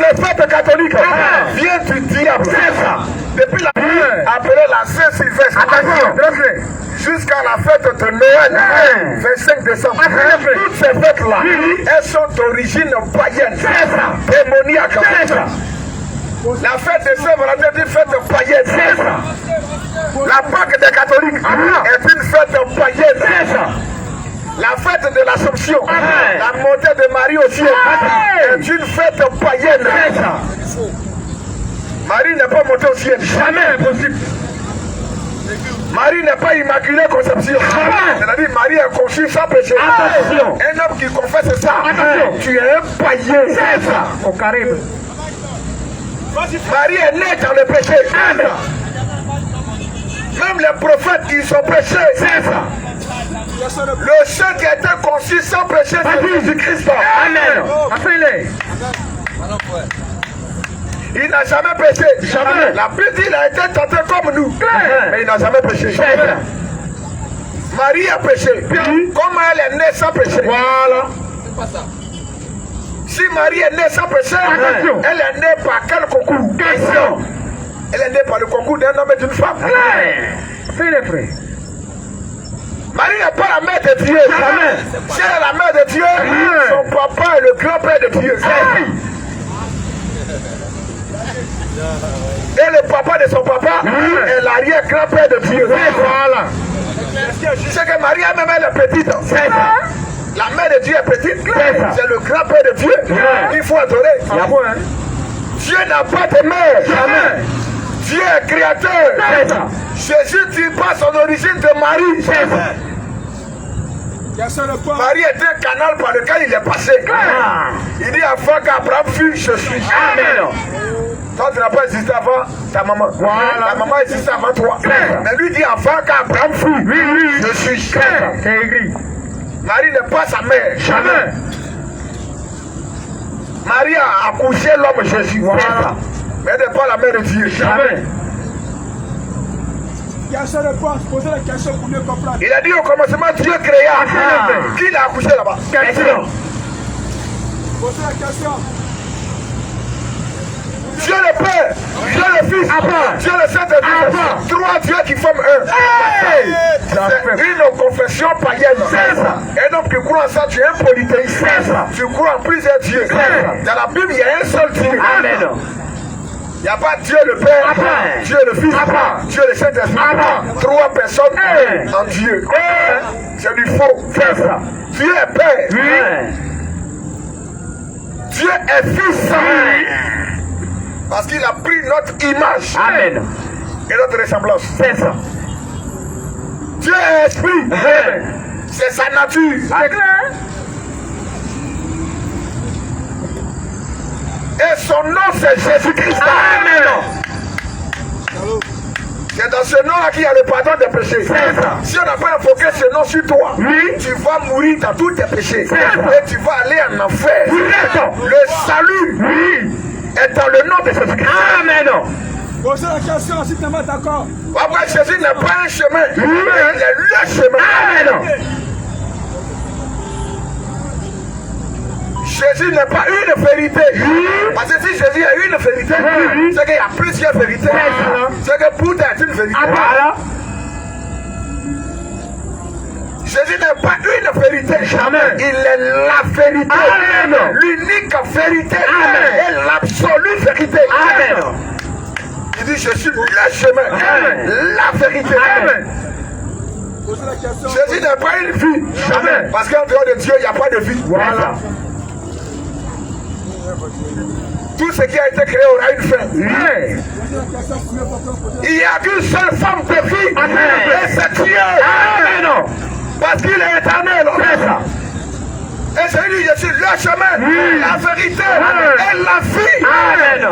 les fêtes catholiques viennent du diable. C'est ça. Depuis la appelée la Saint-Sylvestre. Jusqu'à la fête de Noël, 25 décembre. Toutes ces fêtes-là, elles sont d'origine païenne, démoniaque. La fête de Saint-Valentin est une fête païenne. La Pâque des catholiques est une fête païenne. La fête de l'Assomption, la montée de Marie au ciel, est une fête païenne. Marie n'est pas montée au ciel. Jamais impossible. Marie n'est pas immaculée conception. C'est-à-dire Marie est conçue sans péché. Attention. Un homme qui confesse ça, tu es un païen. C'est ça. Au Caraïbe. Marie est née dans le péché. Même les prophètes qui sont péchés. C'est ça. Le seul qui a été conçu sans péché, c'est Jésus-Christ. Amen. Appelez. Il n'a jamais péché. Jamais. La Bible dit qu'il a été tenté comme nous. Mais il n'a jamais péché. Jamais. Marie a péché. Comment elle est née sans péché? Voilà. C'est pas ça. Si Marie est née sans péché, elle est née par quel concours? Question. Elle est née par le concours d'un homme et d'une femme. Fais les frères. Marie n'est pas la mère de Dieu. Jamais. Si elle est la mère de Dieu, son papa est le grand-père de Dieu. Et le papa de son papa est l'arrière-grand-père de Dieu. Voilà. C'est que Marie même elle est petite. La mère de Dieu est petite. C'est le grand-père de Dieu. Il faut adorer. Dieu n'a pas de mère. Jamais. Dieu est créateur. Jésus ne dit pas son origine de Marie. Marie est un canal par lequel il est passé. Il dit avant qu'Abraham fût, je suis. Amen. Toi, tu n'as pas existé avant ta maman. Voilà. Ta maman existe avant toi. Mais lui dit avant qu'Abraham fût, je suis. C'est écrit. Marie n'est pas sa mère. Jamais. Marie a accouché l'homme Jésus. Voilà. Mais elle n'est pas la mère de Dieu. Jamais. Il a dit au commencement, Dieu créa. Qui l'a accouché là-bas? Question. Posez la question. Dieu le Père, Dieu le Fils, Dieu le Saint-Esprit. Trois dieux qui forment un. C'est une confession païenne. Un homme qui croit en ça, tu es un polythéiste. Tu crois en plusieurs dieux. Dans la Bible, il y a un seul Dieu. Amen. Il n'y a pas Dieu le Père, Dieu le Fils, Dieu le Saint-Esprit. Trois personnes en Dieu. C'est du faux. Dieu est Père. Dieu est Fils. Parce qu'il a pris notre image. Amen. Et notre ressemblance. C'est ça. Dieu est esprit. C'est sa nature. C'est clair. Et son nom c'est Jésus-Christ. Amen. C'est dans ce nom-là qu'il y a le pardon des péchés. Si on n'a pas invoqué ce nom sur toi, tu vas mourir dans tous tes péchés. Et tu vas aller en enfer. Le salut est dans le nom de Jésus-Christ. Amen. Posez la question si tu n'es pas d'accord. Après, Jésus n'est pas un chemin, il est le chemin. Amen. Jésus n'est pas une vérité. Parce que si Jésus est une vérité, c'est qu'il y a plusieurs vérités. C'est que Bouddha est une vérité. Jésus n'est pas une vérité. Jamais. Il est la vérité. L'unique vérité. Et l'absolue vérité. Amen. Il dit je suis le chemin. La vérité. Amen. Jésus n'est pas une vie. Jamais. Parce qu'en dehors de Dieu, il n'y a pas de vie. Voilà. Tout ce qui a été créé aura une fin. Il n'y a qu'une seule forme de vie. Et c'est Dieu. Amen. Parce qu'il est éternel. Et c'est lui, je suis le chemin, la vérité et la vie. Amen.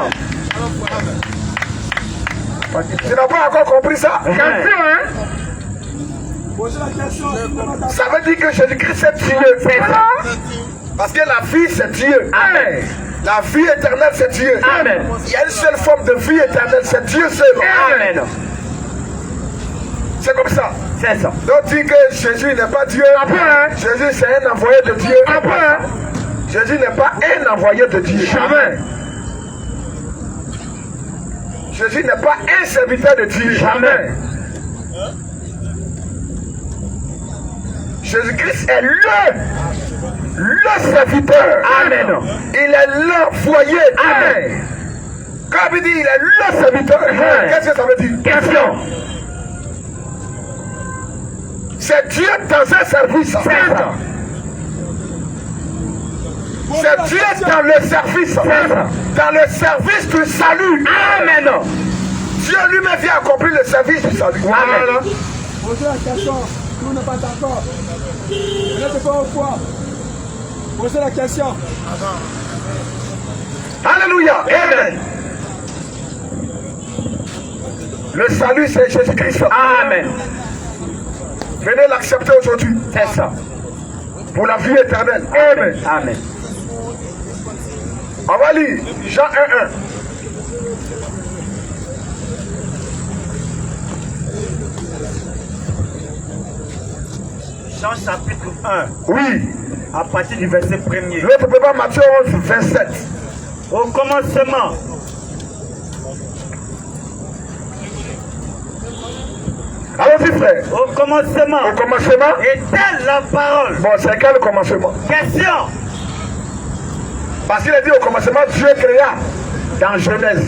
Tu n'as pas encore compris ça? Ça veut dire que Jésus-Christ c'est Dieu. Parce que la vie c'est Dieu. Amen. La vie éternelle c'est Dieu. Amen. Il y a une seule forme de vie éternelle, c'est Dieu seul. Amen. C'est comme ça. C'est ça. Donc dit que Jésus n'est pas Dieu. Jésus c'est un envoyé de Dieu. Jésus n'est pas un envoyé de Dieu. Jamais. Jésus n'est pas un serviteur de Dieu. Jamais. Jésus-Christ est le serviteur. Amen. Il est le foyer. Amen. Quand il dit il est le serviteur, qu'est-ce que ça veut dire? Question. C'est Dieu dans un service. C'est Dieu dans le service. Dans le service du salut. Amen. Dieu lui-même vient accomplir le service du salut. Amen. Posez la question. Nous n'est pas d'accord. Vous n'êtes pas au point. Posez la question. Alléluia. Amen. Le salut, c'est Jésus-Christ. Amen. Venez l'accepter aujourd'hui. C'est ça. Pour la vie éternelle. Amen. Amen. On va lire Jean 1:1. Jean chapitre 1, Oui. à partir du verset 1er. L'autre peut pas Matthieu 11, 27. Au commencement, Allons-y, frère. au commencement, Au commencement. était la parole. Bon, c'est quel commencement? Question. Parce qu'il a dit au commencement, Dieu créa. Dans Genèse.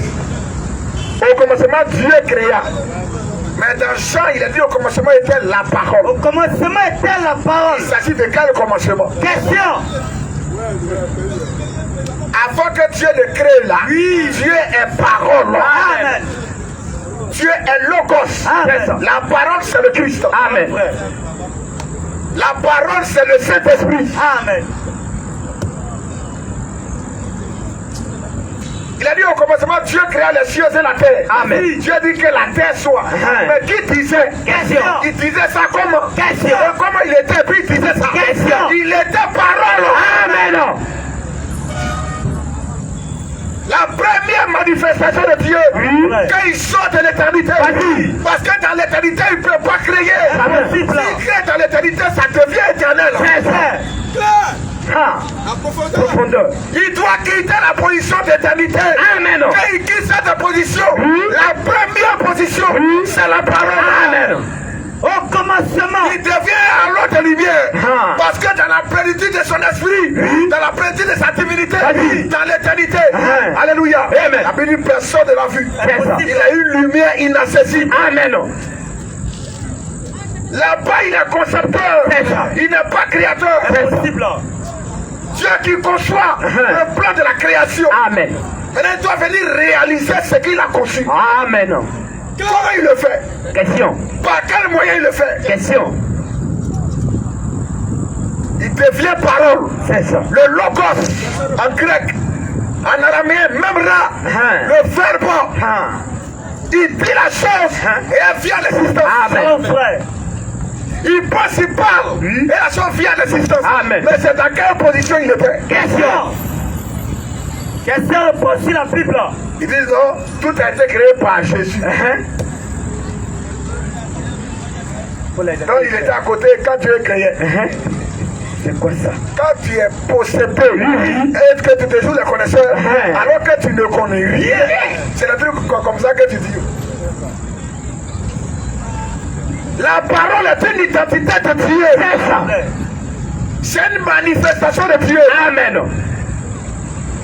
Au commencement, Dieu créa. Mais dans Jean, il a dit au commencement était la parole. Au commencement était la parole. Il s'agit de quel commencement? Question. Avant que Dieu ne crée là, Dieu est parole. Amen. Dieu est logos. Amen. La parole, c'est le Christ. Amen. La parole, c'est le Saint-Esprit. Amen. Il a dit au commencement, Dieu créa les cieux et la terre. Amen. Dieu dit que la terre soit. Mais qui disait? Question. Il disait ça comment? Question. Et comment il était? Puis il disait ça. Question. Il était parole. Amen. La première manifestation de Dieu, quand il sort de l'éternité, parce que dans l'éternité, il ne peut pas créer. S'il crée dans l'éternité, ça devient éternel. La Profondeur. Il doit quitter la position d'éternité. Amen. Quand il quitte cette position, la première position, c'est la parole. Amen. Au commencement, Il devient un lot de lumière. Ah. Parce que dans la plénitude de son esprit, dans la plénitude de sa divinité, dans l'éternité, Ah. alléluia, Amen. la béni personne de la vue. C'est ça. Il a une lumière inaccessible. Amen. Là-bas, il est concepteur. C'est ça. Il n'est pas créateur. Impossible. Dieu qui conçoit le plan de la création. Amen. Maintenant, il doit venir réaliser ce qu'il a conçu. Amen. Comment il le fait? Question. Par quel moyen il le fait? Question. Il devient parole. C'est ça. Le logos en grec, en araméen, même là, le verbe, il dit la chose et elle vient à l'existence. Amen. Mon frère. Il pense, il parle et la chose vient à l'existence. Amen. Mais c'est dans quelle position il le fait? Question. Question repose sur la Bible. Ils disent non, tout a été créé par Jésus. Donc il était à côté quand Dieu créait. C'est quoi ça? Quand tu es possédé et que tu te joues les connaisseurs, alors que tu ne connais rien, c'est le truc comme ça que tu dis. La parole est une identité de Dieu. C'est une manifestation de Dieu. Amen.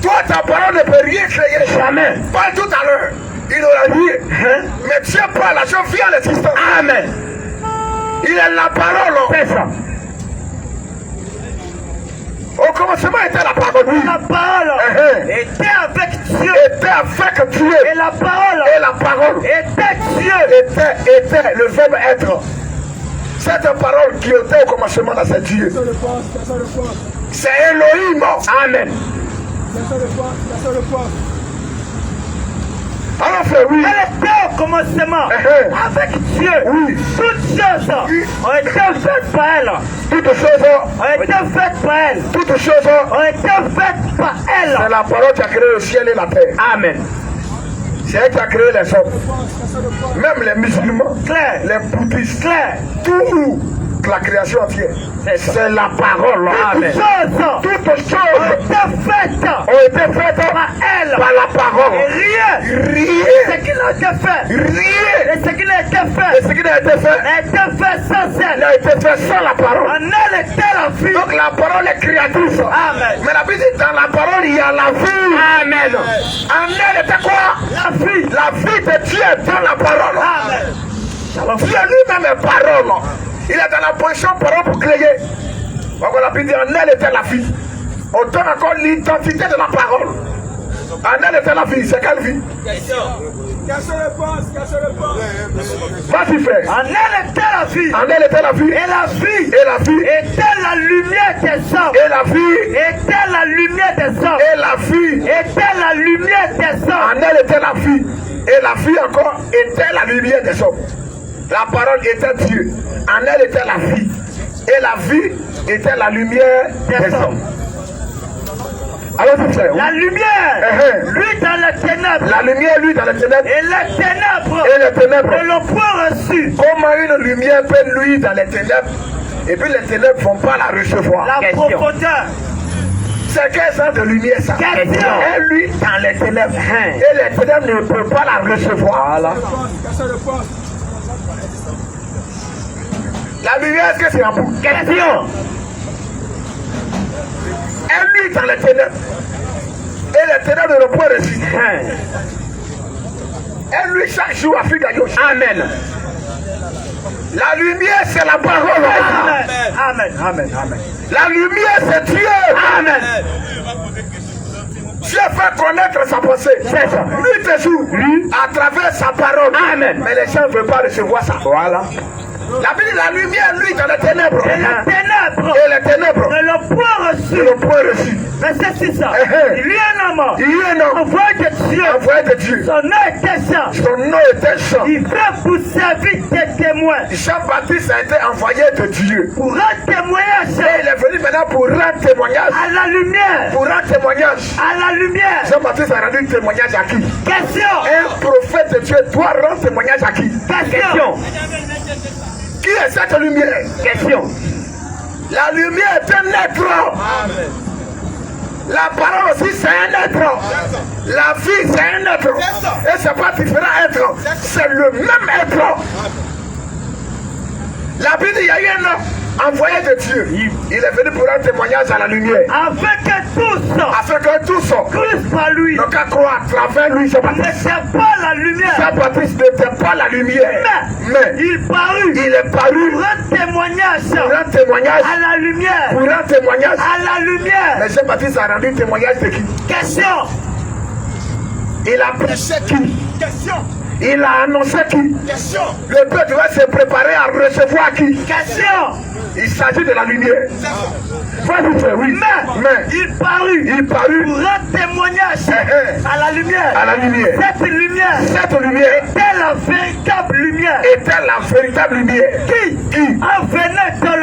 Toi, ta parole ne peut rien créer. Jamais. Pas tout à l'heure. Il aura dit. Mais Dieu parle, la chose vient à l'existence. Amen. Il est la parole. C'est ça. Au commencement était la parole. La parole était avec Dieu. Était avec Dieu. Et la parole était Dieu. Était le verbe être. Cette parole qui était au commencement, là, c'est Dieu. C'est Elohim. Amen. Alors, frère, oui. Elle était au commencement avec Dieu. Oui. Toutes choses ont été faites par elle. Toutes choses Ont été faites par elle. toutes choses, Ont été faites par elle. c'est la parole qui a créé le ciel et la terre. Amen. C'est elle qui a créé les hommes. Même les musulmans, Claire. les bouddhistes, Claire. tout la création entière. C'est la parole. Amen. Toutes choses Toutes choses ont été faites ont été faites par elle. par la parole. parole. Et rien. Rien. Ce qui n'a été fait. Rien. Et ce qui n'a été Et fait. ce qui n'a été fait N'a été fait sans elle. n'a été fait sans la parole. En elle était la vie. Donc la parole est créatrice. Amen. Mais la Bible dit dans la parole il y a la vie. Amen. En elle était quoi? La vie. La vie de Dieu est dans la parole. Amen. Dieu lui-même est parole. Il est dans la position parole pour créer. Donc la Bible dit en elle était la vie. On donne encore l'identité de la parole. En elle était la vie. C'est quelle vie? Vas-y frère. En elle était la vie. En elle était la vie. Et la vie. Et la vie. Était la lumière des hommes. Et la vie. Était la lumière des hommes. Et la vie. Était la lumière des hommes. En elle était la vie. Et la vie encore était la lumière des hommes. La parole était Dieu. En elle était la vie. Et la vie était la lumière des hommes. Alors c'est frère. La lumière, lui dans les ténèbres. La lumière, lui, dans les ténèbres. Et les ténèbres. Et les ténèbres. Ne l'ont point reçu. Comment une lumière peut lui dans les ténèbres et puis les ténèbres ne vont pas la recevoir? La profondeur. C'est quel genre de lumière ça? Question. Et lui dans les ténèbres. Et les ténèbres ne peuvent pas la recevoir. Voilà. La lumière, est-ce que c'est un bout? Question. Et lui dans les ténèbres. Et les ténèbres ne l'ont point reçu. Et lui chaque jour a fait gagner. Amen. La lumière c'est la parole. Amen. Amen. Amen. Amen. La lumière c'est Dieu. Amen. Dieu fait connaître sa pensée. C'est ça. Lui toujours, lui, à travers sa parole. Amen. Mais les gens ne veulent pas recevoir ça. Voilà. La Bible dit la lumière, lui, dans les ténèbres. Et les ténèbres. Et les ténèbres Ne l'ont point reçu. ne l'ont point reçu. Mais c'est ça. Il y a un homme. Il y a un homme Envoyé de Dieu. envoyé de Dieu. Son nom était Jean. Son nom était Jean. Il fait pour servir des témoins. Jean-Baptiste a été envoyé de Dieu. Pour rendre témoignage. Et il est venu maintenant pour rendre témoignage. À la lumière. Pour rendre témoignage. À la lumière. Jean-Baptiste a rendu témoignage à qui? Question. Un prophète de Dieu doit rendre témoignage à qui? Question. Qui est cette lumière? Question. La lumière est un être. Amen. La parole aussi c'est un être. La vie c'est un être. Et c'est pas différent être. C'est le même être. La Bible, il y a eu un homme envoyé de Dieu. Il est venu pour rendre témoignage à la lumière. Afin que tous Christ par lui. Donc à croire à travers lui, Jean-Baptiste. N'était pas la lumière. Jean-Baptiste n'était pas la lumière. Mais il est paru pour rendre témoignage. Pour rendre témoignage à la lumière. Pour rendre témoignage à la lumière. Mais Jean-Baptiste a rendu témoignage de qui? Question. Il a prêché qui? Question. Il a annoncé qui? Question. Le peuple va se préparer à recevoir qui? Question. Il s'agit de la lumière. Vas-y, frère, oui. Mais il parut pour rendre témoignage à la lumière. À la lumière. Cette lumière était la véritable lumière. Qui en venait dans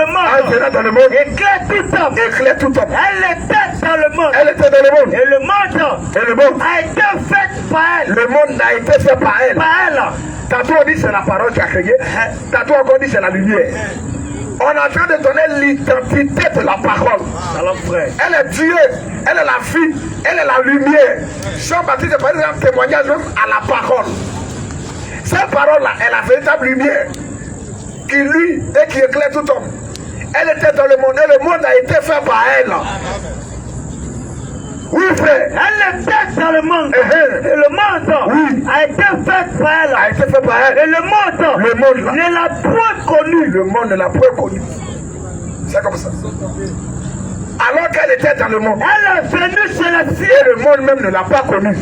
le monde. Éclaire tout homme. Elle était dans le monde. Et le monde a été fait par elle. Le monde a été fait par elle. Tantôt on dit c'est la parole qui a créé. Tantôt on dit c'est la lumière. On est en train de donner l'identité de la parole. Alors, frère. Elle est Dieu, elle est la vie, elle est la lumière. Jean-Baptiste est par exemple un témoignage même à la parole. Cette parole-là est la véritable lumière qui lui et qui éclaire tout homme. Elle était dans le monde et le monde a été fait par elle. Oui, frère. Elle était dans le monde. Et le monde a été fait par elle. Et le monde ne l'a point connu. Le monde ne l'a point connu. C'est comme ça. Alors qu'elle était dans le monde. Elle est venue chez la ciel. Et le monde même ne l'a pas connue.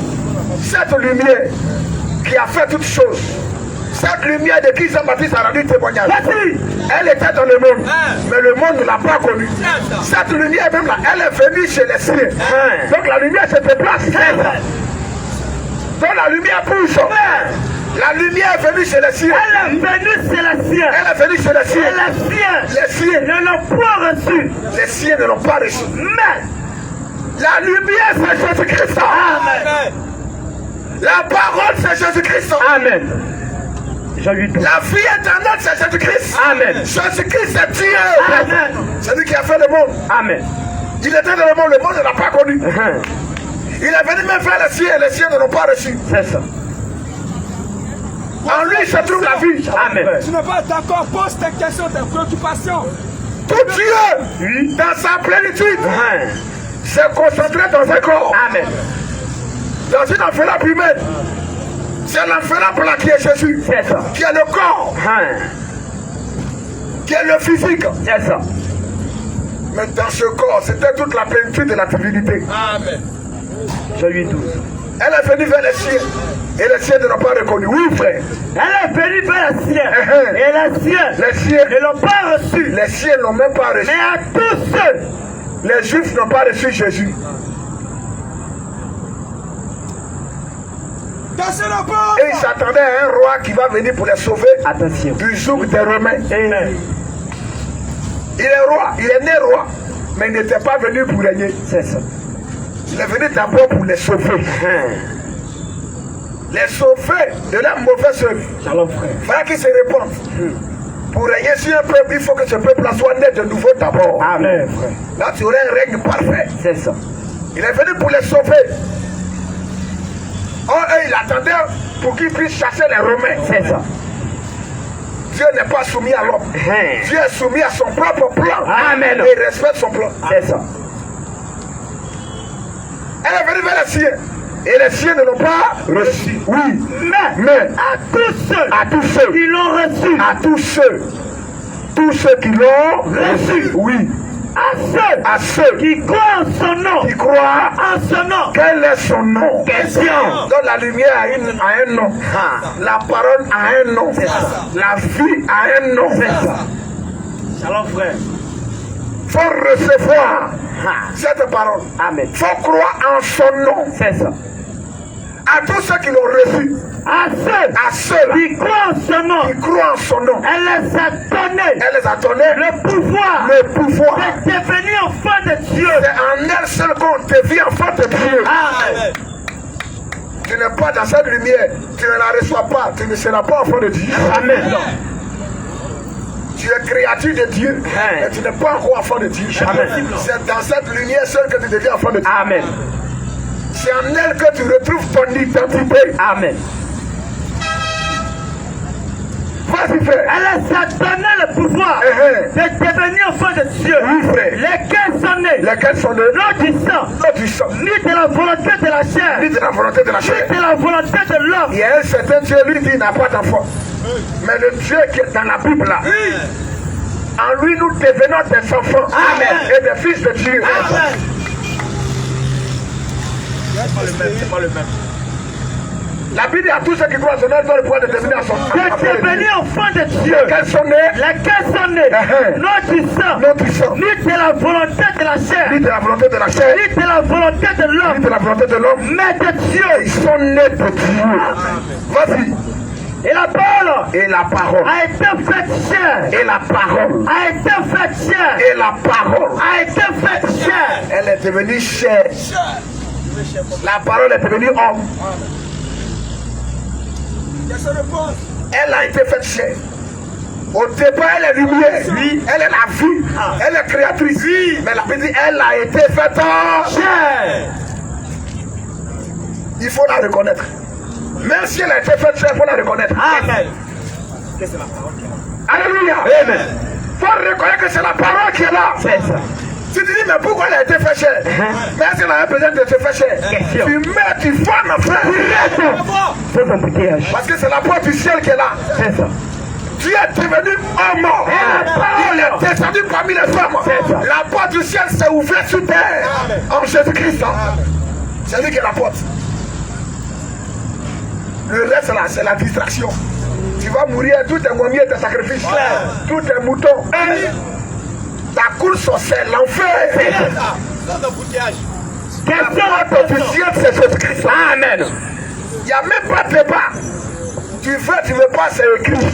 Cette lumière qui a fait toutes choses. Cette lumière de qui Jean-Baptiste a rendu témoignage. Elle était dans le monde, mais le monde ne l'a pas connue. Cette lumière même là, elle est venue chez les siens. Donc la lumière se déplace. Donc la lumière pousse. La lumière est venue chez les siens. Elle est venue chez les siens. Elle est venue chez les siens. Les siens ne l'ont pas reçu. Les siens ne l'ont pas reçu. Mais la lumière c'est Jésus-Christ. Amen. La parole c'est Jésus-Christ. Amen. La vie éternelle c'est Jésus-Christ. Amen. Jésus-Christ c'est Dieu. Amen. C'est lui qui a fait le monde. Amen. Il était dans le monde ne l'a pas connu. Il est venu même faire les siens et les siens ne l'ont pas reçu. C'est ça. En lui se trouve la vie. Amen. Tu n'es pas d'accord, pose tes questions, tes préoccupations. Tout Dieu, dans sa plénitude, s'est concentré dans un corps. Amen. Dans une enveloppe humaine. C'est l'enveloppe là qui est Jésus. C'est ça. Qui est le corps. Qui est le physique. C'est ça. Mais dans ce corps, c'était toute la plénitude de la divinité. Amen. Je lui 12. Elle est venue vers les siens. Et les siens ne l'ont pas reconnu. Oui, frère. Elle est venue vers les siens. Et les siens ne l'ont pas reçu. Les siens ne l'ont même pas reçu. Mais à tous ceux, les Juifs n'ont pas reçu Jésus. Et ils s'attendaient à un roi qui va venir pour les sauver. Attention. Du joug des Romains. Amen. Il est roi, il est né roi, mais il n'était pas venu pour régner. C'est ça. Il est venu d'abord pour les sauver. Les sauver de la mauvaise œuvre. Shalom, frère. Il fallait qu'ils se répandent. Pour régner sur un peuple, il faut que ce peuple-là soit né de nouveau d'abord. Amen, frère. Là, tu aurais un règne parfait. C'est ça. Il est venu pour les sauver. Oh, et il attendait pour qu'ils puissent chasser les Romains. C'est ça. Dieu n'est pas soumis à l'homme. Dieu est soumis à son propre plan. Amen. Et il respecte son plan. C'est ça. Elle est venue vers les siens. Et les siens ne l'ont pas reçu. Oui. Mais à tous ceux qui l'ont reçu. À tous ceux qui l'ont reçu. Oui. À ceux qui croient en son nom. Qui croient en son nom. Quel est son nom? Question. Donc la lumière a un nom. La parole a un nom. La vie a un nom. C'est ça. Shalom, frère. Il faut recevoir cette parole. Amen. Il faut croire en son nom. C'est ça. À tous ceux qui l'ont reçu. À ceux qui croient en son nom. Qui croient en son nom. Elle les a donné. Elle les a donné le pouvoir. Le pouvoir. De devenir enfant de Dieu. C'est en elle seule qu'on devient enfant de Dieu. Amen. Tu n'es pas dans cette lumière. Tu ne la reçois pas. Tu ne seras pas enfant de Dieu. Amen. Tu es créature de Dieu, mais tu n'es pas encore enfant de Dieu. C'est dans cette lumière seule que tu deviens enfant de Dieu. Amen. C'est en elle que tu retrouves ton identité. Amen. Vas-y, frère. Elle s'est donné le pouvoir de devenir enfant de Dieu. Oui, frère. Lesquels sont nés. Lesquels sont nés. Non du sang. Non du sang. Ni de la volonté de la chair. Ni de la volonté de la chair. Ni de la volonté de l'homme. Il y a un certain Dieu, lui, qui n'a pas d'enfant. Mais le Dieu qui est dans la Bible là, en lui nous devenons des enfants. Amen. Et des fils de Dieu. Amen. C'est pas le même. La Bible dit à tous ceux qui croient en son nom, ils ont le pouvoir de devenir enfants. De devenir enfants de Dieu. Lesquels sont nés. Lesquels sont nés. Non du sang. Non du sang. Ni de la volonté de la chair. Ni de la volonté de la chair. Ni de la volonté de l'homme. Ni de la volonté de l'homme. Mais de Dieu. Ils sont nés de Dieu. Vas-y. Et la parole. Et la parole. A été faite chair. Et la parole. A été faite chair. Et la parole. A été faite chair. Elle est devenue chair. La parole est devenue homme. Elle a été faite chair. Au départ, elle est lumière. Oui. Elle est la vie. Elle est créatrice. Oui. Mais la Bible dit, elle a été faite chair. Il faut la reconnaître. Même si elle a été faite chair, il faut la reconnaître. Amen. Alléluia. Amen. Il faut reconnaître que c'est la parole qui est là. C'est ça. Tu te dis, mais pourquoi elle a été faite chair? Mais est-ce qu'elle a besoin de se faire chair? Tu mets, tu formes, frère. Parce que c'est la porte du ciel qui est là. C'est ça. Tu es devenu homme. Il est descendu parmi les femmes. La porte du ciel s'est ouverte sur terre. En Jésus-Christ. C'est lui qui est la porte. Le reste là, c'est la distraction. Tu vas mourir, tout est momier de sacrifice. Tout est mouton. Ta course, c'est l'enfer. La porte du ciel, c'est Jésus-Christ. Amen. Il n'y a même pas de débat. Tu veux, tu veux pas, c'est écrit.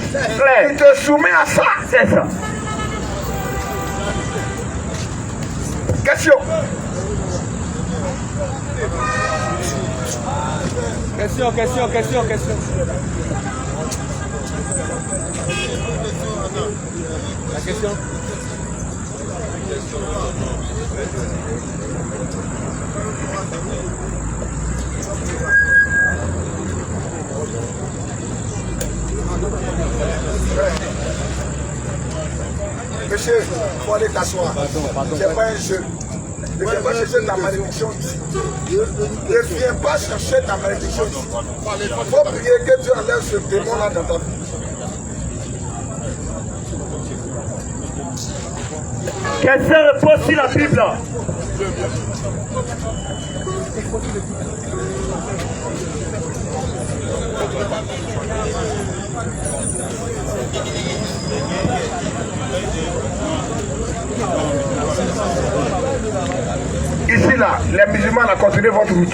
Tu te soumets à ça. C'est ça. Question. Question. La question. Monsieur, il faut aller t'asseoir. C'est pas un jeu. Ne viens pas chercher ta malédiction ici. Ne viens pas chercher ta malédiction ici. Il faut prier que Dieu enlève ce démon-là dans ta vie. Quelqu'un repose sur la Bible. Ici, là, les musulmans ont continué votre route.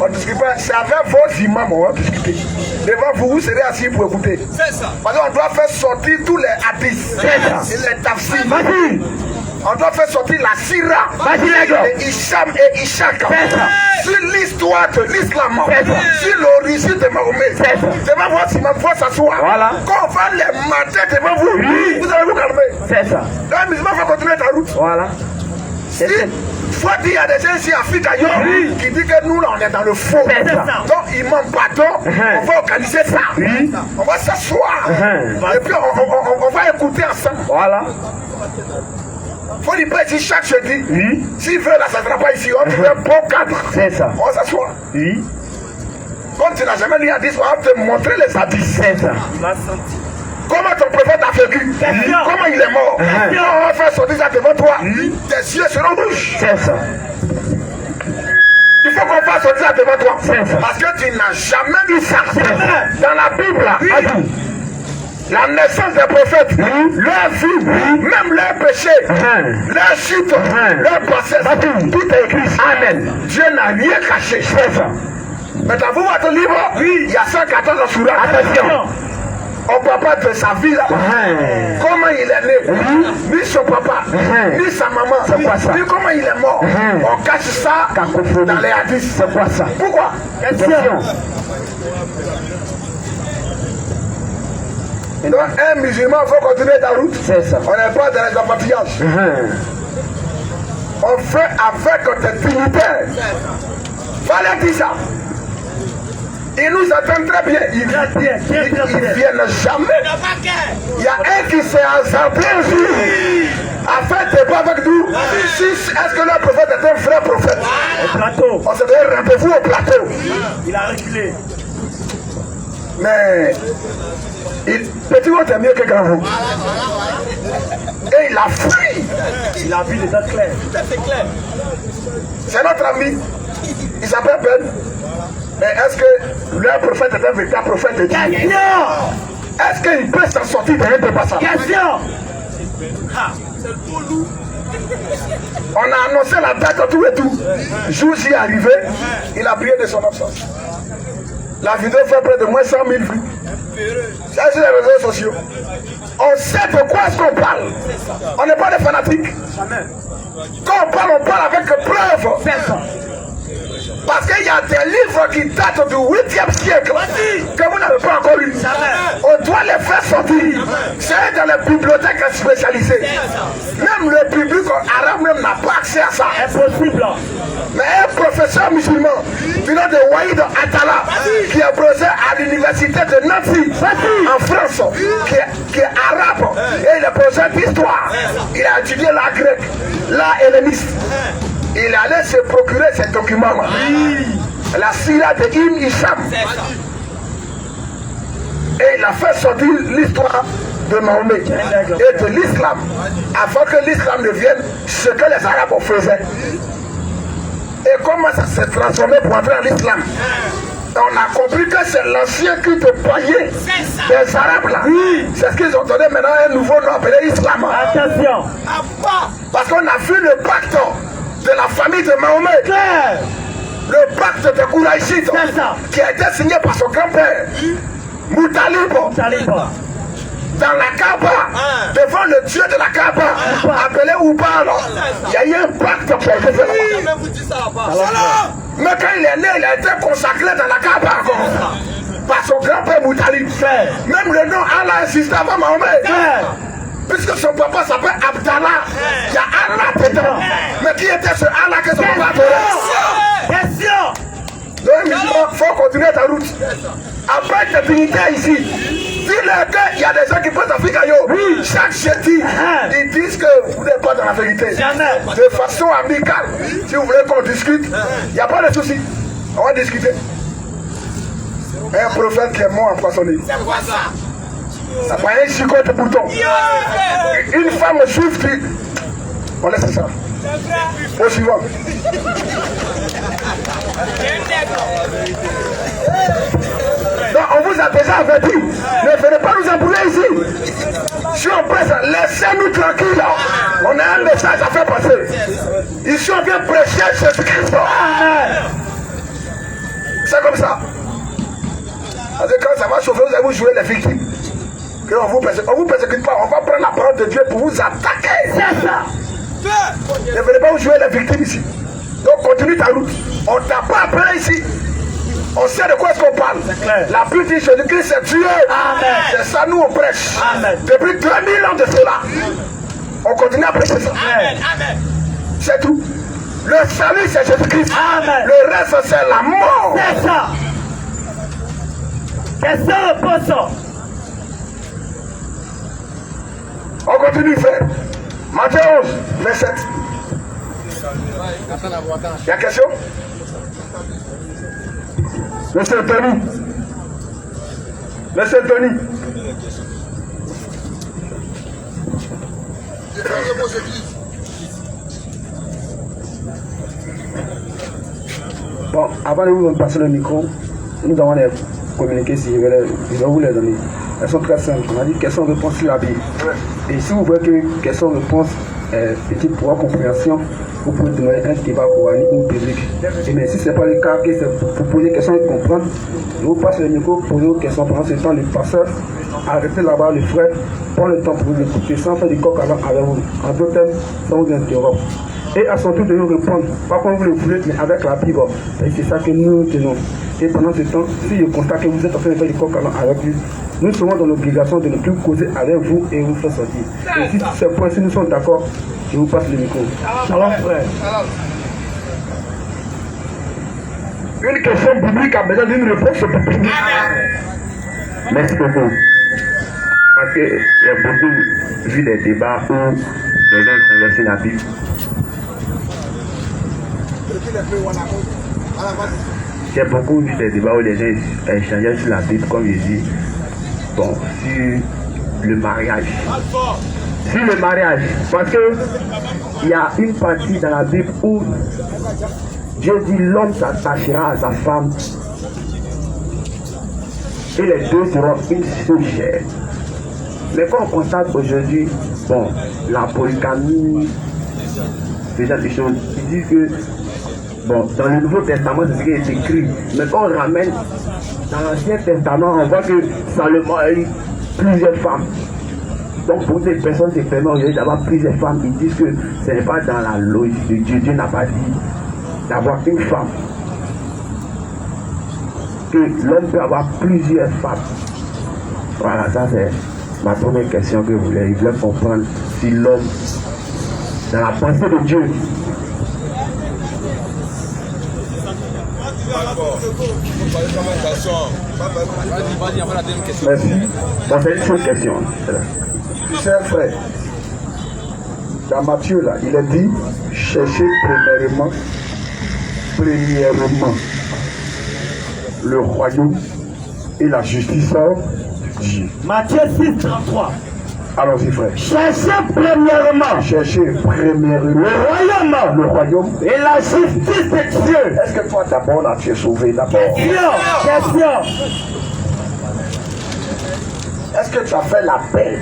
On ne discute pas. C'est avec vos imams qu'on va discuter. Devant vous, vous serez assis pour écouter. C'est ça. Parce qu'on doit faire sortir tous les hadiths. C'est ça. Et les tafsirs. Vas-y. On doit faire sortir la sira. Vas-y, les Hicham et Ishaq. Sur l'histoire de l'islam. Sur l'origine de Mahomet. Devant votre imam, il faut s'asseoir. Voilà. Quand on va les mater devant vous, vous allez vous calmer. C'est ça. Donc, les musulmans vont continuer ta route. Voilà. Il faut dire, il y a des gens ici en Afrique ailleurs qui disent que nous là on est dans le faux. Donc ils m'ont pardon, on va organiser ça. On va s'asseoir. Et puis on va écouter ensemble. Voilà. Il faut dire pas ici chaque jeudi. S'il veut là, ça ne sera pas ici. On trouve un bon cadre. C'est ça. On va s'asseoir. Comme tu n'as jamais lu à 10, on va te montrer les hadiths. C'est ça. Comment ton prophète a vécu? Comment il est mort? On va faire sortir ça devant toi. Tes yeux seront rouges. C'est ça. Il faut qu'on fasse sortir ça devant toi. Parce que tu n'as jamais vu ça. Dans la Bible, la naissance des prophètes, leur vie, même leur péché, leur chute, leur passé, tout est écrit. Amen. Dieu n'a rien caché. C'est ça. Maintenant, vous, votre livre, il y a 114 sur attention. On ne parle pas de sa vie là. Comment il est né, ni son papa, ni sa maman, ni comment il est mort. On cache ça dans les hadiths. C'est quoi ça? Pourquoi? Donc, un musulman, il faut continuer ta route. C'est ça. On n'est pas dans les embouteillages. On fait avec tes dignitaires. Fallait dire ça. Ils nous attendent très bien. Ils ne viennent jamais. Il y a un qui s'est hasardé un jour à faire des pas avec nous. Est-ce que le prophète est un vrai prophète? Au plateau. On se donne rendez-vous au plateau. Il a reculé. Mais petit mot est mieux que grand mot. Et il a fui. Il a vu les dents claires. C'est notre ami. Il s'appelle Ben. Mais est-ce que le prophète est un véritable prophète de Dieu? Est-ce qu'il peut s'en sortir de un passage? On a annoncé la date tout et tout. Jour J est arrivé, il a brillé de son absence. La vidéo fait près de moins 100 000 vues. C'est sur les réseaux sociaux. On sait de quoi est-ce qu'on parle. On n'est pas des fanatiques. Quand on parle avec preuve. Parce qu'il y a des livres qui datent du 8e siècle que vous n'avez pas encore lu. On doit les faire sortir. C'est dans les bibliothèques spécialisées. Même le public arabe même n'a pas accès à ça. Impossible. Mais un professeur musulman du nom de Waïd Atala, qui est professeur à l'université de Nancy en France, qui est arabe, et il est professeur d'histoire. Il a étudié l'art grec, l'art helléniste. Il est allé se procurer ces documents. La sira de Ibn Hisham. Et il a fait sortir l'histoire de Mahomet et de l'islam avant que l'islam devienne ce que les Arabes faisaient. Et comment ça s'est transformé pour entrer dans l'islam? On a compris que c'est l'ancien culte païen des Arabes là. C'est ce qu'ils ont donné maintenant un nouveau nom appelé islam. Attention. Parce qu'on a vu le pacte de la famille de Mahomet. Le pacte de Kouraïchite qui a été signé par son grand-père, Moutalib. Dans la Kaaba, devant le dieu de la Kaaba, appelé Oubal. Il y a eu un pacte qui a été fait là-bas. Mais quand il est né, il a été consacré dans la Kaaba par son grand-père Moutalib. Même le nom Allah existe avant Mahomet. Puisque son papa s'appelle Abdallah, il y a Allah dedans. Mais qui était ce Allah que son papa adorait? Question. Donc il faut continuer ta route. Après tes dignitaires ici, dis-leur qu'il y a des gens qui prennent Afrique à yo. Chaque jeudi, ils disent que vous n'êtes pas dans la vérité. De façon amicale. Si vous voulez qu'on discute, il n'y a pas de souci. On va discuter. Un prophète qui est mort en poissonnerie. C'est quoi ça? Ça prend un chicote de bouton. Une femme juive qui... On laisse ça. Au suivant. Donc on vous a déjà averti. Ne venez pas nous embrouiller ici. Si on presse, laissez-nous tranquilles. On a un message à faire passer. Ici on vient prêcher Jésus-Christ. C'est comme ça. Parce que quand ça va chauffer, vous allez vous jouer les victimes. On vous persécute pas. On va prendre la parole de Dieu pour vous attaquer. C'est ça. Ne venez pas vous jouer les victimes ici. Donc continue ta route. On t'a pas appelé ici. On sait de quoi est-ce qu'on parle. La pluie dit Jésus-Christ c'est Dieu. C'est ça nous on prêche. Amen. Depuis 2000 ans de cela. On continue à prêcher ça. Amen. C'est tout. Le salut c'est Jésus-Christ. Le reste c'est la mort. C'est ça. Question réponse. On continue frère. Matthieu 11, verset 7. Il y a question? Monsieur Tony. Monsieur Tony. Bon, avant de vous passer le micro, nous avons les communiqués si je vais vous les donner. Elles sont très simples. On a dit question-réponse sur la Bible. Et si vous voyez que question-réponse est petite pour votre compréhension, vous pouvez donner un débat coranique ou biblique. Mais si ce n'est pas le cas, que vous posez des questions et comprendre, je vous passe le micro, posez vos questions. Pendant ce temps, le pasteur, arrêtez là-bas le frère, prenez le temps pour vous écouter sans faire du coq à l'âne avec vous. En d'autres termes, sans vous interrompre. Et à son tour de nous répondre, pas comme vous le voulez, mais avec la Bible. Et c'est ça que nous tenons. Et pendant ce temps, si je constate que vous êtes en train de faire du coq à l'âne avec lui, nous serons dans l'obligation de ne plus causer avec vous et vous faire sortir. Et si ces points, si nous sommes d'accord, je vous passe le micro. Shalom frère. Une question biblique a besoin d'une réponse biblique. Merci beaucoup. Parce qu'il y a beaucoup vu des débats où les gens traversaient la Bible. J'ai beaucoup vu des débats où les gens échangeaient sur la Bible, comme je dis, bon, sur le mariage. Sur le mariage, parce que il y a une partie dans la Bible où Dieu dit l'homme s'attachera à sa femme et les deux seront une seule chair. Mais quand on constate aujourd'hui, bon, la polygamie, ce genre de choses, ils disent que bon, dans le Nouveau Testament, c'est ce qui est écrit. Mais quand on ramène dans l'Ancien Testament, on voit que Salomon a eu plusieurs femmes. Donc pour ces personnes qui permettent aujourd'hui d'avoir plusieurs femmes, ils disent que ce n'est pas dans la logique de Dieu. Dieu n'a pas dit d'avoir une femme. Que l'homme peut avoir plusieurs femmes. Voilà, ça c'est ma première question que je voulais comprendre. Si l'homme, dans la pensée de Dieu, merci. Bon, c'est une seule question. Cher frère, dans Matthieu là, il est dit cherchez premièrement le royaume et la justice de Dieu. Matthieu 6, 33. Allons-y frère. Cherchez premièrement le royaume et la justice de Dieu. Est-ce que toi d'abord là tu es sauvé d'abord? Question. Est-ce que tu as fait la paix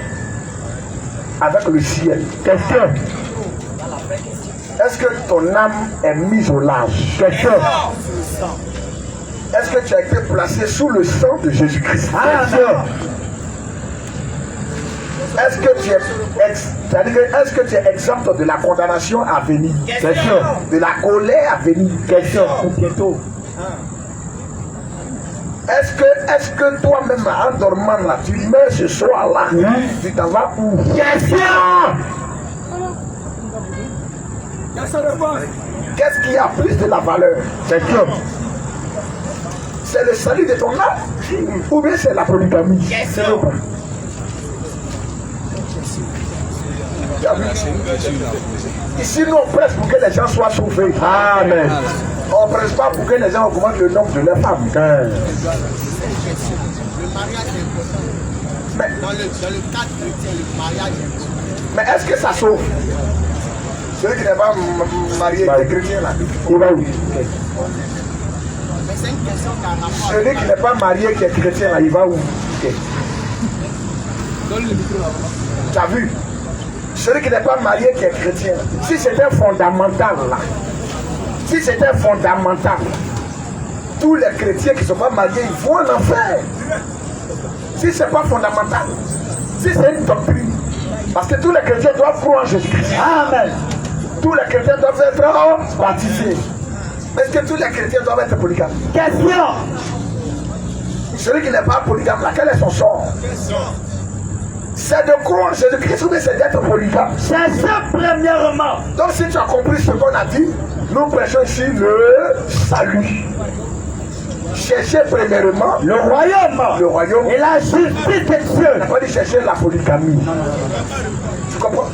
avec le ciel? Question. Est-ce que ton âme est mise au large? Question. Est-ce que tu as été placé sous le sang de Jésus-Christ? Question. Est-ce que tu es exempt de la condamnation à venir? Question. De la colère à venir? Question. Bientôt. Est-ce que toi-même, en dormant là, tu meurs ce soir-là, tu t'en vas où? Question. Qu'est-ce qui a plus de la valeur? C'est le salut de ton âme ou bien c'est la polygamie? Ici, nous, on presse pour que les gens soient sauvés. Amen. On ne presse pas pour que les gens augmentent le nombre de leurs femmes. Le mariage est important. Mais, dans le cadre chrétien, le mariage est important. Mais est-ce que ça sauve? Celui qui n'est pas marié, qui est chrétien là, il va où? Mais c'est une question qui a un rapport. Celui qui n'est pas marié, qui est chrétien là, il va où? Tu as vu? Celui qui n'est pas marié, qui est chrétien, si c'était fondamental là, si c'était fondamental, tous les chrétiens qui ne sont pas mariés, ils vont en enfer. Si ce n'est pas fondamental, si c'est une doctrine, parce que tous les chrétiens doivent croire en Jésus-Christ. Amen. Tous les chrétiens doivent être baptisés. Est-ce que tous les chrétiens doivent être polygames? Question. Celui qui n'est pas polygame là, quel est son sort? C'est de croire en Jésus-Christ ou bien c'est d'être polygame? C'est ça premièrement. Donc si tu as compris ce qu'on a dit, nous prêchons ici le salut. Cherchez premièrement le royaume et la justice de Dieu. On n'a pas dit chercher la polygamie. Tu comprends?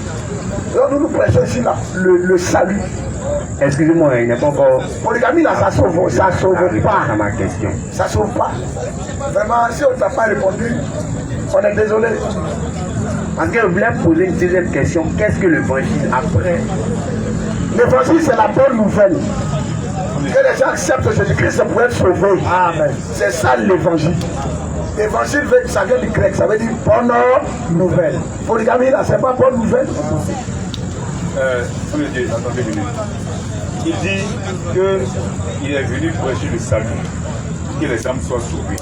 Donc nous prêchons ici le salut. Excusez-moi, il n'est pas encore. Polygamie là, ça sauve pas. À ma question. Ça sauve pas. Vraiment, si on ne t'a pas répondu, on est désolé. Parce que je voulais poser une deuxième question. Qu'est-ce que l'évangile après? L'évangile, c'est la bonne nouvelle. Que les gens acceptent Jésus-Christ pour être sauvés. Amen. C'est ça l'évangile. L'évangile, ça vient du grec, ça veut dire bonne nouvelle. Polygamie, là, c'est pas bonne nouvelle. Attendez une minute. Il dit qu'il est venu prêcher le salut, que les âmes soient sauvées.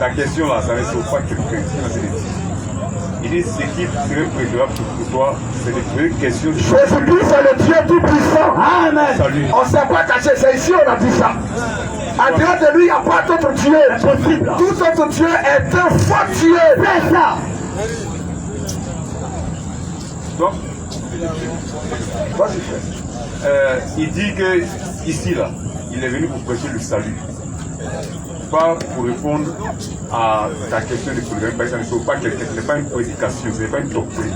La question là, ça ne sauve pas quelqu'un. Il dit ce qui serait préférable pour toi, c'est de poser une question. Jésus-Christ, c'est le Dieu tout-puissant. Amen. Salut. On ne s'est pas caché, c'est ici on a dit ça. En dehors de lui, il n'y a pas d'autre Dieu possible. Tout autre Dieu est un faux Dieu. C'est ça. Donc, il dit que ici là, il est venu pour prêcher le salut. Pas pour répondre à ta question de polygamie, parce que ça ne sauve pas quelqu'un, ce n'est pas une prédication, ce n'est pas une doctrine.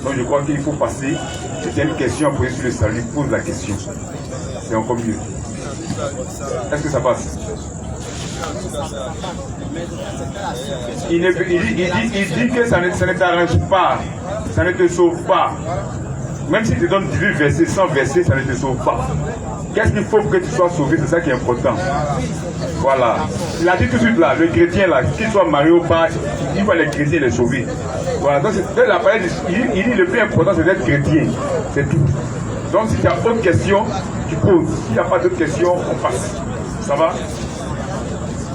Donc je crois qu'il faut passer, c'est une question à poser sur le salut, pose la question. C'est encore mieux. Est-ce que ça passe? Il dit que ça ne t'arrange pas, ça ne te sauve pas. Même si tu donnes 18 versets, 100 versets, ça ne te sauve pas. Qu'est-ce qu'il faut pour que tu sois sauvé? C'est ça qui est important. Voilà. Il a dit tout de suite là, le chrétien là, qu'il soit marié ou pas, il faut les chrétiens les sauver. Voilà. Donc il dit le plus important c'est d'être chrétien. C'est tout. Donc si tu as autre question, tu poses. S'il n'y a pas d'autres questions, on passe. Ça va?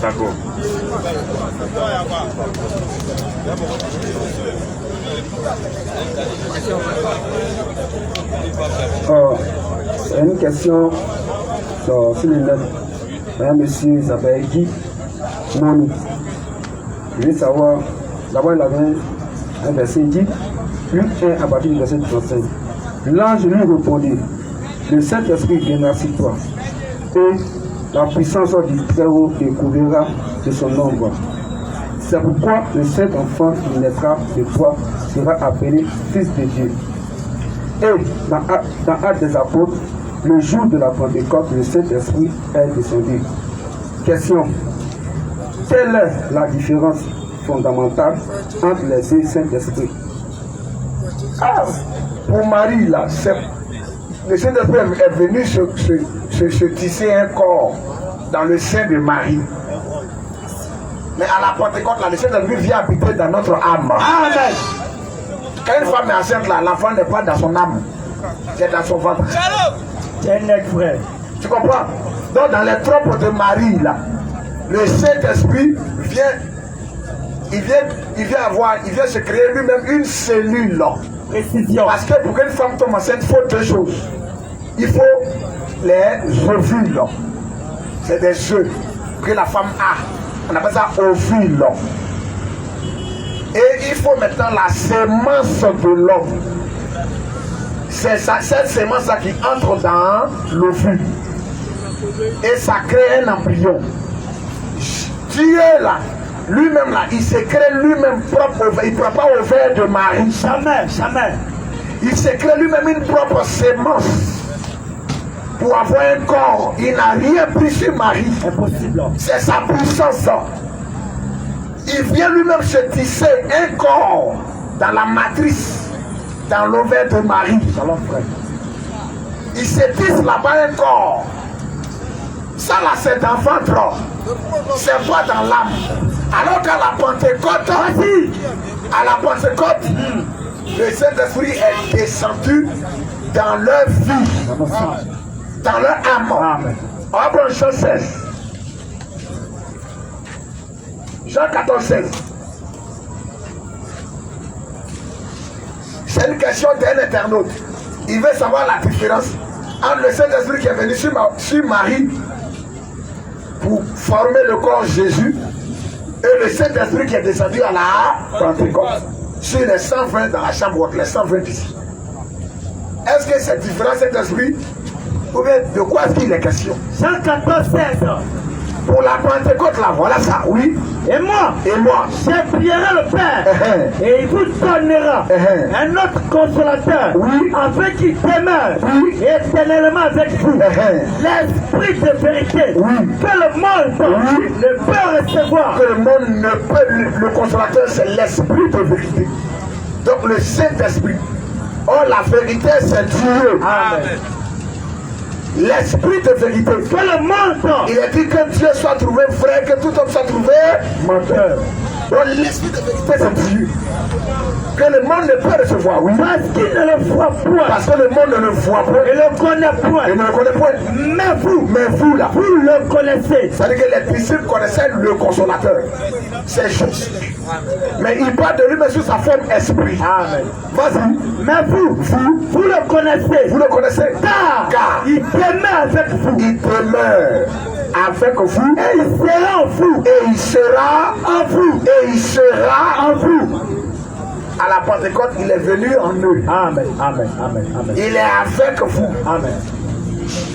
D'accord. C'est une question sur le net. Un monsieur s'appelle Guy Moni. Je veux savoir, d'abord il avait un verset dit, Luc 1 à partir du verset 35. L'ange lui répondit, le Saint-Esprit viendra sur toi, et la puissance du Très-Haut te couvrira de son ombre. C'est pourquoi le Saint-Enfant qui naîtra de toi sera appelé Fils de Dieu. Et dans Actes des Apôtres, le jour de la Pentecôte, le Saint-Esprit est descendu. Question. Quelle est la différence fondamentale entre les deux Saint-Esprits? Pour Marie, là, le Saint-Esprit est venu se tisser un corps dans le sein de Marie. Mais à la Pentecôte, là, le Saint-Esprit vient habiter dans notre âme. Amen. Quand une femme est enceinte, là, l'enfant n'est pas dans son âme, c'est dans son ventre. C'est net, frère. Tu comprends? Donc dans les tropes de Marie, là, le Saint-Esprit vient se créer lui-même une cellule. Là. Précision. Parce que pour qu'une femme tombe enceinte, il faut deux choses. Il faut les ovules. C'est des œufs. que la femme a. On appelle ça ovule. Et il faut maintenant la sémence de l'homme. C'est cette sémence-là qui entre dans l'ovule. Et ça crée un embryon. Dieu là, lui-même là, il se crée lui-même propre ovaire. Il ne prend pas ovaire de Marie. Jamais, jamais. Il se crée lui-même une propre sémence pour avoir un corps. Il n'a rien pris sur Marie. Impossible. C'est sa puissance. Il vient lui-même se tisser un corps dans la matrice, dans l'ovaire de Marie. Il se tisse là-bas un corps. Ça là, c'est dans le ventre. C'est pas dans l'âme. Alors qu'à la Pentecôte, à la Pentecôte, le Saint-Esprit est descendu dans leur vie, dans leur âme. On va prendre Jean 16. Jean 14, 16. C'est une question d'un internaute. Il veut savoir la différence entre le Saint-Esprit qui est venu sur Marie pour former le corps de Jésus et le Saint-Esprit qui est descendu à la Pentecôte sur les 120 dans la chambre haute, les 120 ici. Est-ce que cette différence Saint-Esprit, ou bien de quoi est-ce qu'il est question? Jean 14, 16. Pour la Pentecôte là, voilà ça, oui. Et moi, je prierai le Père et il vous donnera un autre consolateur afin qu'il demeure éternellement avec vous. L'esprit de vérité que le monde ne peut recevoir. Que le monde ne peut, le consolateur c'est l'esprit de vérité. Donc le Saint-Esprit. Oh, la vérité c'est Dieu. Amen. L'esprit de vérité. Que le monde. Il a dit que Dieu soit trouvé vrai, que tout homme soit trouvé menteur. Donc l'esprit de vérité c'est Dieu. Que le monde ne peut recevoir, oui. Parce qu'il ne le voit point. Parce que le monde ne le voit point. Et ne le connaît point. Et ne le connaît point. Mais vous là, vous le connaissez. C'est-à-dire que les disciples connaissaient le consolateur. C'est juste. Mais il parle de lui, mais sous sa forme esprit. Amen. Vas-y. Mais vous le connaissez. Vous le connaissez. Car il demeure avec vous. Il demeure avec vous. Et il sera en vous. Et il sera en vous. Et il sera en vous. À la Pentecôte, il est venu en eux. Amen, amen, amen, amen. Il est avec vous. Amen.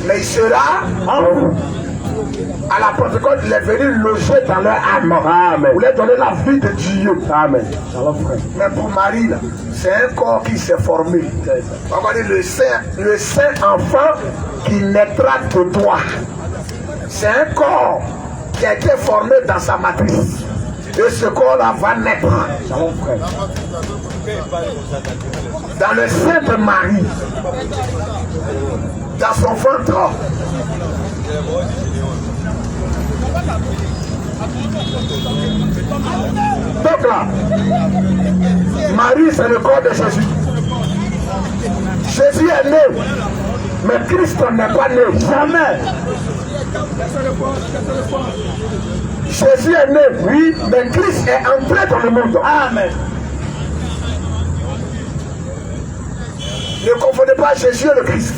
Mais il sera en vous. À la Pentecôte, il est venu loger dans leur âme. Amen. Vous leur donner la vie de Dieu. Amen. Mais pour Marie, c'est un corps qui s'est formé. On va dire le saint enfant qui naîtra de toi. C'est un corps qui a été formé dans sa matrice. Et ce corps-là va naître dans le sein de Marie, dans son ventre. Donc là, Marie c'est le corps de Jésus. Jésus est né, mais Christ n'est pas né. Jamais. Jésus est né, oui, mais Christ est entré dans le monde. Amen. Ne confondez pas Jésus et le Christ.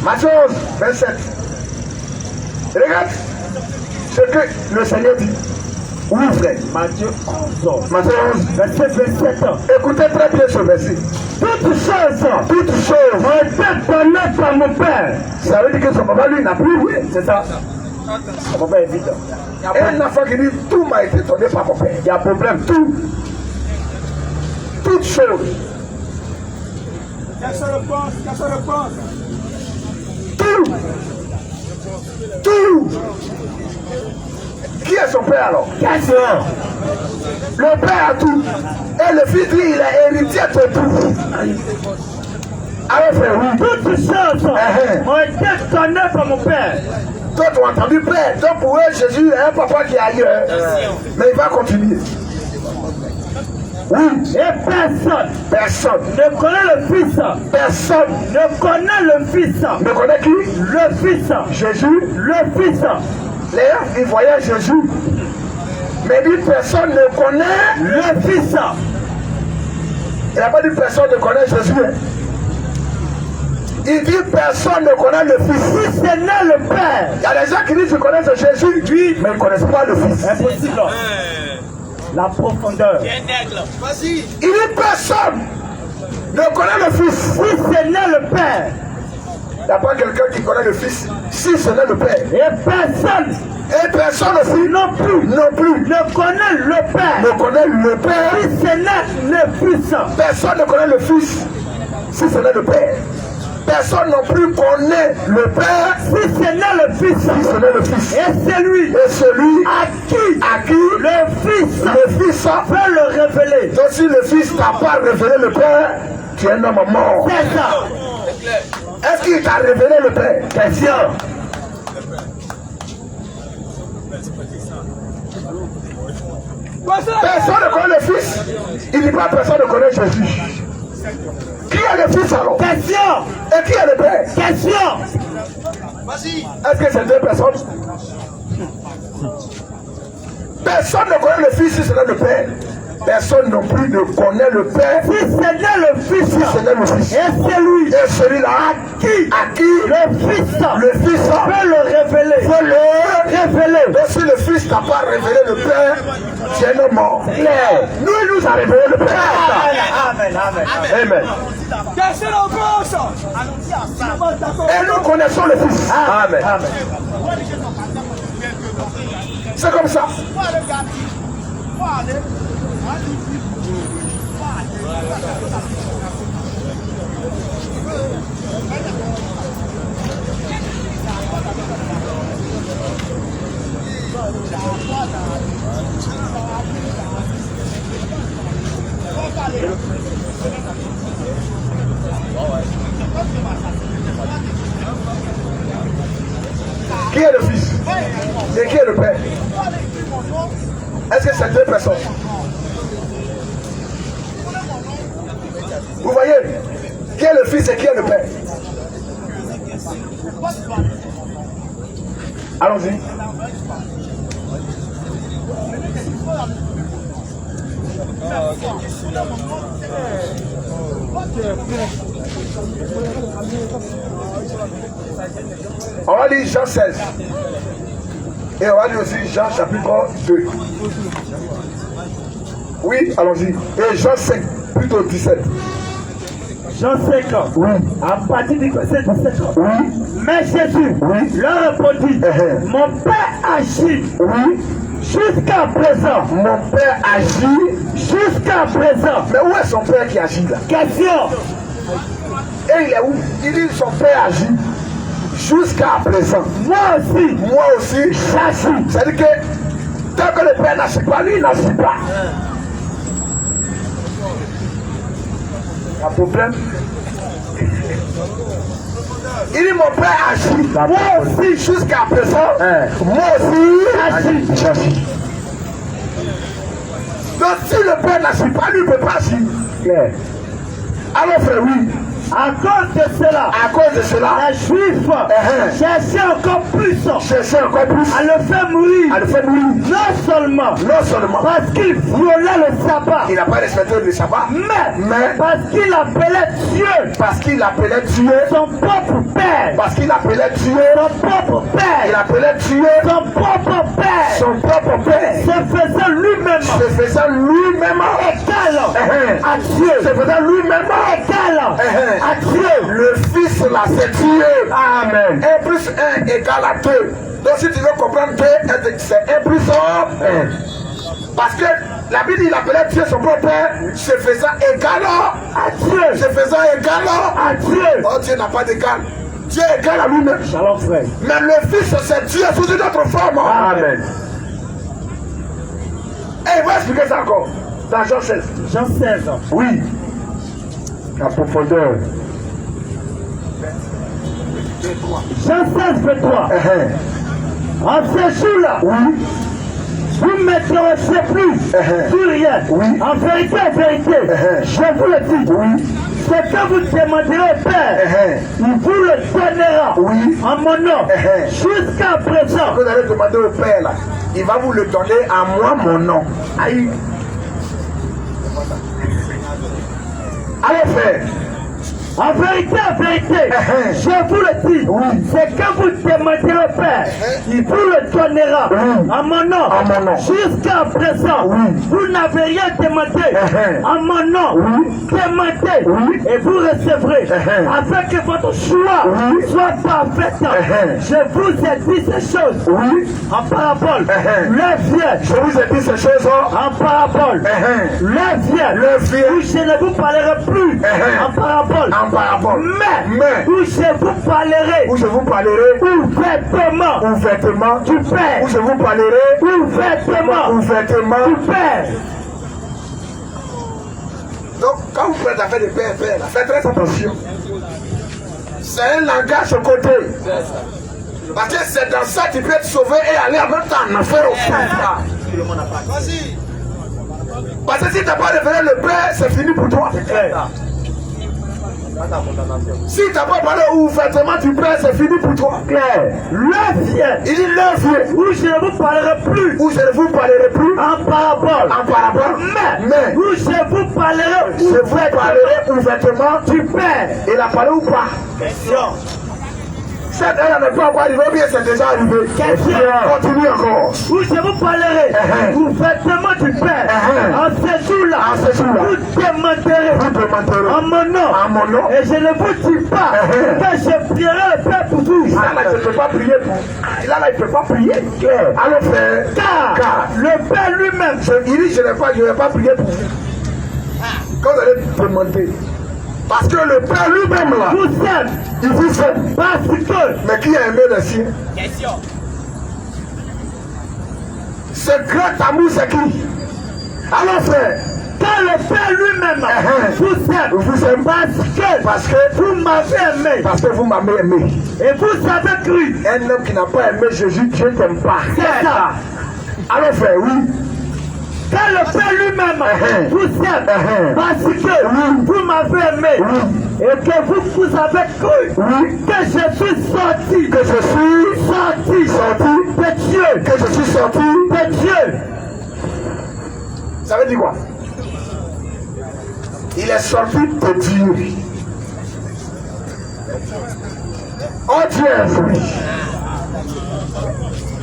Matthieu 11, 27. Regarde ce que le Seigneur dit. Oui, frère. Matthieu 11, verset 27. Écoutez très bien ce verset. Toutes choses ont été données par mon Père. Ça veut dire que son papa, lui, n'a plus rien. C'est ça. Son papa est vide. Et un enfant qui dit tout m'a été donné par mon Père. Il y a un problème. Tout. Toutes choses. Qu'est-ce que le pense? Tout. Tout. Qui est son père alors? Le père a tout. Et le fils, lui, il est héritier de tout. Alors frère, oui. Toutes choses ont été données par mon père. D'autres ont entendu père. Donc pour eux, Jésus est un papa qui est ailleurs. Mais il va continuer. Oui. Et personne ne connaît le Fils. Personne ne connaît le Fils. Ne connaît qui? Le Fils. Jésus. Le Fils. Les ils voyaient Jésus. Mais dit personne ne connaît le Fils. Il n'a pas dit personne ne connaît Jésus. Il dit personne ne connaît le Fils. Si ce n'est le Père. Il y a des gens qui disent qu'ils connaissent Jésus, lui, mais ils ne connaissent pas le Fils. Impossible. La profondeur. Vas-y. Il dit personne ne connaît le Fils. Si ce n'est le Père. Il n'y a pas quelqu'un qui connaît le Fils, si ce n'est le Père. Et personne. Et personne aussi Non plus. Ne connaît le Père. ne connaît le Père. Si ce n'est le Fils. Personne ne connaît le Fils, si ce n'est le Père. Personne non plus connaît le Père, Si ce n'est le Fils. si ce n'est le Fils. Et c'est lui. Et celui À qui le Fils le Fils veut le révéler. donc si le Fils t'a pas révélé le Père, tu es un homme mort. C'est ça. Est-ce qu'il t'a révélé le Père? Question. Personne ne connaît le Fils. Il dit pas personne ne connaît Jésus. Qui est le Fils alors? Question. Et qui est le Père? Question. Vas-y. Est-ce que c'est deux personnes? Personne ne connaît le Fils si ce n'est le Père. Personne non plus ne connaît le Père Si ce n'est le Fils. si ce n'est le Fils. Et c'est lui. Et celui-là à qui Le Fils le Fils veut le révéler. veut le Révéler. donc si le Fils t'a pas révélé le Père, tu es un homme mort. Nous, il nous a révélé le Père. Amen. Amen. Cassez la bouche. Et nous connaissons le Fils. Amen. C'est comme ça. Qui est le Fils? Et qui est le Père? Est-ce que c'est deux personnes? Vous voyez? Qui est le Fils et qui est le Père? Allons-y. On va lire Jean 16. Et on va lire aussi Jean chapitre 2. Oui, allons-y. Et Jean 5, plutôt 17. Jean 5 ans. Oui. À partir du verset 17 ans. Oui. Mais Jésus leur répondit, mon Père agit. Oui. Jusqu'à présent. Mon Père agit. Jusqu'à présent. Mais où est son Père qui agit là? Question. Et il est où? Il dit son Père agit. Jusqu'à présent. Moi aussi, j'agis. C'est-à-dire que tant que le Père n'agit pas, lui il n'agit pas. Un problème. Il dit mon Père agit. Moi aussi jusqu'à présent. Moi aussi j'agis. Donc si le Père n'agit pas, lui ne peut pas agir. Alors frère, oui. À cause de cela, les Juifs cherchaient encore plus à le faire mourir. Non seulement parce qu'il violait le sabbat, il n'a pas respecté le sabbat, mais parce qu'il appelait Dieu, son propre Père, il appelait Dieu son propre Père, se faisant lui-même égal à Dieu. Le Fils là, c'est Dieu. Amen. 1 plus 1 égale à 2. Donc si tu veux comprendre 2, c'est 1 plus 1. Parce que la Bible il appelait Dieu son propre Père, se faisant égal à Dieu. Oh, Dieu n'a pas d'égal. Dieu est égal à lui-même. Shalom frère. Mais le Fils c'est Dieu sous une autre forme. Amen. Et il va expliquer ça encore. Dans Jean 16. Jean 16. Oui. La profondeur. Jean 16, 23. En ce jour-là, vous ne m'intéressez plus sur rien. En vérité, je vous le dis. Ce que vous demanderez au Père, il vous le donnera en mon nom. Jusqu'à présent. Vous allez demander au Père là, il va vous le donner à moi, mon nom. Aïe. Alors frère, En vérité, je vous le dis, c'est que vous demandez au Père, il vous le donnera en mon nom. Jusqu'à présent, vous n'avez rien demandé en mon nom. Demandez et vous recevrez, afin que votre choix soit parfait. Je vous ai dit ces choses en parabole. Le vieux, Je vous ai dit ces choses en parabole. Le vieux, où je ne vous parlerai plus en parabole. en parabole. Mais où je vous parlerai Où je vous parlerai ouvertement du Père. Où je vous parlerai Ouvertement du Père. Donc, quand vous faites affaire de père, faites très attention. C'est un langage au côté. Parce que c'est dans ça que tu peux être sauvé et aller en même temps en enfer au fond. Vas-y. Parce que si tu n'as pas révélé le Père, c'est fini pour toi. Si tu n'as pas parlé ouvertement du Père, c'est fini pour toi. Le vieux, Il dit le vieux. où je ne vous parlerai plus Où je ne vous parlerai plus en parabole. en parabole. Mais Où je vous parlerai je vous parlerai ouvertement du Père. Il a parlé ou pas? Question. Cette heure n'est pas encore arrivée, bien c'est déjà arrivé. Question. Continue encore. Où je vous parlerai ouvertement du Père. En ce jour-là, En ce jour-là, vous demanderez vous demanderez en mon nom. en mon nom. Et je ne vous dis pas que je prierai le Père pour vous. Là, je ne peux pas prier pour. Là, il ne peut pas prier. Alors, frère, Car le Père lui-même, il dit je ne vais pas prier pour vous. Quand vous allez demander. Parce que le Père lui-même là, vous aime. il vous aime. Parce que Mais qui a aimé les siens? Ce grand amour, c'est qui? Alors, frère, quand le Père lui-même vous aime, parce que vous m'avez aimé. Parce que vous m'avez aimé. Et vous avez cru. Un homme qui n'a pas aimé Jésus, Dieu ne t'aime pas. C'est ça. Alors, frère, oui. Quand le Père lui-même vous aime, parce que vous m'avez aimé, et que vous avez cru que je suis sorti, sorti de Dieu, Que je suis sorti. de Dieu. Ça veut dire quoi? Il est sorti de Dieu. Oh Dieu est esprit.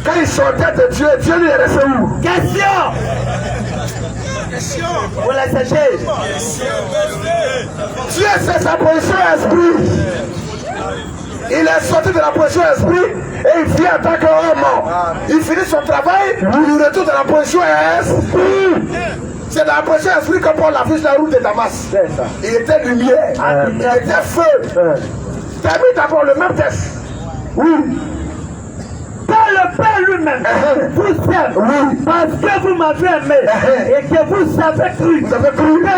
Quand il sortait de Dieu, Dieu lui est resté où? Question. Vous la sachez. Dieu c'est sa position esprit. Il est sorti de la position esprit et il vient en tant qu'homme. Il finit son travail, il retourne dans la position esprit. C'est dans la position esprit que Paul a vu sur la route de Damas. Il était lumière, il était feu. Termine d'abord le même texte. Oui. Quand le Père lui-même vous aime, parce que vous m'avez aimé, et que vous avez cru, que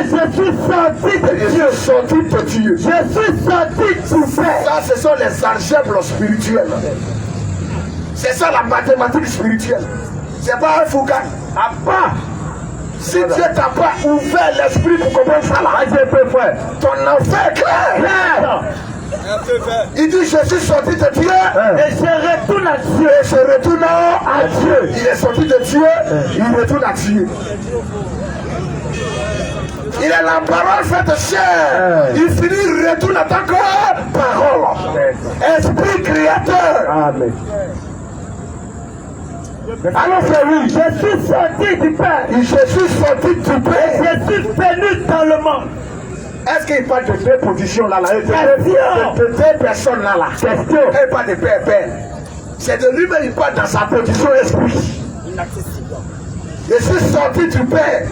je suis sorti de Je Dieu. suis sorti de Dieu. Je suis sorti du Père. Ça, ce sont les algèbres spirituelles. C'est ça la mathématique spirituelle. C'est pas un fouga. Ah pas. Si Dieu t'a pas ouvert l'esprit pour comprendre ça là, ton enfer est clair. Il dit je suis sorti de Dieu Et je retourne à Dieu. et je retourne à Dieu. Il est sorti de Dieu, il retourne à Dieu. Il est la parole faite chair. Il finit, il retourne en tant que parole. Esprit créateur. Amen. Alors frère, oui, Je suis sorti du Père. je suis sorti du Père. Je suis venu dans le monde. Est-ce qu'il parle de deux positions là, Question. de deux personnes là, Question. Il parle de Père, Père. C'est de lui-même, il parle dans sa position esprit. Je suis sorti du Père.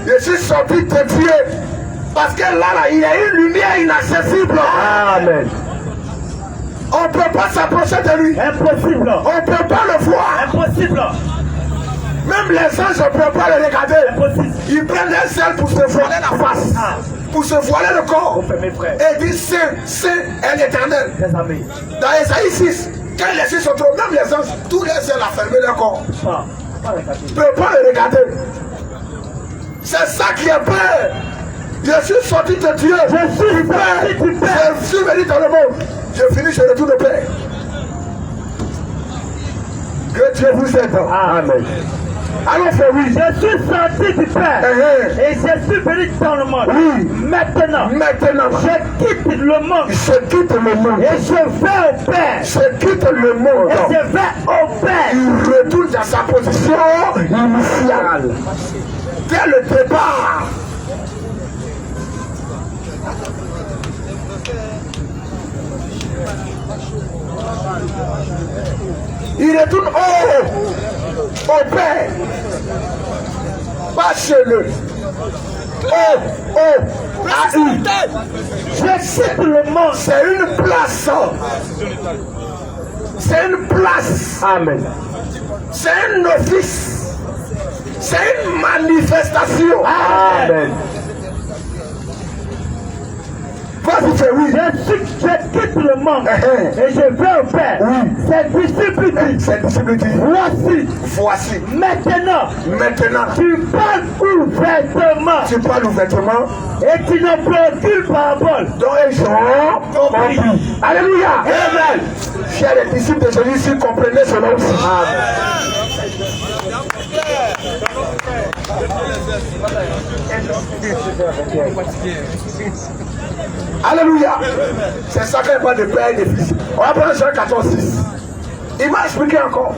Je suis sorti de Dieu. Parce que là, il y a une lumière inaccessible. Amen. On ne peut pas s'approcher de lui. Impossible. On ne peut pas le voir. Impossible. Même les anges ne peuvent pas le regarder. Impossible. Ils prennent un sel pour se voiler la face. Pour se voiler le corps. Mes frères. Et disent Saint, Saint est l'Éternel. Les amis. Dans Esaïe 6, quand les cieux sont trop, même les anges, tous les ailes ont fermé leur corps. Ils ne peuvent pas le regarder. C'est ça qui est peur. Je suis sorti de Dieu. Je suis sorti du Père. Je suis venu dans le monde. Je finis, je retourne au Père. Que Dieu vous aide. Amen. Alors frère, oui. Je suis sorti du Père et je suis venu dans le monde. Oui. Maintenant, je quitte le monde. Je quitte le monde. Et je vais au Père. Je quitte le monde. Et je vais au Père. Il retourne à sa position initiale. Dès le départ. Il retourne au Père. Pas chez le. Je quitte le monde. C'est une place. C'est une place. Amen. C'est un office. C'est une manifestation. Amen. Vas-y, fais oui. Je quitte le monde et je vais au Père. Ses disciples disent, Voici. maintenant, tu parles ouvertement. Tu parles ouvertement. Et tu n'as plus aucune parabole. Donc ils ont compris. Alléluia. Amen. Chers les disciples de Jésus, s'ils comprenaient cela aussi. Alléluia. C'est ça qu'il n'y a pas de père et de fils. On va prendre Jean 14, 6. Il m'a expliqué encore.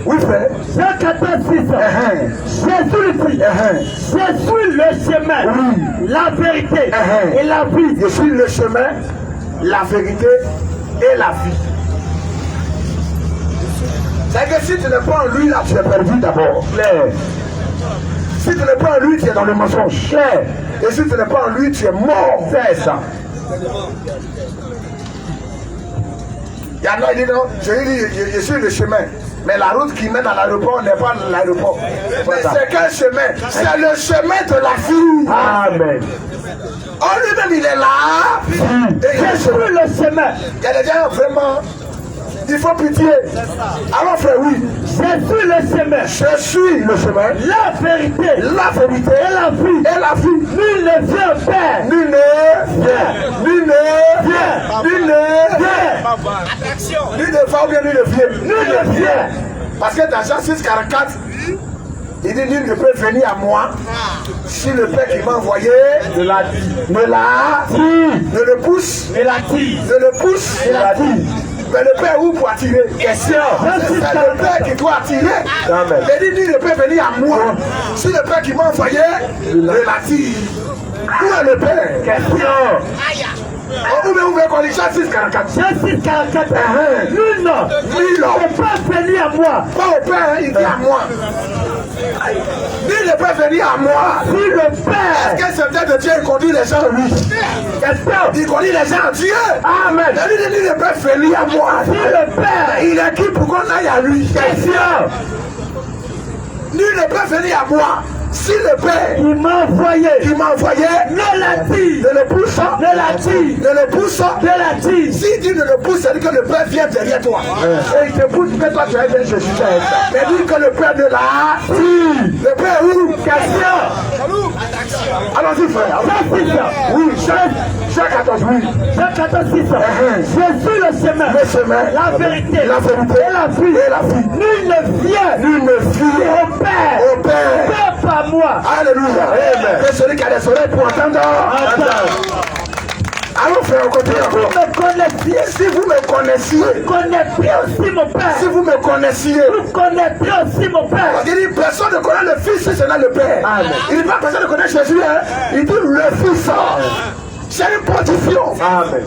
Oui, frère. Jean 14, 6. Jésus lui dit, je suis le chemin, la vérité et la vie. Je suis le chemin, la vérité et la vie. C'est que si tu n'es pas en lui, là, tu es perdu d'abord. Claire. Si tu n'es pas en lui, tu es dans le mensonge. Claire. Et si tu n'es pas en lui, tu es mort. C'est ça. Il y en a qui disent non, je suis le chemin. Mais la route qui mène à l'aéroport n'est pas l'aéroport. Mais c'est quel chemin? C'est le chemin de la vie. Amen. En lui-même, il est là. Et Je suis le chemin. il y a des gens vraiment. Il faut pitié. Alors frère, oui. Je suis le chemin. Je suis le chemin. La vérité. La vérité. Et la vie. Et la vie. Nul ne vient au Père. Nul ne vient. Nul ne vient. Nul ne vient. Nul ne va ou bien nul ne vient. Nul ne vient. Parce que dans Jean 6,44, il dit nul ne peut venir à moi si le Père qui m'a envoyé ne l'a dit. Ne le pousse. Et la dit. Ne le pousse. Et la dit. Mais le Père où pour attirer? Question. C'est le Père qui doit attirer. Amen. Il dit nul ne peut venir à moi si le Père qui m'a envoyé ne l'attire. Où est le Père? Question. Vous pouvez qu'on lit Jean 6,44. Jean 6,44. Nul ne peut pas venir à moi. Pas au Père, il dit à moi. Nul ne peut venir à moi. Si le Père. Est-ce que c'est peut-être de Dieu qui conduit les gens? Oui. Question. Il conduit les gens à Dieu. Amen. Mais lui, nul ne peut venir à moi. Si le Père. Il est qui pour qu'on aille à lui? Question. Nul ne peut venir à moi. Si le Père Il m'a envoyé. qui m'a envoyé Ne l'a dit. ne le pousse, Ne l'a dit. ne le pousse, Ne l'a dit. s'il dit ne le pousse, c'est-à-dire que le Père vient derrière toi. Et il te pousse que toi tu es bien Jésus. Mais dit que le Père ne l'a dit. Le Père où? Question. Allons-y frère. Jean 6. Oui, Jean 14, oui. Jean 14, 6. Je suis le chemin. Le chemin, La vérité. la vérité Et la vie. et la vie. Nul ne vient. Nul ne vient Au Père. au Père. Pas par moi. Alléluia. Amen. Que celui qui a des oreilles pour entendre. Allons frère, on continue encore. Vous me connaissiez. Si vous me connaissiez, Vous connaîtrez aussi mon Père. si vous me connaissiez, Vous connaîtrez aussi mon Père. il dit personne ne connaît le Fils si ce n'est le Père. Il dit pas personne ne connaît Jésus, hein. Il dit le Fils. C'est une position. Amen.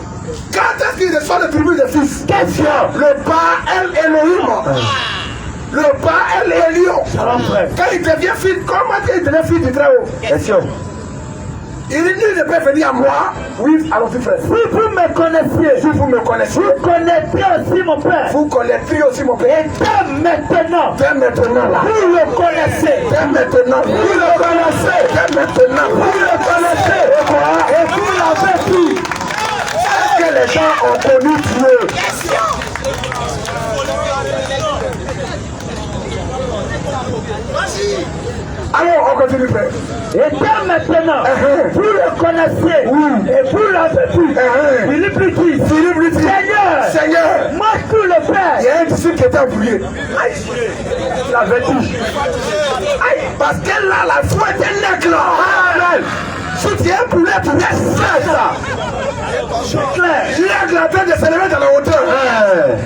Quand est-ce qu'il reçoit le tribut de Fils? Question. Le Père El Elohim. Le Père El Elion. Quand il devient fils, comment il devient fils du Très-Haut? Question. Il dit nul ne peut venir à moi. Oui, alors frère. Si vous me connaissiez. Si vous me connaissez, Vous connaîtrez aussi mon Père. vous connaîtrez aussi mon Père. Et dès maintenant. Dès maintenant là. Vous le connaissez. Dès maintenant. Vous le connaissez. Dès maintenant. Vous le connaissez. Et quoi? Et vous l'avez vu. Est-ce que les gens ont connu Dieu? Vas-y. Alors, on continue, frère. Et dès maintenant, vous le connaissez. Et vous l'avez vu. Philippe lui dit, Seigneur, moi tout le Père. Il y a un disciple qui était embrouillé. Il avait dit. Parce qu'elle a la foi d'un aigle. Si tu es un poulet, tu restes ça. L'aigle est en train de s'élever dans la hauteur.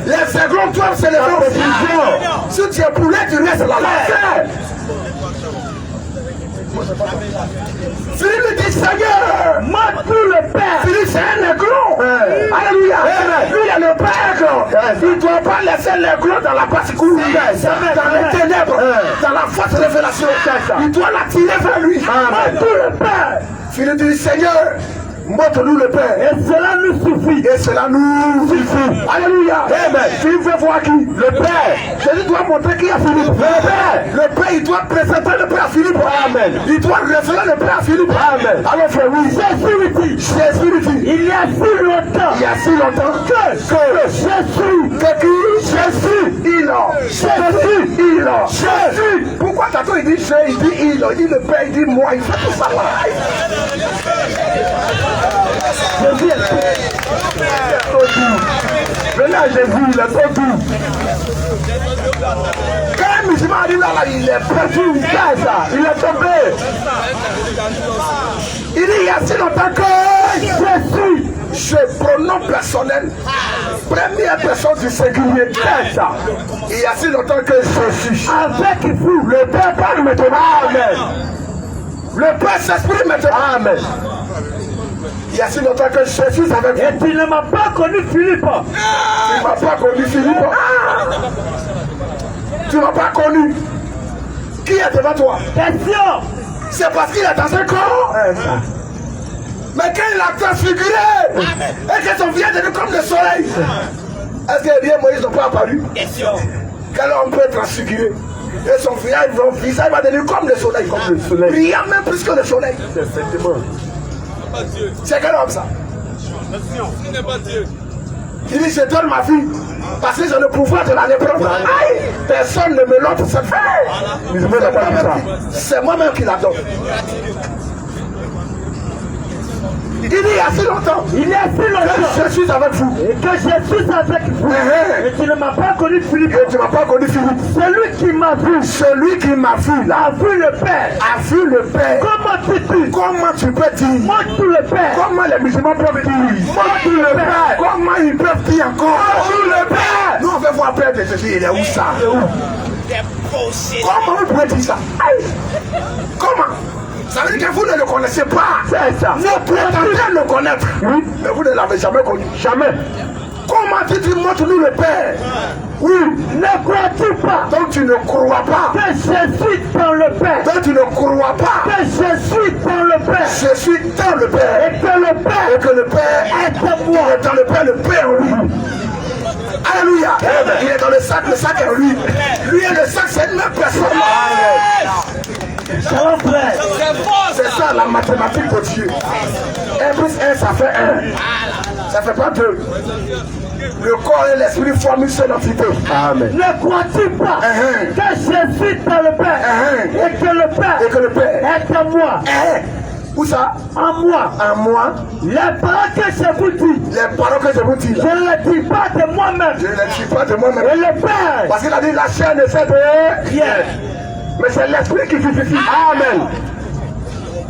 Les aiglons doivent s'élever au position. Si tu es un poulet, tu restes là. Philippe lui dit, Seigneur, Moi tout le Père. Philippe c'est un aiglon. Alléluia. Lui il est le Père aiglon. Il ne doit pas laisser l'aiglon dans la particule, dans les ténèbres, dans la fausse révélation. Il doit l'attirer vers lui. Moi tout le Père. Philippe dit, Seigneur, montre-nous le Père. Et cela nous suffit. Et cela nous suffit. Alléluia. Amen. Philippe veut voir qui? Le Père. Jésus doit montrer qui a Philippe. Le Père. Le Père, il doit présenter le Père à Philippe. Amen. Il doit révéler le Père à Philippe. Amen. Alors frère, oui. Jésus lui dit. Il y a si longtemps. Il y a si longtemps que Jésus. Pourquoi tantôt il dit Jésus, il dit le Père, il dit moi, il fait tout ça là. Jésus est trop doux. Venez à Jésus, il est trop doux. Quand un musulman arrive là, il est perdu, il casse ça, il est tombé. Il dit il y a si longtemps que Jésus, je pronom personnel, première personne du singulier, ça. Il y a si longtemps que Jésus, avec vous, le Père parle maintenant. Amen. Le Père s'exprime maintenant. Amen. Il y a si longtemps que Jésus avec vous. Et tu ne m'as pas connu Philippe. Tu ne m'as pas connu Philippe. Tu ne m'as pas connu. Qui est devant toi? Question. C'est parce qu'il est dans un corps. Mais quand il a transfiguré et que son visage est devenu comme le soleil, est-ce que Élie et Moïse n'ont pas apparu? Quel homme peut transfigurer? Et son visage va devenir comme le soleil. Brillant même plus que le soleil. C'est quel homme ça? Il dit, je donne ma vie parce que j'ai le pouvoir de la lépreuve. Personne ne me l'offre cette fois. C'est moi-même qui la donne. Il dit il y a si longtemps. Il y a si longtemps. Que je suis avec vous. Et que je suis avec vous. Et tu ne m'as pas connu Philippe. Et tu ne m'as pas connu Philippe. Celui qui m'a vu. Celui qui m'a vu là. A vu le Père. A vu le Père. Comment tu dis? Comment tu peux dire? Montre tout le Père. Comment les musulmans peuvent dire? Montre tout le Père. Comment ils peuvent dire encore? Montre le Père. Nous on veut voir Père de Jésus. Il est où ça? Comment vous pouvez dire ça? Comment? Ça veut dire que vous ne le connaissez pas. C'est ça. Vous prétendez le connaître. Oui. Mais vous ne l'avez jamais connu. Jamais. Comment tu dis montre-nous le Père? Oui. Ne crois-tu pas? Donc tu ne crois pas. Que je suis dans le Père. Donc tu ne crois pas. Que je suis dans le Père. Je suis dans le Père. Et que le Père. Et que le Père est en moi. Et dans le Père, le Père en lui. Alléluia. Il est dans le sac est en lui. Lui et le sac, c'est une même personne. C'est ça la mathématique de Dieu. 1 plus 1 ça fait 1. Ça fait pas 2. Le corps et l'esprit forment une seule entité. Amen. Ne crois-tu pas que je suis dans le Père et que le Père est en moi? Où ça? En moi. En moi. Les paroles que je vous dis. Les paroles que je vous dis là. Je ne les dis pas de moi-même. Je ne les dis pas de moi-même. Et le Père. Parce qu'il a dit la chair ne fait rien. Mais c'est l'esprit qui vivifie. Amen.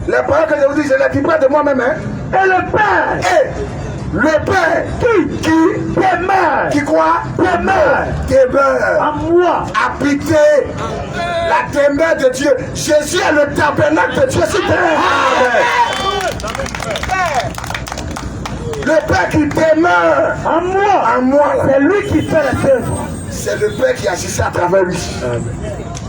Les paroles que je vous dis, je ne les dis pas de moi-même. Et le Père. Et le Père qui demeure. Qui quoi? Demeure. En moi. Habiter la demeure de Dieu. Jésus est le tabernacle de Dieu sur terre. Amen. Le Père qui demeure en moi. En moi. C'est lui qui fait les œuvres. C'est le Père qui agissait à travers lui. Amen.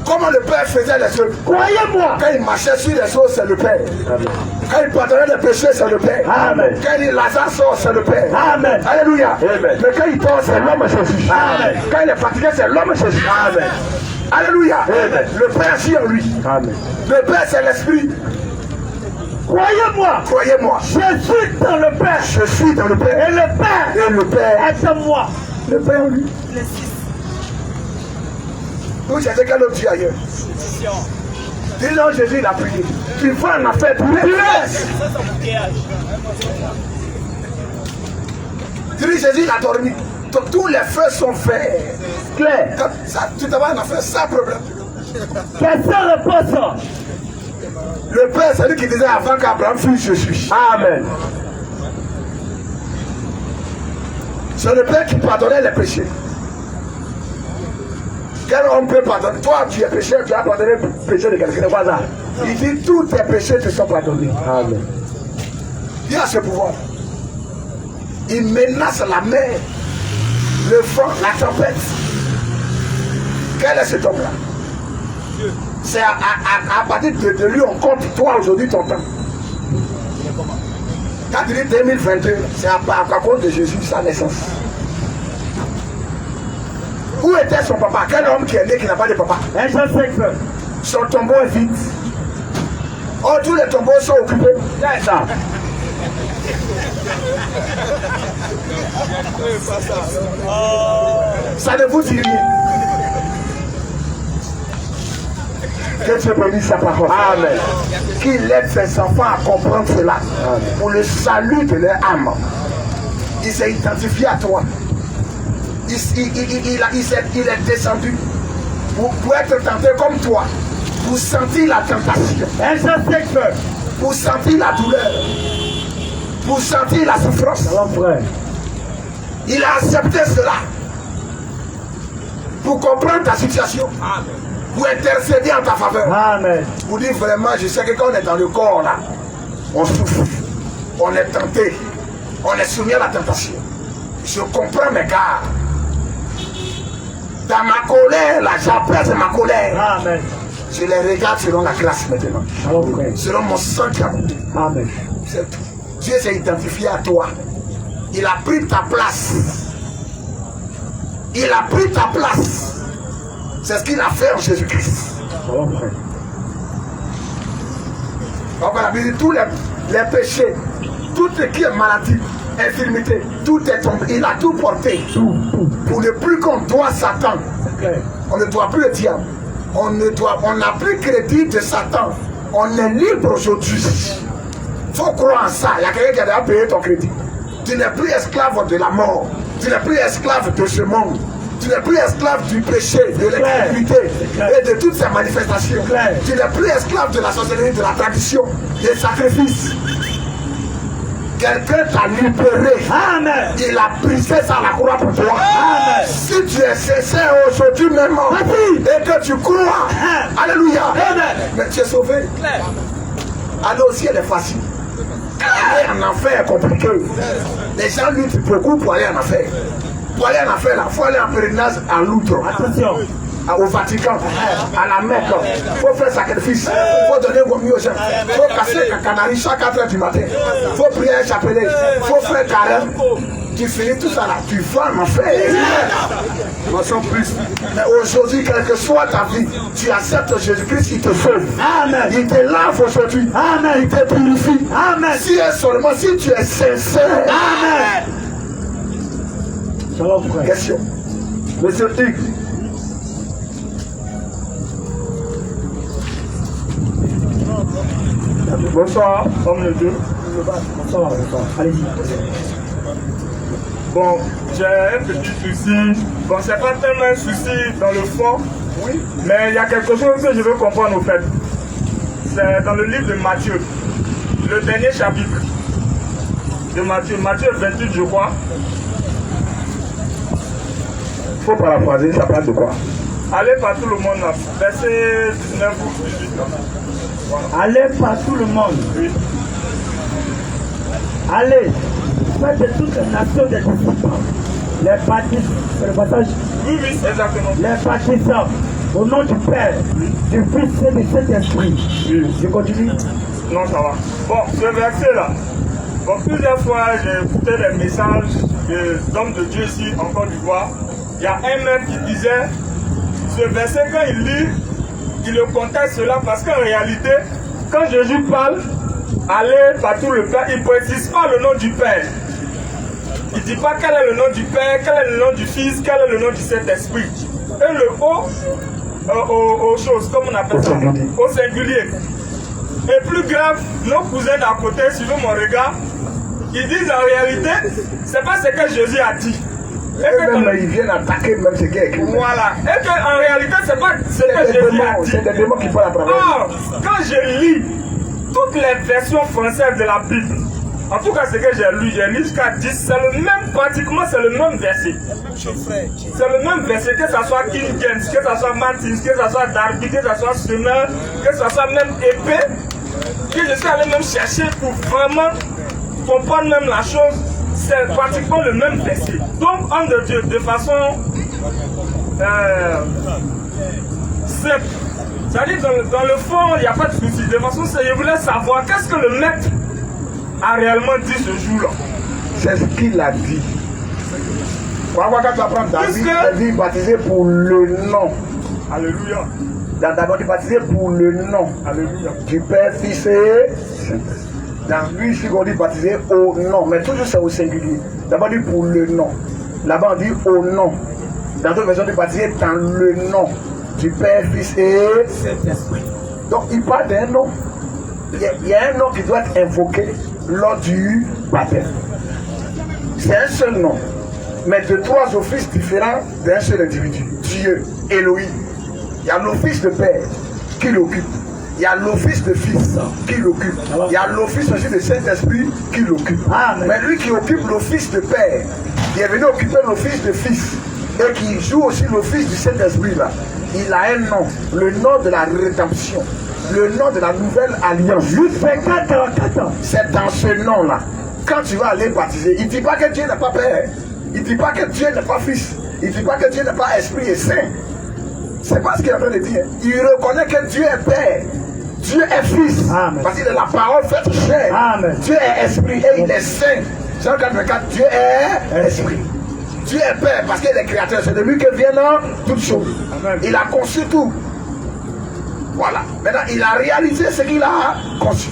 Comment le Père faisait les œuvres? Croyez-moi. Quand il marchait sur les eaux, c'est le Père. Amen. Quand il pardonnait les péchés, c'est le Père. Amen. Quand il Lazare sort, c'est le Père. Amen. Alléluia. Amen. Mais quand il dort, c'est l'homme Jésus. Amen. Quand il est fatigué, c'est l'homme Jésus. Amen. Alléluia. Amen. Le Père agit en lui. Amen. Le Père, c'est l'Esprit. Croyez-moi. Croyez-moi. Je suis dans le Père. Je suis dans le Père. Et le Père est en moi. Le Père en lui. Vous cherchez quel autre Dieu ailleurs? Dis donc, Jésus, il a prié. Tu vas en affaire, tu laisses. Dis, Jésus, il a dormi. Tous les feux sont faits. Claire. Ça, tu te vas en affaire sans problème. Quel seul repose? Le Père, c'est lui qui disait avant qu'Abraham fût, je suis. Amen. C'est le Père qui pardonnait les péchés. Quel homme peut pardonner? Toi, tu es péché, tu as pardonné le péché de quelqu'un. Voilà. Il dit tous tes péchés te sont pardonnés. Amen. Il a ce pouvoir. Il menace la mer, le vent, la tempête. Quel est cet homme-là? C'est à partir de lui, on compte toi aujourd'hui ton temps. Quand tu dis 2022, c'est à cause de Jésus, sa naissance. Où était son papa? Quel homme qui est né qui n'a pas de papa? Un seul secteur. Son tombeau est vide. Oh, tous les tombeaux sont occupés. C'est ça. Ça ne vous dit rien. Que Dieu bénisse sa parole. Amen. Qu'il aide ses enfants à comprendre cela. Amen. Pour le salut de leur âme. Il s'est identifié à toi. Il est descendu pour être tenté comme toi. Pour sentir la tentation. Un seul secteur. Pour sentir la douleur. Pour sentir la souffrance. Alors, frère. Il a accepté cela. Pour comprendre ta situation. Pour intercéder en ta faveur. Amen. Pour dire vraiment, je sais que quand on est dans le corps là, on souffre, on est tenté, on est soumis à la tentation. Je comprends mes gars. Dans ma colère, là, j'apaise ma colère. Amen. Je les regarde selon la grâce maintenant. Alors, frère. Selon mon sang qui a coûté. Amen. C'est tout. Dieu s'est identifié à toi. Il a pris ta place. Il a pris ta place. C'est ce qu'il a fait en Jésus-Christ. Alors, frère. Donc on a dit tous les péchés, tout ce qui est maladie, infirmité, tout est tombé. Il a tout porté. Pour ne plus qu'on doit Satan. On ne doit plus le diable. On n'a plus crédit de Satan. On est libre aujourd'hui. Il faut croire en ça. Il y a quelqu'un qui a déjà payé ton crédit. Tu n'es plus esclave de la mort. Tu n'es plus esclave de ce monde. Tu n'es plus esclave du péché, de l'incrédulité et de toutes ces manifestations. Tu n'es plus esclave de la sorcellerie, de la tradition, des sacrifices. Quelqu'un t'a libéré. Amen. Il a brisé ça à la croix pour toi. Amen. Si tu es sincère aujourd'hui même et que tu crois, alléluia, mais tu es sauvé. Aller au ciel est facile. Aller en enfer est compliqué. Les gens luttent beaucoup pour aller en enfer. Pour aller en enfer, il faut aller en pèlerinage à Lourdes. Attention. Au Vatican, à la Mecque, il faut faire sacrifice, il faut donner vomi aux gens, il faut casser la canarie chaque 4h du matin, il faut prier un chapelet, il faut faire carême. Tu finis tout ça là, tu vas en enfer. Plus. Mais aujourd'hui, quelle que soit ta vie, tu acceptes Jésus-Christ, il te sauve. Amen. Il te lave aujourd'hui. Amen. Il te purifie. Amen. Si et seulement si tu es sincère. Amen. Shalom, frère. Question. Monsieur Hugues. Bonsoir, homme de Dieu. Bonsoir, bonsoir. Allez-y. Bon, j'ai un petit souci. Bon, c'est pas tellement un souci dans le fond, oui, mais il y a quelque chose que je veux comprendre au fait. C'est dans le livre de Matthieu, le dernier chapitre de Matthieu, Matthieu 28, je crois. Il faut paraphraser, ça parle de quoi? Allez par tout le monde, verset 19 ou 18. Voilà. Allez par tout le monde. Oui. Allez, faites de toutes les nations des disciples. Les baptistes, c'est le passage. Oui, oui, exactement. Les baptisants, au nom du Père, du Fils et du Saint-Esprit. Oui. Je continue. Non, ça va. Bon, ce verset-là. Bon, plusieurs fois, j'ai écouté les messages d'hommes de Dieu ici, en Côte d'Ivoire. Il y a un même qui disait, ce verset, quand il lit, il le conteste cela parce qu'en réalité, quand Jésus parle, allez partout le Père, il ne précise pas le nom du Père. Il ne dit pas quel est le nom du Père, quel est le nom du Fils, quel est le nom du Saint-Esprit. Et le O, aux choses, comme on appelle ça, au singulier. Et plus grave, nos cousins d'à côté, suivant mon regard, ils disent en réalité, c'est pas ce que Jésus a dit. Et même ils viennent attaquer même ce qui est écrit. Voilà. Et qu'en réalité, c'est pas ce que Jésus a dit. C'est des démons qui parlent à travers. Or, quand je lis toutes les versions françaises de la Bible, en tout cas ce que j'ai lu jusqu'à 10, c'est le même, pratiquement c'est le même verset. C'est le même verset, que ce soit King James, que ce soit Martin, que ce soit Darby, que ce soit Summer, que ce soit même épée, que je suis allé même chercher pour vraiment comprendre même la chose. C'est pratiquement le même verset. Donc, homme de Dieu, de façon simple, c'est-à-dire dans le fond, il n'y a pas de souci. De façon simple, je voulais savoir qu'est-ce que le maître a réellement dit ce jour-là. C'est ce qu'il a dit. Quand tu apprends David, il dit baptisé pour le nom. Alléluia. D'abord, il baptisé pour le nom. Alléluia. Du Père, Fils et Saint-Esprit. Dans lui, ici, on dit baptisé au nom. Mais toujours c'est au singulier. D'abord, on dit pour le nom. Là-bas, on dit au nom. Dans d'autres versions, on dit baptisé dans le nom du Père, Fils et Saint-Esprit. Donc, il parle d'un nom. Il y a un nom qui doit être invoqué lors du baptême. C'est un seul nom. Mais de trois offices différents d'un seul individu. Dieu, Elohim. Il y a l'office de Père qui l'occupe. Il y a l'office de Fils qui l'occupe. Il y a l'office aussi de Saint-Esprit qui l'occupe. Mais lui qui occupe l'office de Père, il est venu occuper l'office de Fils et qui joue aussi l'office du Saint-Esprit là. Il a un nom, le nom de la rédemption, le nom de la nouvelle alliance. C'est dans ce nom-là. Quand tu vas aller baptiser, il ne dit pas que Dieu n'est pas Père. Il ne dit pas que Dieu n'est pas Fils. Il ne dit pas que Dieu n'est pas Esprit et Saint. C'est pas ce qu'il est en train de dire. Il reconnaît que Dieu est Père. Dieu est Fils. Amen. Parce qu'il est la parole faite chair. Amen. Dieu est Esprit et il est Saint. Jean 4, Dieu est Esprit. Dieu est Père parce qu'il est créateur. C'est de lui que viennent toutes choses. Amen. Il a conçu tout. Voilà. Maintenant, il a réalisé ce qu'il a conçu.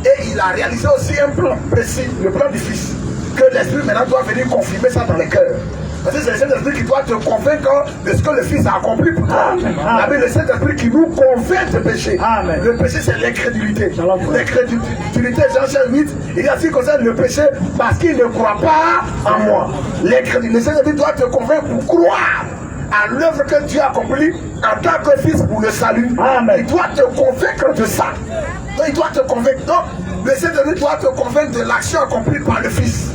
Et il a réalisé aussi un plan précis, le plan du Fils. Que l'Esprit maintenant doit venir confirmer ça dans les cœurs. Parce que c'est le Saint-Esprit qui doit te convaincre de ce que le Fils a accompli pour toi. Mais le Saint-Esprit qui nous convainc de péché. Amen. Le péché, c'est l'incrédulité. L'incrédulité, Jean 8, il a dit qu'on concerne le péché parce qu'il ne croit pas en moi. Le Saint-Esprit doit te convaincre pour croire à l'œuvre que Dieu a accomplie en tant que Fils pour le salut. Amen. Il doit te convaincre de ça. Donc, il doit te convaincre. Donc, le Saint-Esprit doit te convaincre de l'action accomplie par le Fils.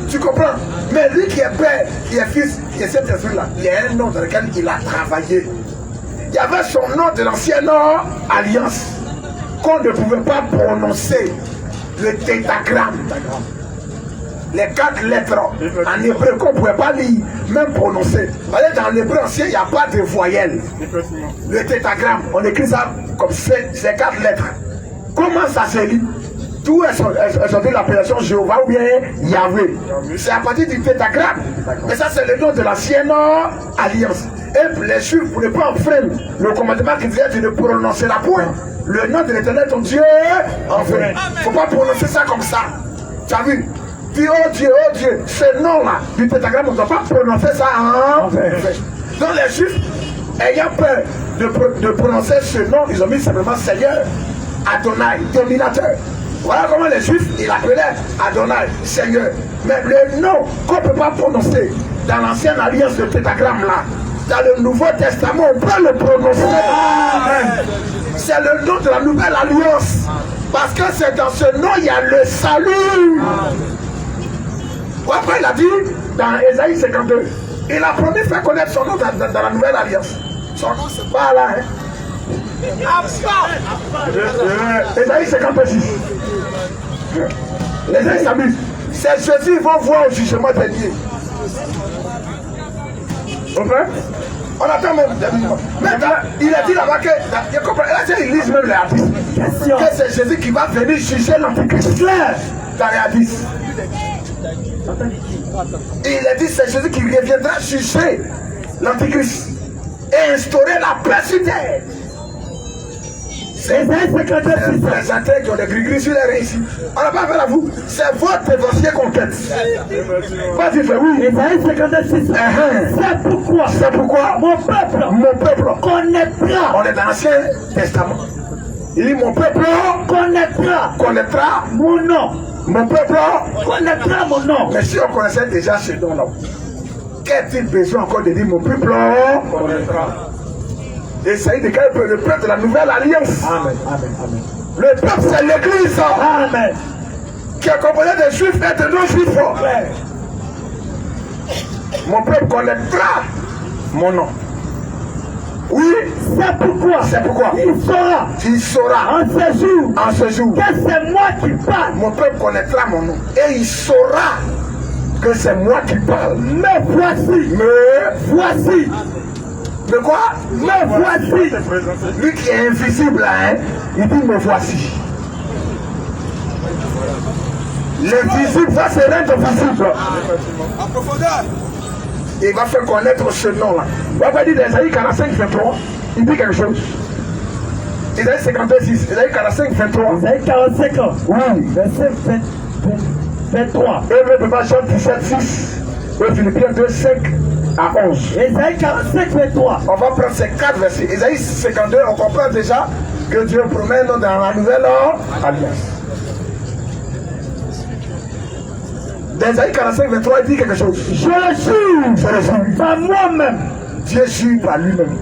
Tu comprends? Mais lui qui est Père, qui est Fils, qui est cet esprit-là, il y a un nom dans lequel il a travaillé. Il y avait son nom de l'ancienne alliance qu'on ne pouvait pas prononcer, le tétragramme. Les 4 lettres en hébreu qu'on ne pouvait pas lire, même prononcer. Dans l'hébreu ancien, il n'y a pas de voyelles. Le tétragramme, on écrit ça comme ces 4 lettres. Comment ça se lit? D'où est sortie l'appellation Jéhovah ou bien Yahvé. C'est à partir du tétragramme. Mais ça, c'est le nom de l'ancienne alliance. Et les Juifs ne pouvaient pas enfreindre le commandement qui disait de ne prononcer la point. Le nom de l'Éternel, ton Dieu, enfreint. Il ne faut pas prononcer ça comme ça. Tu as vu? Dis, oh Dieu, ce nom-là du tétragramme, on ne doit pas prononcer ça en vrai. Donc les Juifs, ayant peur de prononcer ce nom, ils ont mis simplement Seigneur, Adonai, dominateur. Voilà comment les Juifs, ils appelaient Adonai, Seigneur. Mais le nom qu'on ne peut pas prononcer dans l'ancienne alliance de tétragramme là, dans le Nouveau Testament, on peut le prononcer. C'est le nom de la nouvelle alliance. Parce que c'est dans ce nom, il y a le salut. Après, il a dit, dans Ésaïe 52, il a promis de faire connaître son nom dans la nouvelle alliance. Son nom, c'est pas là, hein. Ésaïe 56. Les gens s'amusent. C'est Jésus, ils vont voir au jugement dernier. On attend même. Maintenant, il a dit là-bas que. Là, ils lisent même les hadiths. Que c'est Jésus qui va venir juger l'antichrist. Claire dans les hadiths. Il a dit c'est Jésus qui reviendra juger l'antichrist et instaurer la paix sur terre. C'est un présentateur qui ont des gris-gris sur les reins ici. On n'a pas affaire à vous. C'est votre dossier qu'on quête. Vas-y, fais oui. Ésaïe 56. C'est pourquoi mon peuple connaîtra. On est dans l'Ancien Testament. Il dit mon peuple connaîtra mon nom. Mon peuple connaîtra mon nom. Mais si on connaissait déjà ce nom-là, qu'a-t-il besoin encore de dire mon peuple connaîtra? Et ça y est, le peuple de la nouvelle alliance. Amen, amen, amen. Le peuple, c'est l'église. Amen. Qui est composé de juifs et de non-juifs. Mon peuple connaîtra mon nom. Oui, c'est pourquoi il saura en ce jour que c'est moi qui parle. Mon peuple connaîtra mon nom et il saura que c'est moi qui parle. Mais voici. De quoi? Me voici. Lui qui est invisible, hein, il dit me voici. L'invisible va se rendre visible. En profondeur. Il va faire connaître ce nom-là. On va pas dire d'Esaïe 45, 23. Il dit quelque chose. Esaïe 56, Esaïe 45, 23. Esaïe 45 ans. Oui. Verset 23. Et le Jean 17, 6. Et Philippiens 2, 5 à 11. Esaïe 45, 23. On va prendre ces 4 versets. Esaïe 52, on comprend déjà que Dieu promet dans la nouvelle alliance. D'Esaïe 45, 23, il dit quelque chose. Je le jure par moi-même. Dieu jure par lui-même.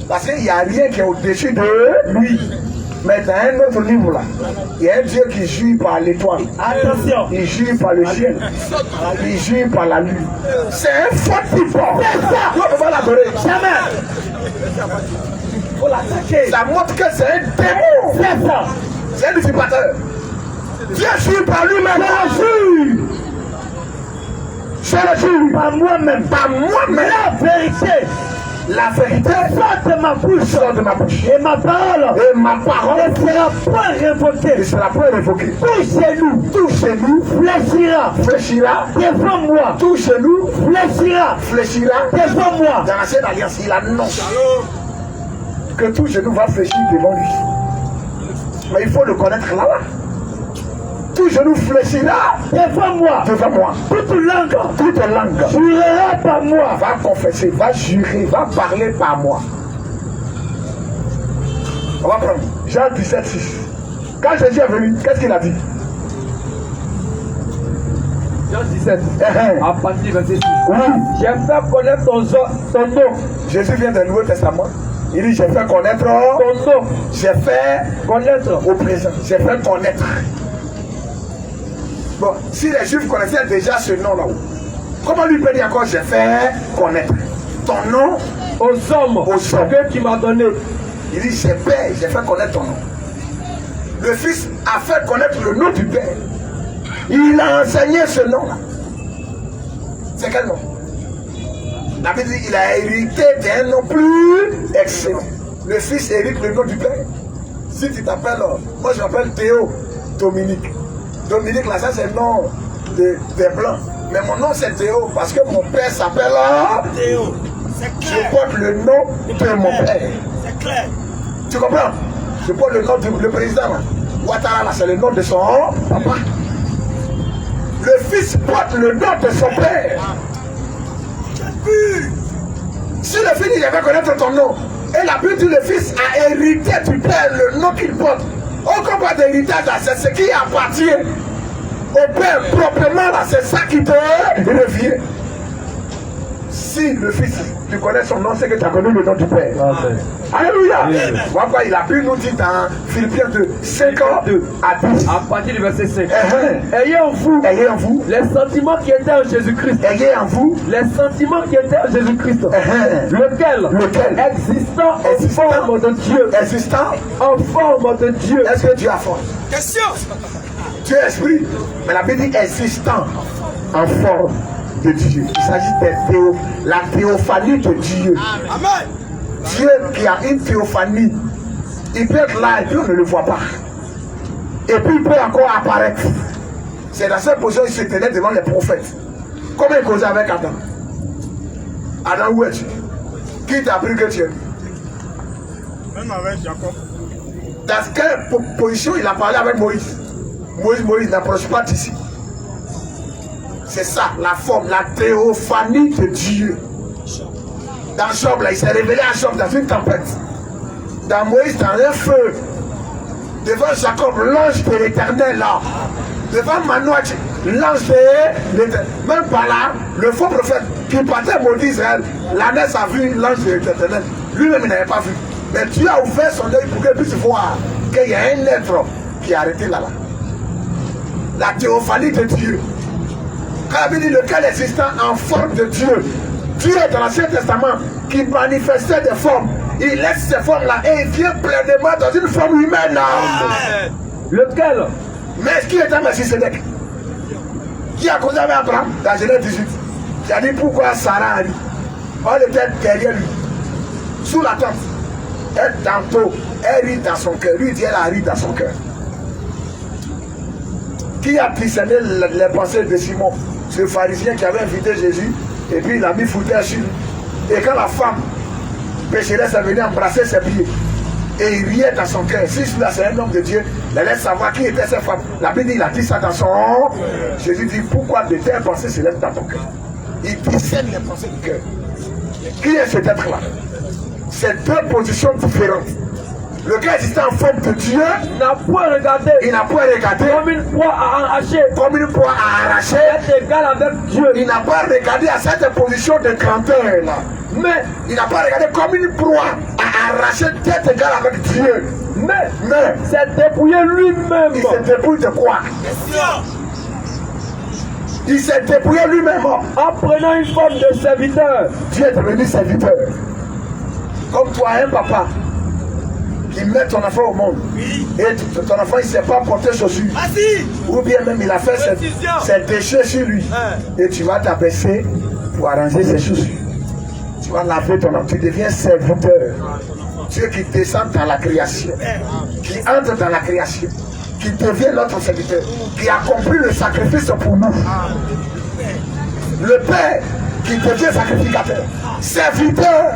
Parce qu'il n'y a rien qui est au-dessus de lui. Mais dans un autre livre là, il y a un Dieu qui jure par l'étoile. Attention. Il jure par le ciel. Il jure par la lune. C'est un faux type. On ne peut pas l'adorer. Jamais. Il faut l'attaquer. Ça montre que c'est un démon. C'est ça. C'est un usurpateur. Dieu jure par lui-même. Je le jure par moi-même. Par moi-même. La vérité. La vérité sort de ma bouche. Sort de ma bouche. Et ma parole. Et ma parole ne sera point révoquée. Ne sera point révoquée. Tout chez nous fléchira. Fléchira. Devant moi. Tout chez nous fléchira. Fléchira. Devant moi. Dans l'ancienne alliance, il annonce que tout genou va fléchir devant lui. Mais il faut le connaître là-bas. Tout genou fléchira devant moi. Toute langue jurera par moi. Va confesser, va jurer, va parler par moi. On va prendre Jean 17, 6. Quand Jésus est venu, qu'est-ce qu'il a dit? Jean 17, à partir du verset 6. Oui. J'ai fait connaître ton nom. Jésus vient du Nouveau Testament. Il dit, j'ai fait connaître ton nom. J'ai fait connaître au présent. J'ai fait connaître. Bon, si les Juifs connaissaient déjà ce nom-là, comment lui peut dire encore j'ai fait connaître ton nom aux hommes que tu m'as donné? Il dit j'ai fait connaître ton nom. Le Fils a fait connaître le nom du Père. Il a enseigné ce nom-là. C'est quel nom? La Bible dit il a hérité d'un nom plus excellent. Le Fils hérite le nom du Père. Si tu t'appelles, moi je m'appelle Théo Dominique. Dominique, là, ça c'est le nom des Blancs. Mais mon nom c'est Théo parce que mon père s'appelle Théo. Je porte le nom de mon père. C'est clair. Tu comprends? Je porte le nom du président. Ouattara, là, c'est le nom de son papa. Le fils porte le nom de son père. Si le fils il avait connaître ton nom, et la Bible dit le fils a hérité du père le nom qu'il porte. On comprend d'héritage, c'est ce qui appartient au Père proprement, là, c'est ça qui te revient. Si le Fils, tu connais son nom, c'est que tu as connu le nom du Père. Amen. Alléluia. Voilà, il a pu nous dire dans Philippiens 2, 52 à 10. À partir du verset 5. Ayez en vous les sentiments qui étaient en Jésus-Christ. Ayez en vous les sentiments qui étaient en Jésus-Christ. Lequel existant en forme de Dieu. Existant en forme de Dieu. Est-ce que Dieu a forme? Question. Dieu est esprit. Mais la Bible dit existant en forme de Dieu. Il s'agit de la théophanie de Dieu. Amen. Dieu qui a une théophanie, il peut être là et puis on ne le voit pas. Et puis il peut encore apparaître. C'est dans cette position qu'il se tenait devant les prophètes. Comment il causait avec Adam? Adam, où es-tu? Qui t'a appris que tu es? Même avec Jacob. Dans quelle position il a parlé avec Moïse? Moïse n'approche pas d'ici. C'est ça, la forme, la théophanie de Dieu. Dans Job, là, il s'est révélé à Job dans une tempête. Dans Moïse, dans un feu. Devant Jacob, l'ange de l'Éternel, là. Devant Manoach, l'ange de l'Éternel. Même par là, le faux prophète qui partait maudit Israël, l'ânesse a vu l'ange de l'Éternel. Lui-même, il n'avait pas vu. Mais Dieu a ouvert son œil pour qu'il puisse voir qu'il y a un être qui est arrêté là-bas. La théophanie de Dieu. Quand il dit lequel existant en forme de Dieu. Dieu dans l'Ancien Testament qui manifestait des formes. Il laisse ces formes-là et il vient pleinement dans une forme humaine. Amen. Lequel? Mais qui était Melchisédek? Qui a causé avec Abraham dans Genèse 18? Qui a dit pourquoi Sarah a dit. On était derrière lui, sous la tente. Elle tantôt, elle rit dans son cœur. Lui dit elle a ri dans son cœur. Qui a discerné les pensées de Simon, ce pharisien qui avait invité Jésus, et puis il a mis foutaise sur lui. Et quand la femme pécheresse est venue embrasser ses pieds, et il riait dans son cœur, si celui-là c'est un homme de Dieu, il laisse savoir qui était cette femme. La Bible dit, il a dit ça dans son Jésus dit, pourquoi de telles pensées se lèvent dans ton cœur? Il discerne les pensées du cœur. Qui est cet être-là? C'est deux positions différentes. Le gars existant en forme de Dieu n'a point regardé. Il n'a point regardé comme une proie à arracher. Comme une proie à arracher. Est égal avec Dieu. Il n'a pas regardé à cette position de grandeur là. Mais il n'a pas regardé comme une proie à arracher d'être égal avec Dieu. Mais c'est dépouillé lui-même. Il s'est dépouillé de quoi? Il s'est dépouillé lui-même en prenant une forme de serviteur. Dieu est devenu serviteur. Comme toi, un papa qui met ton enfant au monde, et ton enfant il ne sait pas porter chaussures, ou bien même il a fait ses déchets sur lui, et tu vas t'abaisser pour arranger ses chaussures. Tu vas laver ton enfant, tu deviens serviteur. Dieu qui descend dans la création, qui entre dans la création, qui devient notre serviteur, qui accomplit le sacrifice pour nous. Le Père qui devient sacrificateur, serviteur.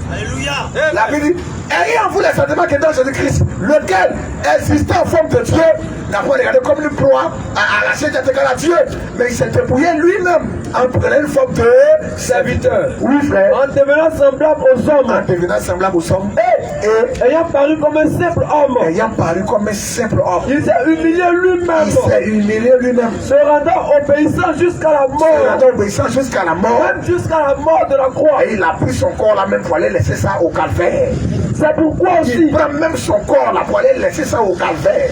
Alléluia. La Bible dit, ayez en vous les sentiments qui est dans Jésus-Christ, lequel, existant en forme de Dieu, n'a pas regardé comme une proie à arracher d'être égal à Dieu, mais il s'est dépouillé lui-même en prenant une forme de serviteur. Oui, frère. En devenant semblable aux hommes. En devenant semblable aux hommes. Et ayant paru comme un simple homme. Ayant paru comme un simple homme. Il s'est humilié lui-même. Il s'est humilié lui-même. Se rendant obéissant jusqu'à la mort. Se rendant obéissant jusqu'à la mort. Même jusqu'à la mort de la croix. Et il a pris son corps là même pour aller laisser ça au calvaire. C'est pourquoi aussi il prend même son corps là pour aller laisser ça au calvaire.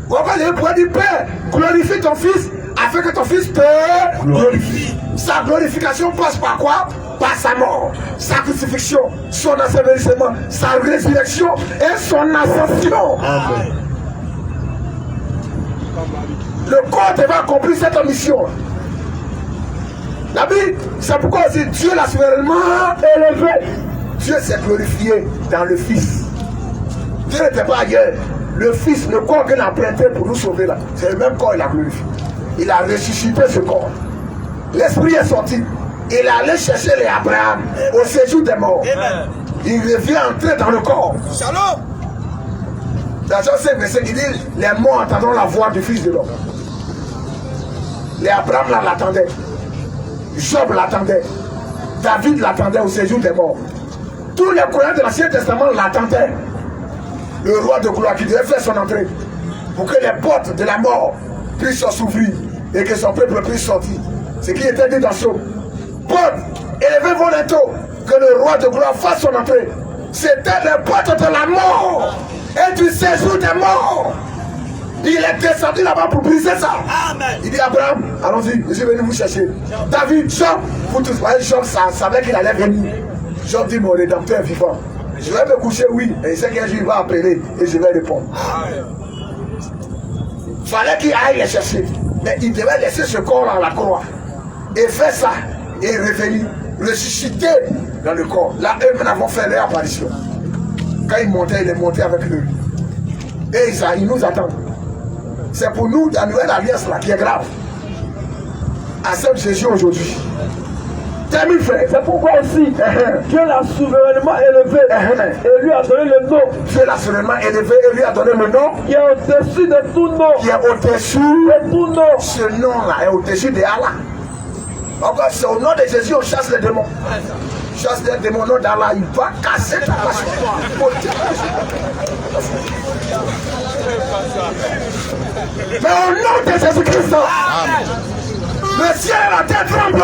On va aller pour dire Père, glorifie ton fils afin que ton fils te glorifie. Sa glorification passe par quoi? Par sa mort, sa crucifixion, son ensevelissement, sa résurrection et son ascension. Amen. Le corps devait accomplir cette mission. La Bible, c'est pourquoi aussi Dieu l'a souverainement élevé. Dieu s'est glorifié dans le Fils. Dieu n'était pas ailleurs. Le Fils, le corps qu'il a prêté pour nous sauver là, c'est le même corps qu'il a glorifié. Il a ressuscité ce corps. L'Esprit est sorti. Il est allé chercher les Abraham au séjour des morts. Amen. Il revient entrer dans le corps. Shalom. Dans Jean 5, verset, il dit, les morts entendront la voix du Fils de l'homme. Les Abraham là l'attendaient. Job l'attendait. David l'attendait au séjour des morts. Tous les croyants de l'Ancien Testament l'attendaient. Le roi de gloire qui devait faire son entrée pour que les portes de la mort puissent s'ouvrir et que son peuple puisse sortir. Ce qui était dit dans ce porte, élevez vos linteaux, que le roi de gloire fasse son entrée. C'était les portes de la mort et du séjour des morts. Il est descendu là-bas pour briser ça. Amen. Il dit Abraham, allons-y, je suis venu vous chercher. David, Job, vous tous voyez, Job savait qu'il allait venir. Job dit mon rédempteur est vivant. Je vais me coucher, oui, et il sait qu'un jour il va appeler et je vais répondre. Il fallait qu'il aille les chercher, mais il devait laisser ce corps dans la croix et faire ça et revenir, ressusciter dans le corps. Là, eux-mêmes avons fait leur apparition. Quand il montait, il est monté avec eux. Et ils nous attendent. C'est pour nous, la nouvelle alliance là, qui est grave. Accepte Jésus aujourd'hui. Termine, frère. C'est pourquoi aussi Dieu l'a souverainement élevé et lui a donné le nom. Dieu l'a souverainement élevé et lui a donné le nom Qui est au-dessus de tout nom. qui est au-dessus De tout nom. Ce nom-là est au-dessus de Allah. Donc, c'est au nom de Jésus on chasse les démons. Chasse les démons au nom d'Allah, il va casser ta passion. Mais au nom de Jésus-Christ, le ciel et la terre tremblent.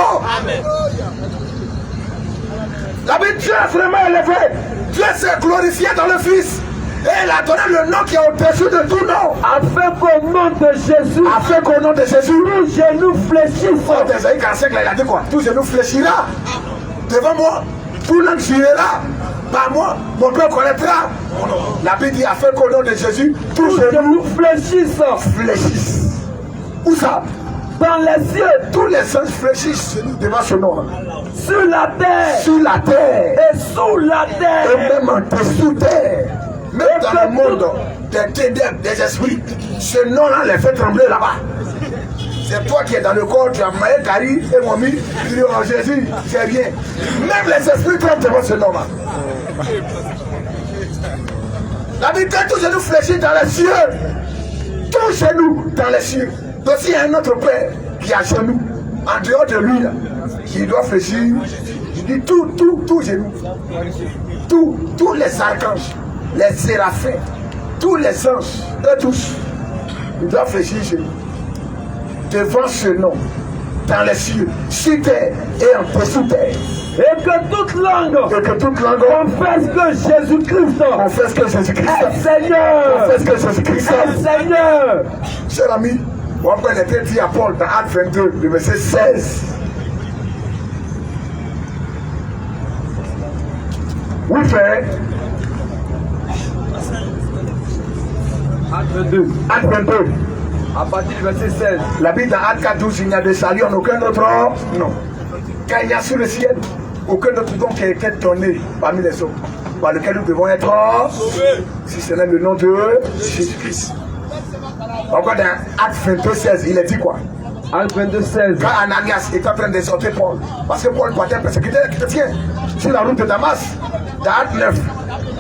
La Bible, Dieu est vraiment élevé. Dieu s'est glorifié dans le Fils. Et il a donné le nom qui est au-dessus de tout nom. Afin qu'au nom de Jésus, Afin qu'au nom de Jésus, tous genoux fléchissent. oh, Ésaïe 45, là, il a dit quoi? Tout genou fléchira devant moi. Tout langue jurera par moi. Mon peuple connaîtra. La Bible dit afin qu'au nom de Jésus, tous Tous genoux genoux fléchissent. fléchissent. Où ça? Dans les cieux, Tous les anges fléchissent devant ce nom. sur la terre Sur la terre. et sous la Et terre. même en dessous terre. Même dans le monde des ténèbres, des esprits. Ce nom-là les fait trembler là-bas. C'est toi qui es dans le corps, tu as maillé Kari et Momi, tu dis oh Jésus, c'est bien. Même les esprits tremblent devant ce nom-là. La Bible dit tous genoux fléchis dans les cieux. Tous genoux dans les cieux. Donc il y a un autre Père qui a genoux. En dehors de lui, là, qui doit fléchir. Il dit tout genoux. Tous les archanges, les séraphins, tous les anges, eux tous, ils doivent fléchir chez nous. Devant ce nom, dans les cieux, sur terre et en dessous terre. Et que toute langue Et que toute langue confesse que Jésus-Christ confesse que Jésus-Christ est Seigneur. confesse que Jésus-Christ Est Seigneur. Cher ami, on va était dit à Paul dans Acte 22, le verset 16. Oui, frère. Acte 22, Acte 22. à partir du verset 16. La Bible dans Acte 4, 12, il n'y a de salut en aucun autre nom. Car il y a sur le ciel aucun autre don qui a été donné parmi les hommes, par lequel nous devons être sauvés, si ce n'est le nom de Jésus-Christ. Encore dans Acte 22, 16, il a dit quoi? Acte 22, 16. Quand Ananias est en train d'exhorter Paul, parce que Paul partait persécuter les chrétiens sur la route de Damas, dans Acte 9.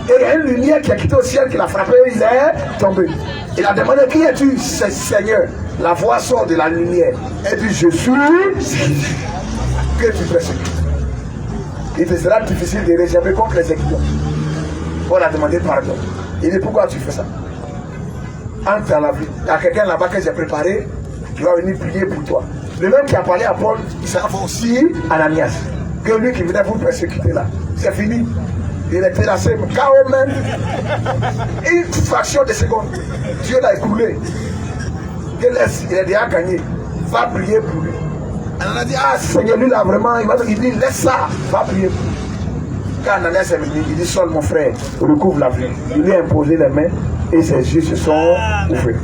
Et il y a une lumière qui a quitté au ciel, qui l'a frappé, il est tombé. Il a demandé qui es-tu, c'est Seigneur. La voix sort de la lumière. Elle dit je suis Jésus que tu persécutes. Il te sera difficile de réserver contre les éclats. Paul a demandé pardon. Il dit pourquoi tu fais ça? Entre dans la vie. Il y a quelqu'un là-bas que j'ai préparé qui va venir prier pour toi. Le même qui a parlé à Paul, il sera aussi Ananias. Que lui qui venait vous persécuter là. C'est fini. Il était là, c'est KO même. Une fraction de seconde. Dieu l'a écoulé. Il a déjà gagné. Va prier pour lui. On a dit, ah Seigneur, lui là vraiment, il dit, laisse ça, va prier pour lui. Quand Ananias est venu, il dit, Saul mon frère, recouvre la vie. Il lui a imposé les mains et ses yeux se sont ouverts.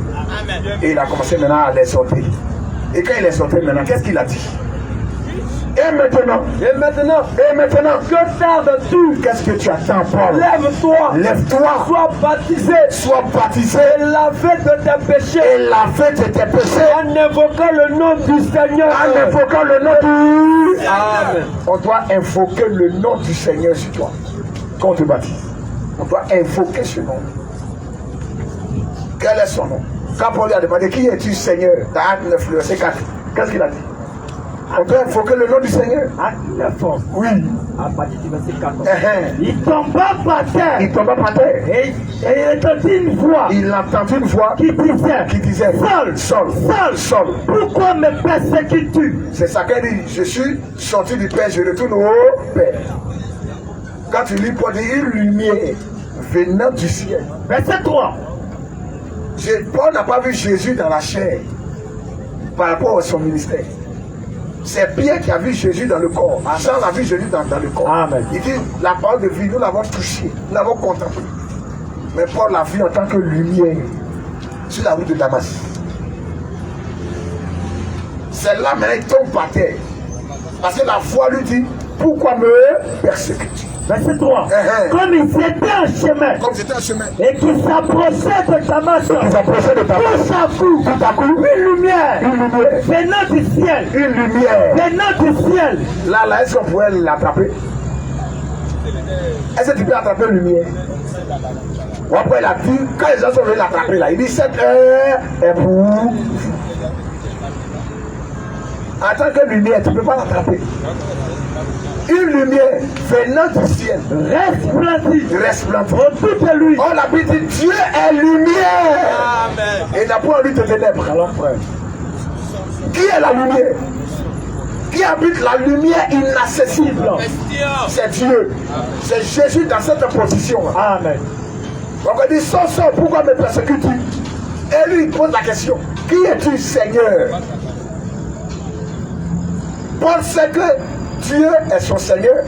Et il a commencé maintenant à les sortir. Et quand il est sorti maintenant, qu'est-ce qu'il a dit? Et maintenant, que tardes-tu? qu'est-ce que tu attends, Paul? Lève-toi, Lève-toi, sois baptisé et lavé de tes péchés, lave de tes péchés en invoquant le nom du Seigneur. en invoquant le nom du... Amen. On doit invoquer le nom du Seigneur sur toi quand on te baptise. On doit invoquer ce nom. Quel est son nom? Quand Paul lui a demandé qui es-tu Seigneur, dans Acte 9, verset 4, qu'est-ce qu'il a dit? On doit invoquer le nom du Seigneur. Acte 9, Oui. à partir du verset 14. Il tomba par terre tomba par terre. et il entendit une voix Il entendit une voix qui disait Saul, Saul, Saul, Saul. pourquoi me persécutes-tu? C'est ça qu'elle dit. Je suis sorti du Père, je retourne au Père. Quand tu lis Paul dit une lumière venant du ciel. Verset 3. Paul n'a pas vu Jésus dans la chair par rapport à son ministère. C'est Pierre qui a vu Jésus dans le corps. Jean a vu Jésus dans le corps. Amen. Il dit, la parole de vie, nous l'avons touchée, nous l'avons contemplée. Mais Paul l'a vu en tant que lumière sur la route de Damas. C'est là maintenant il tombe par terre. Parce que la foi lui dit, pourquoi me persécutes-tu? Verset 3. Comme ils étaient en chemin. Comme c'était un chemin. Et qui s'approchaient de Damas. Ils s'approchaient de Damas. Tout à coup, une lumière. Venant du ciel. Une lumière. Venant du ciel. Là, est-ce qu'on pouvait l'attraper? Est-ce que tu peux attraper une lumière? Ou après, il a dit, quand les gens sont venus l'attraper, là, il dit 7 heures est pour vous. En tant que lumière, tu ne peux pas l'attraper. Une lumière venant du ciel, resplendissant autour de lui. On a dit Dieu est lumière. Amen. Et il n'a pas envie de ténèbres. Alors, frère, qui est la lumière? Qui habite la lumière inaccessible? C'est Dieu. C'est Jésus dans cette position. Amen. Donc on dit, sors, pourquoi me persécutes-tu? Et lui, il pose la question, qui es-tu, Seigneur? Paul sait que Dieu est son Seigneur,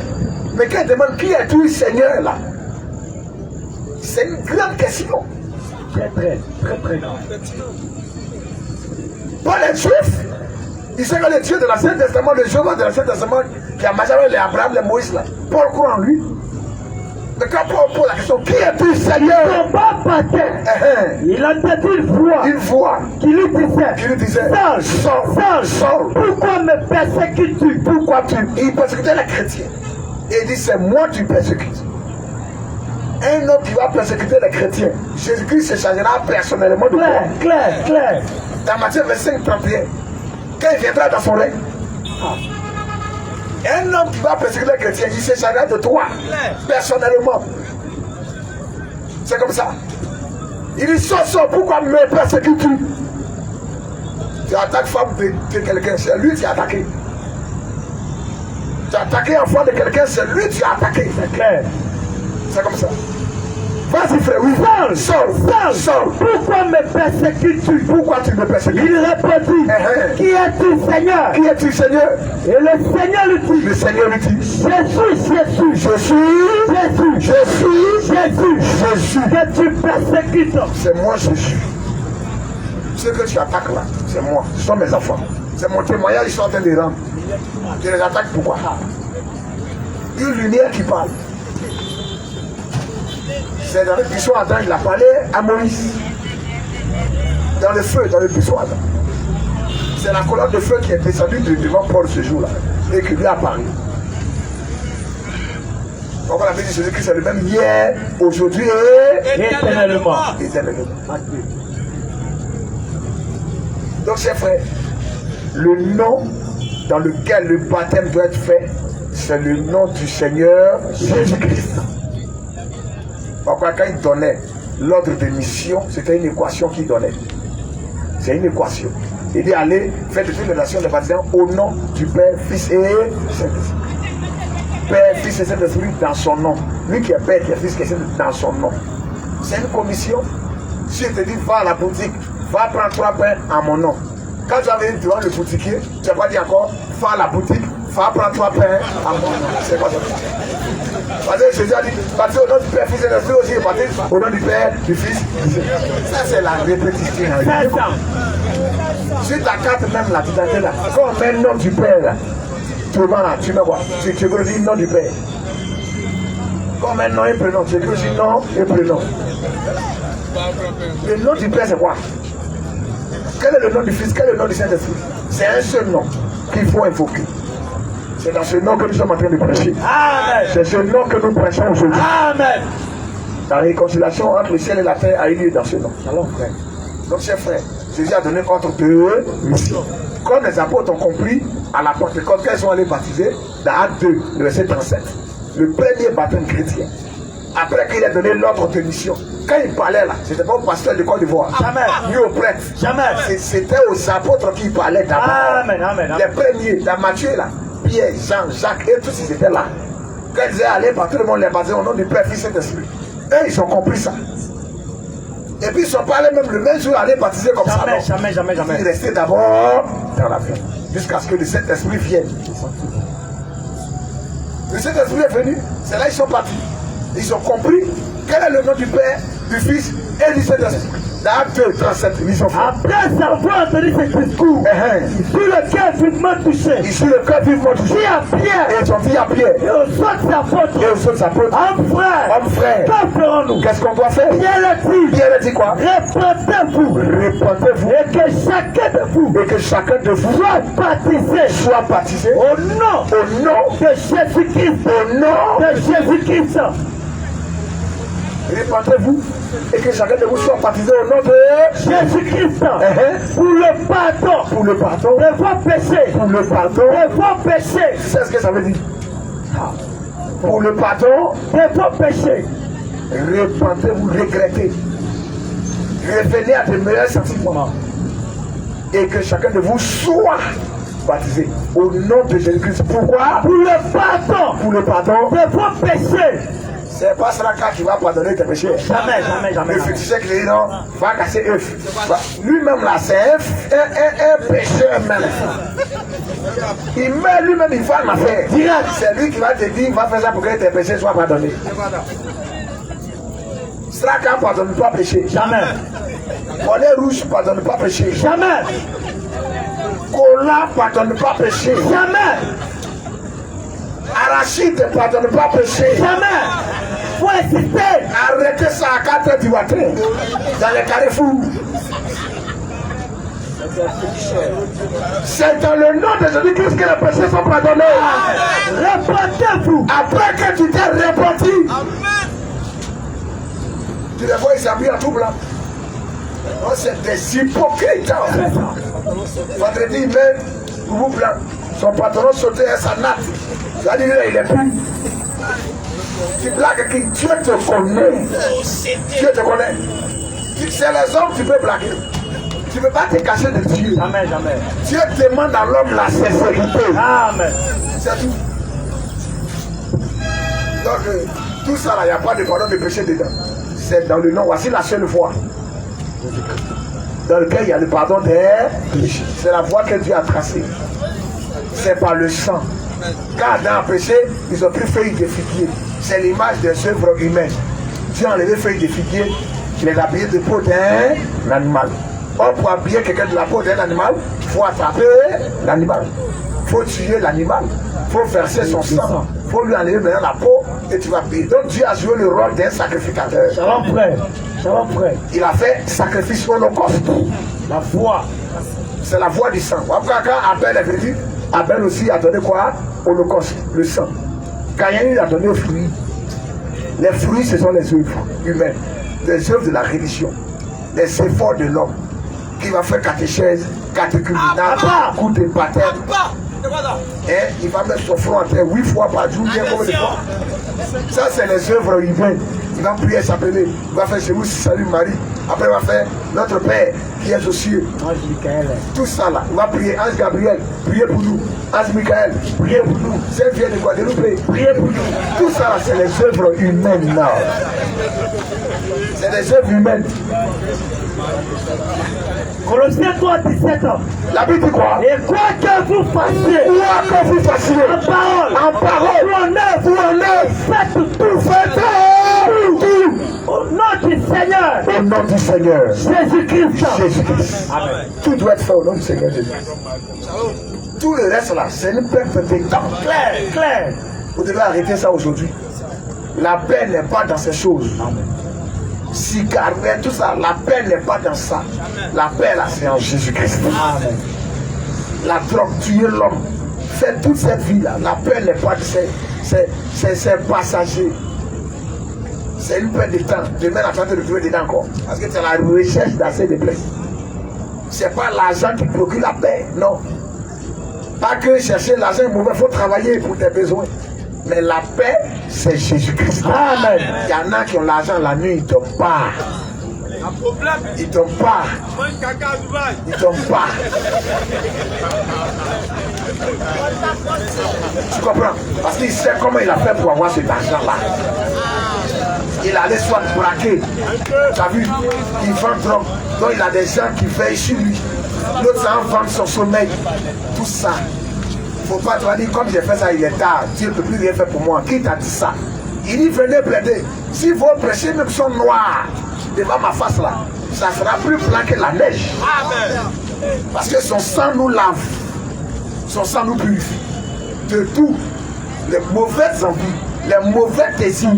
mais quand il demande, qui es-tu, Seigneur, là? C'est une grande question. Très grande. Paul est juif. Il sait que le Dieu de l'Ancien Testament, le Jéhovah de l'Ancien Testament, qui a mangé avec les Abraham, les Moïse, là, Paul croit en lui. Mais quand Paul pose la question, qui es-tu, Seigneur? Son papa, il a entendu une voix qui lui disait, Saul, pourquoi me persécutes-tu? Pourquoi il persécutait les chrétiens. Et il dit, c'est moi qui persécute. Un homme qui va persécuter les chrétiens, Jésus-Christ se chargera personnellement de toi. Claire. Dans Matthieu 25, 31, quand il viendra dans son règne, un homme qui va persécuter les chrétiens, il se chargera de toi, personnellement. C'est comme ça. Il dit, sors, pourquoi me persécutes-tu? Tu attaques femme de quelqu'un, c'est lui qui a attaqué. Tu as attaqué enfant de quelqu'un, c'est lui qui a attaqué. C'est clair. C'est comme ça. Vas-y frère, oui. Saul, pourquoi me persécutes-tu? Pourquoi tu me persécutes? Il répondit, qui es-tu, Seigneur? Qui es-tu, Seigneur? Et le Seigneur lui dit, Jésus, que tu persécutes. C'est moi, Jésus. Ce que tu attaques là, c'est moi. Ce sont mes enfants. C'est mon témoignage, ils sont en train de rendre. Tu les attaques pourquoi? Une lumière qui parle. C'est dans le buisson Adam, il a parlé à Moïse. Dans le feu, dans le buisson Adam. C'est la colonne de feu qui est descendue devant Paul ce jour-là et qui lui a parlé. Donc on a dit Jésus-Christ c'est le même hier, aujourd'hui et éternellement. Donc chers frères, le nom dans lequel le baptême doit être fait, c'est le nom du Seigneur Jésus-Christ. Pourquoi quand il donnait l'ordre de mission, c'était une équation qu'il donnait. C'est une équation. Il dit allez, faites de toutes les nations les baptisants au nom du Père, Fils et Saint-Esprit. Père, Fils et Saint-Esprit dans son nom. Lui qui est Père, qui est Fils, qui est Saint-Esprit dans son nom. C'est une commission. Si je te dis va à la boutique, va prendre 3 pains à mon nom. Quand tu vas venir devant le boutiquier, tu n'as pas dit encore va à la boutique, va prendre 3 pains à mon nom. C'est quoi ça? Parce que Jésus a dit, baptisez au nom du Père, Fils et Saint-Esprit aussi, baptisez au nom du Père, du Fils. Ça c'est la répétition. Sur ta carte même là, tu t'as là. Quand on met le nom du Père là, tu vois là, tu mets quoi? Tu écris le nom du Père. Quand on met nom et prénom, tu écris aussi nom et prénom. Le nom du Père c'est quoi? Quel est le nom du Fils? Quel est le nom du Saint-Esprit? C'est un seul nom qu'il faut invoquer. C'est dans ce nom que nous sommes en train de prêcher. Amen. C'est ce nom que nous prêchons aujourd'hui. Amen. La réconciliation entre le ciel et la terre a eu lieu dans ce nom. Alors frère. Donc chers frères, Jésus a donné ordre de mission. Comme les apôtres ont compris à la Pentecôte, quand ils sont allés baptiser, dans Acte 2, le verset 37, le premier baptême chrétien, après qu'il ait donné l'ordre de mission, quand il parlait là, c'était pas au pasteur de Côte d'Ivoire, jamais, ni au prêtre, jamais, c'était aux apôtres qui parlaient d'abord. Amen, amen, amen. Les premiers, dans Matthieu là, Pierre, Jean, Jacques et tous ils étaient là. Quand ils disaient aller par tout le monde les baptiser au nom du Père, Fils et Saint-Esprit. Eux ils ont compris ça. Et puis ils sont pas allés même le même jour aller baptiser comme jamais, ça. Jamais. Ils restaient d'abord dans la vie. Jusqu'à ce que le Saint-Esprit vienne. Le Saint-Esprit est venu, c'est là qu'ils sont partis. Ils ont compris quel est le nom du Père, du Fils et du Saint-Esprit. Acte 37, après avoir entendu ce discours, sur lequel vivement touché, ici le cœur vivement touché. dit à Pierre Et ils ont dit à Pierre et aux autres apôtres, Homme frère, que ferons-nous? qu'est-ce qu'on doit faire? Pierre a dit, Pierre a dit quoi? répentez-vous, et que chacun de vous soit baptisé au nom de Jésus-Christ, Répentez-vous et que chacun de vous soit baptisé au nom de Jésus-Christ pour le pardon de vos péchés. C'est ce que ça veut dire. Pour le pardon de vos péchés. Répentez-vous, regrettez. Revenez à de meilleurs sentiments. Et que chacun de vous soit baptisé au nom de Jésus-Christ. Pourquoi? Pour le pardon de vos péchés. C'est pas Sraka qui va pardonner tes péchés. Jamais. Le féticheur qui dit non, va casser œuf. Lui-même là, c'est un pécheur même. Il meurt lui-même, il fait une affaire. C'est lui qui va te dire, va faire ça pour que tes péchés soient pardonnés. Sraka ne pardonne pas péché. Jamais. Bonnet rouge ne pardonne pas péché. Jamais. Cola ne pardonne pas péché. Jamais. Arachide ne pardonne pas péché. Jamais. Faut insister. Arrêtez ça à 4 heures du matin dans les carrefours. C'est dans le nom de Jésus-Christ que les péchés sont pardonnés. Répentez-vous. Après que tu t'es repenti, tu les vois, ils s'habillent en tout blanc. Non, c'est des hypocrites. Vendredi, il met tout blanc. Son patron sautait à sa natte. Ça dit, il est plus. Tu blagues qui Dieu te connaît. Dieu te connaît. C'est les hommes qui peuvent blaguer. Tu ne peux pas te cacher de Dieu. Jamais. Dieu demande à l'homme la sincérité. Amen. C'est tout. Donc, tout ça là, il n'y a pas de pardon de péché dedans. C'est dans le nom. Voici la seule voie dans lequel il y a le pardon des péchés. C'est la voie que Dieu a tracée. C'est par le sang. Quand Adam a péché, ils ont pris feuilles de figuier. C'est l'image des œuvres humaines. Dieu a enlevé feuilles de figuier, il les a habillées de peau d'un animal. Or, pour habiller quelqu'un de la peau d'un animal, il faut attraper l'animal. Il faut tuer l'animal. Il faut verser son sang. Il faut lui enlever maintenant la peau et tu vas payer. Donc Dieu a joué le rôle d'un sacrificateur. Ça va frère. Il a fait sacrifice holocauste. La foi. C'est la voie du sang. Quand Abel est venu, Abel aussi a donné quoi? Holocauste, le sang. Caïn il a donné aux fruits. Les fruits, ce sont les œuvres humaines, les œuvres de la religion, les efforts de l'homme qui va faire catéchèse, catéchuménat, coup de baptême. Et il va mettre son front en terre 8 fois par jour, bien combien de fois? Ça, c'est les œuvres humaines. Il va prier, s'appeler, il va faire chez vous, salut Marie. Après, il va faire notre Père qui est aux cieux. Tout ça là, il va prier. Ange Gabriel, priez pour nous. Ange Michael, priez pour nous. Sainte Vierge de Guadeloupe, priez pour nous. Tout ça là, c'est les œuvres humaines là. C'est les œuvres humaines. Colossiens 3, 17 ans. La Bible dit quoi? Et quoi que vous fassiez, en parole, ou en œuvre, faites tout. Au nom du Seigneur. Au nom du Seigneur. Jésus-Christ. Amen. Tout doit être fait au nom du Seigneur Jésus. Tout le reste là, c'est une perte de temps. Clair. Vous devez arrêter ça aujourd'hui. La paix n'est pas dans ces choses. Cigarette, tout ça, la paix n'est pas dans ça. La paix là, c'est en Jésus-Christ. La drogue, tuer l'homme, faire toute cette vie là, la paix n'est pas, c'est passager. C'est une perte de temps. Demain, la train de trouver dedans encore. Parce que c'est la recherche d'assez de plaisirs. C'est pas l'argent qui procure la paix, non. Pas que chercher l'argent est mauvais, il faut travailler pour tes besoins. Mais la paix, c'est Jésus-Christ. Amen. Il y en a qui ont l'argent la nuit, ils ne dorment pas. Ils ne dorment pas. Ils ne dorment pas. Tu comprends? Parce qu'il sait comment il a fait pour avoir cet argent-là. Il allait soit braquer. Tu as vu? Il vend drogue. Donc il a des gens qui veillent sur lui. L'autre, ça en vend son sommeil. Tout ça. Il ne faut pas te dire, comme j'ai fait ça, il est tard. Dieu ne peut plus rien faire pour moi. Qui t'a dit ça? Il dit, venez plaider. Si vos péchés même sont noirs devant ma face là, ça sera plus blanc que la neige. Amen. Parce que son sang nous lave. Son sang nous purifie de tout. Les mauvaises envies, les mauvais désirs.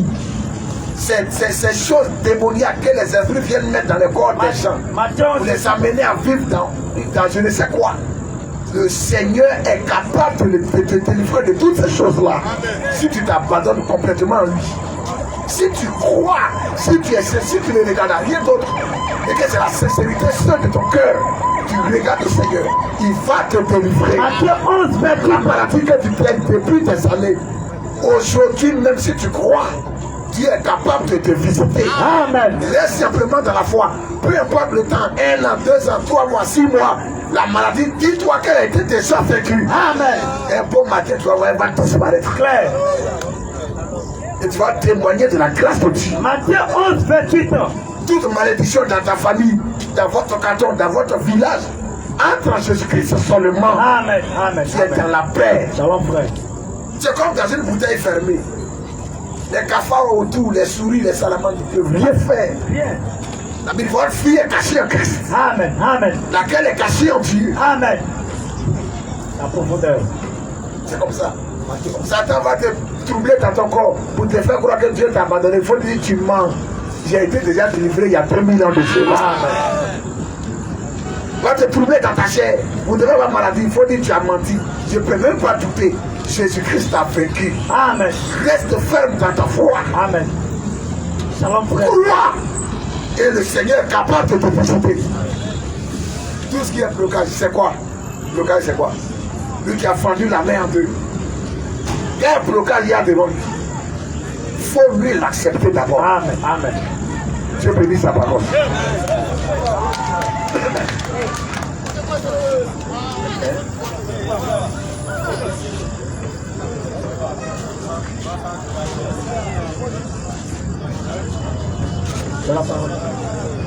Ces choses démoniaques que les esprits viennent mettre dans le corps des gens pour les amener à vivre dans je ne sais quoi. Le Seigneur est capable de te délivrer de toutes ces choses-là. Si tu t'abandonnes complètement en lui. Si tu crois, si tu ne regardes à rien d'autre, et que c'est la sincérité seule de ton cœur, tu regardes le Seigneur, il va te délivrer. La maladie que tu traînes depuis des années, aujourd'hui, même si tu crois, Dieu est capable de te visiter. Amen. Laisse simplement dans la foi. Peu importe le temps, 1 an, 2 ans, 3 mois, 6 mois, la maladie, dis-toi qu'elle a été déjà vécue. Amen. Un beau matin, tu vas voir, elle va disparaître. Claire. Et tu vas témoigner de la grâce de Dieu. Matthieu 11, 28 ans. Toute malédiction dans ta famille, dans votre canton, dans votre village, entre en Jésus-Christ seulement. Amen. Amen. Tu es dans la paix. Shalom, frère. C'est comme dans une bouteille fermée. Les cafards autour, les souris, les salamandres ne peuvent rien faire. Rien. La Bible, votre fille est cachée en Christ. Amen. Amen. Laquelle est cachée en Dieu. Amen. La profondeur. C'est comme ça. Satan va te troubler dans ton corps pour te faire croire que Dieu t'a abandonné. Il faut dire tu mens. J'ai été déjà délivré il y a 2000 ans de cela. Va te troubler dans ta chair. Vous devez avoir maladie. Il faut dire tu as menti. Je ne peux même pas douter. Jésus-Christ a vaincu. Amen. Reste ferme dans ta foi. Amen. Shalom, frère. Crois. Et le Seigneur est capable de te visiter. Tout ce qui est blocage, c'est quoi? Blocage, c'est quoi? Lui qui a fendu la main en deux. Quel blocage il y a devant lui? Il faut lui l'accepter d'abord. Amen. Amen. Dieu bénit sa parole.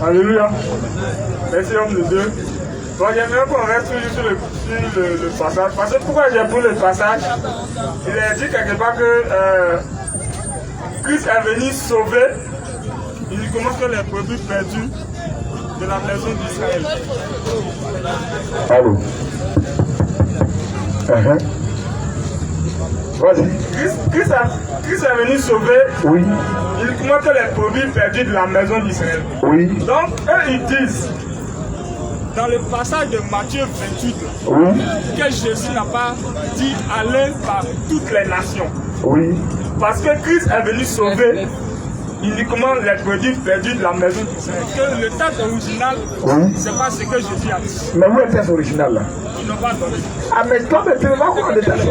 Alléluia. Merci homme de Dieu. Donc j'aimerais qu'on reste toujours sur le passage. Parce que pourquoi j'ai pris le passage? Il est dit quelque part que Christ est venu sauver uniquement que les produits perdus de la maison d'Israël. Allô. Vas-y. Christ est venu sauver uniquement que les produits perdus de la maison d'Israël. Oui. Donc, eux, ils disent, dans le passage de Matthieu 28, que Jésus n'a pas dit allez par toutes les nations. Oui. Parce que Christ est venu sauver uniquement les produits perdus de la maison d'Israël. Que le texte original, c'est pas ce que Jésus a dit. Mais où est le texte original là? Ils n'ont pas donné. Ah mais toi, mais tu ne vas pas le texte.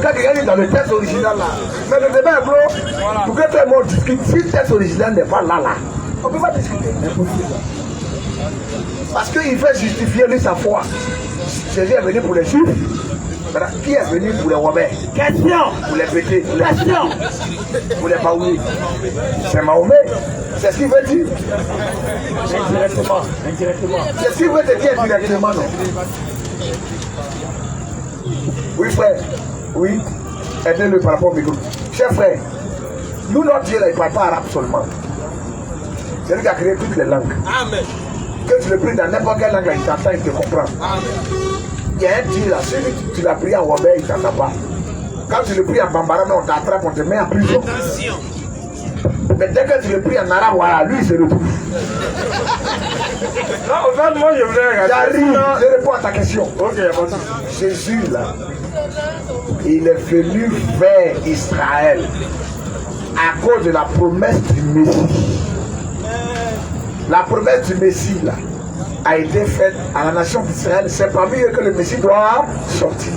Quand quelqu'un est dans le texte original là, mais le débat est clos. Voilà. Pour que tout le monde discute, si le texte original n'est pas là, on ne peut pas discuter. Parce qu'il veut justifier lui sa foi. Jésus est venu pour les juifs. Maintenant, qui est venu pour les romains? Question. Pour les péter. Question. Pour les baouiller. C'est Mahomet. C'est ce qu'il veut dire. Indirectement. Indirectement. C'est ce qu'il veut te dire directement, non? Oui, frère. Oui. Aidez-le par rapport au micro. Cher frère, nous, notre Dieu, là, il ne parle pas arabe seulement. C'est lui qui a créé toutes les langues. Amen. Que tu le pries dans n'importe quelle langue, là, il t'entend, il te comprend. Il y a un Dieu là, celui que tu l'as prié en Robert, il t'entend pas. Quand tu le pries en Bambara, on t'attrape, on te met en prison. Mais dès que tu le pries en arabe, voilà, lui, il se retrouve. Non, au fait, moi, je voulais regarder. J'arrive, je réponds à ta question. Ok, bon. Jésus, là, il est venu vers Israël à cause de la promesse du Messie. La promesse du Messie, là, a été faite à la nation d'Israël. C'est parmi eux que le Messie doit sortir.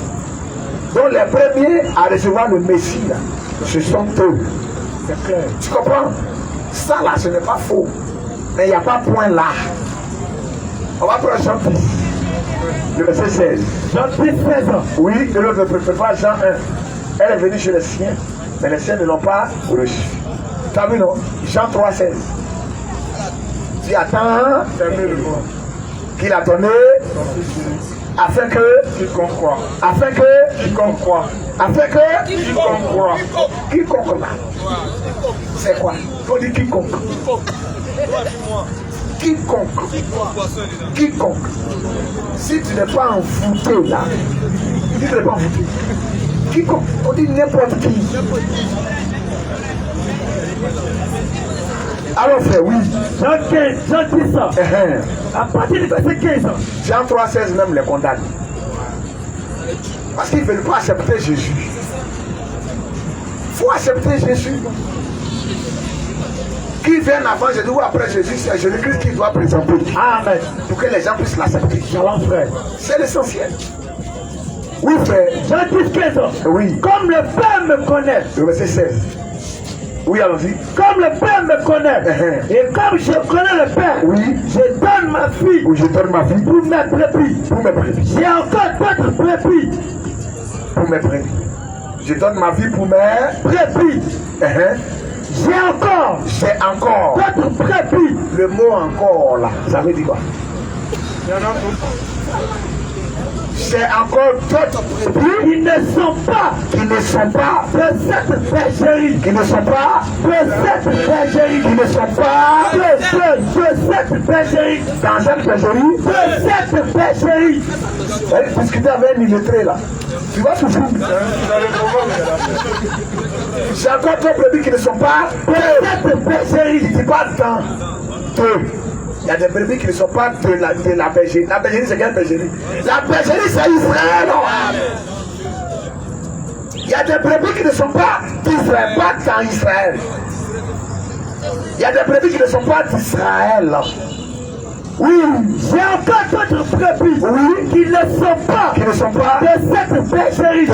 Donc les premiers à recevoir le Messie, là, ce sont eux. C'est clair. Tu comprends? Ça, là, ce n'est pas faux. Mais il n'y a pas point là. On va prendre Jean 10, le verset 16. Jean 10, 16 ans. Oui, et l'autre ne préfère pas Jean 1. Elle est venue chez les siens, mais les siens ne l'ont pas reçu. Tu as vu, non? Jean 3, 16. Tu attends qu'il a donné afin que Quiconque croit. afin que Quiconque croit. afin que Quiconque croit. quiconque là. C'est quoi? Il faut dire quiconque. quiconque, si tu n'es pas envoûté là, si tu n'es pas envoûté, quiconque, on dit n'importe qui. Alors frère, oui. Jean 10 ans. À partir du verset 15 ans. Jean 3,16 même les condamne. Parce qu'ils ne veulent pas accepter Jésus. Il faut accepter Jésus. Qui vient avant Jésus ou après Jésus, c'est Jésus-Christ qui doit présenter. Amen. Pour que les gens puissent l'accepter. Shalom frère. C'est l'essentiel. Oui frère. Jean 10, 15 ans. Oui. Comme le Père me connaît. Le verset 16. Oui, allons-y. Comme le Père me connaît. Et comme je connais le Père. Oui. Je donne ma fille. Oui, je donne ma vie. Pour mes brebis. Pour mes brebis. J'ai encore d'autres brebis. Pour mes brebis. Je donne ma vie pour mes brebis. J'ai encore d'autres brebis. Le mot encore là, ça veut dire quoi? C'est encore d'autres brebis qui ne sont pas de cette bergerie. Qui ne sont pas de cette bergerie. Qui ne sont pas de cette bergerie. Dans cette bergerie. De cette bergerie. Discuter avec un illettré là. Tu vas tout fou. C'est encore d'autres brebis qui ne sont pas de cette bergerie. Il ne dit pas dans deux. Il y a des brebis qui ne sont pas de la bergerie. La bergerie, c'est quelle bergerie? La bergerie, c'est Israël. Il y a des brebis qui ne sont pas d'Israël, pas dans Israël. Il y a des brebis qui ne sont pas d'Israël. Oui, j'ai encore d'autres brebis qui ne sont pas de cette bergerie.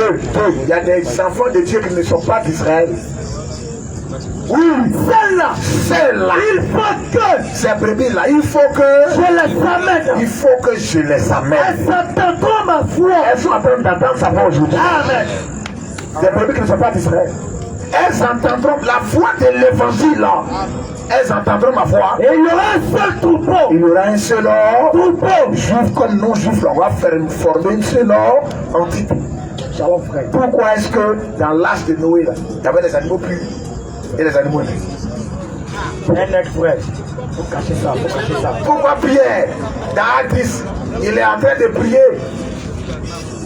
Il y a des enfants de Dieu qui ne sont pas d'Israël. Oui, celle-là, il faut que ces brebis-là, il faut que je les amène. Il faut que je les amène. Elles entendront ma voix. Elles sont en train d'entendre sa voix aujourd'hui. Amen. Des brebis qui ne sont pas d'Israël. Elles entendront la voix de l'évangile là. Elles entendront ma voix. Et il y aura un seul troupeau. Il y aura un seul troupeau. Juif comme non juif, on va former un seul entité. Pourquoi est-ce que dans l'âge de Noé là, il y avait des animaux purs et les animaux nés? frère. Faut cacher ça, Pourquoi Pierre, dans Acte 10, il est en train de prier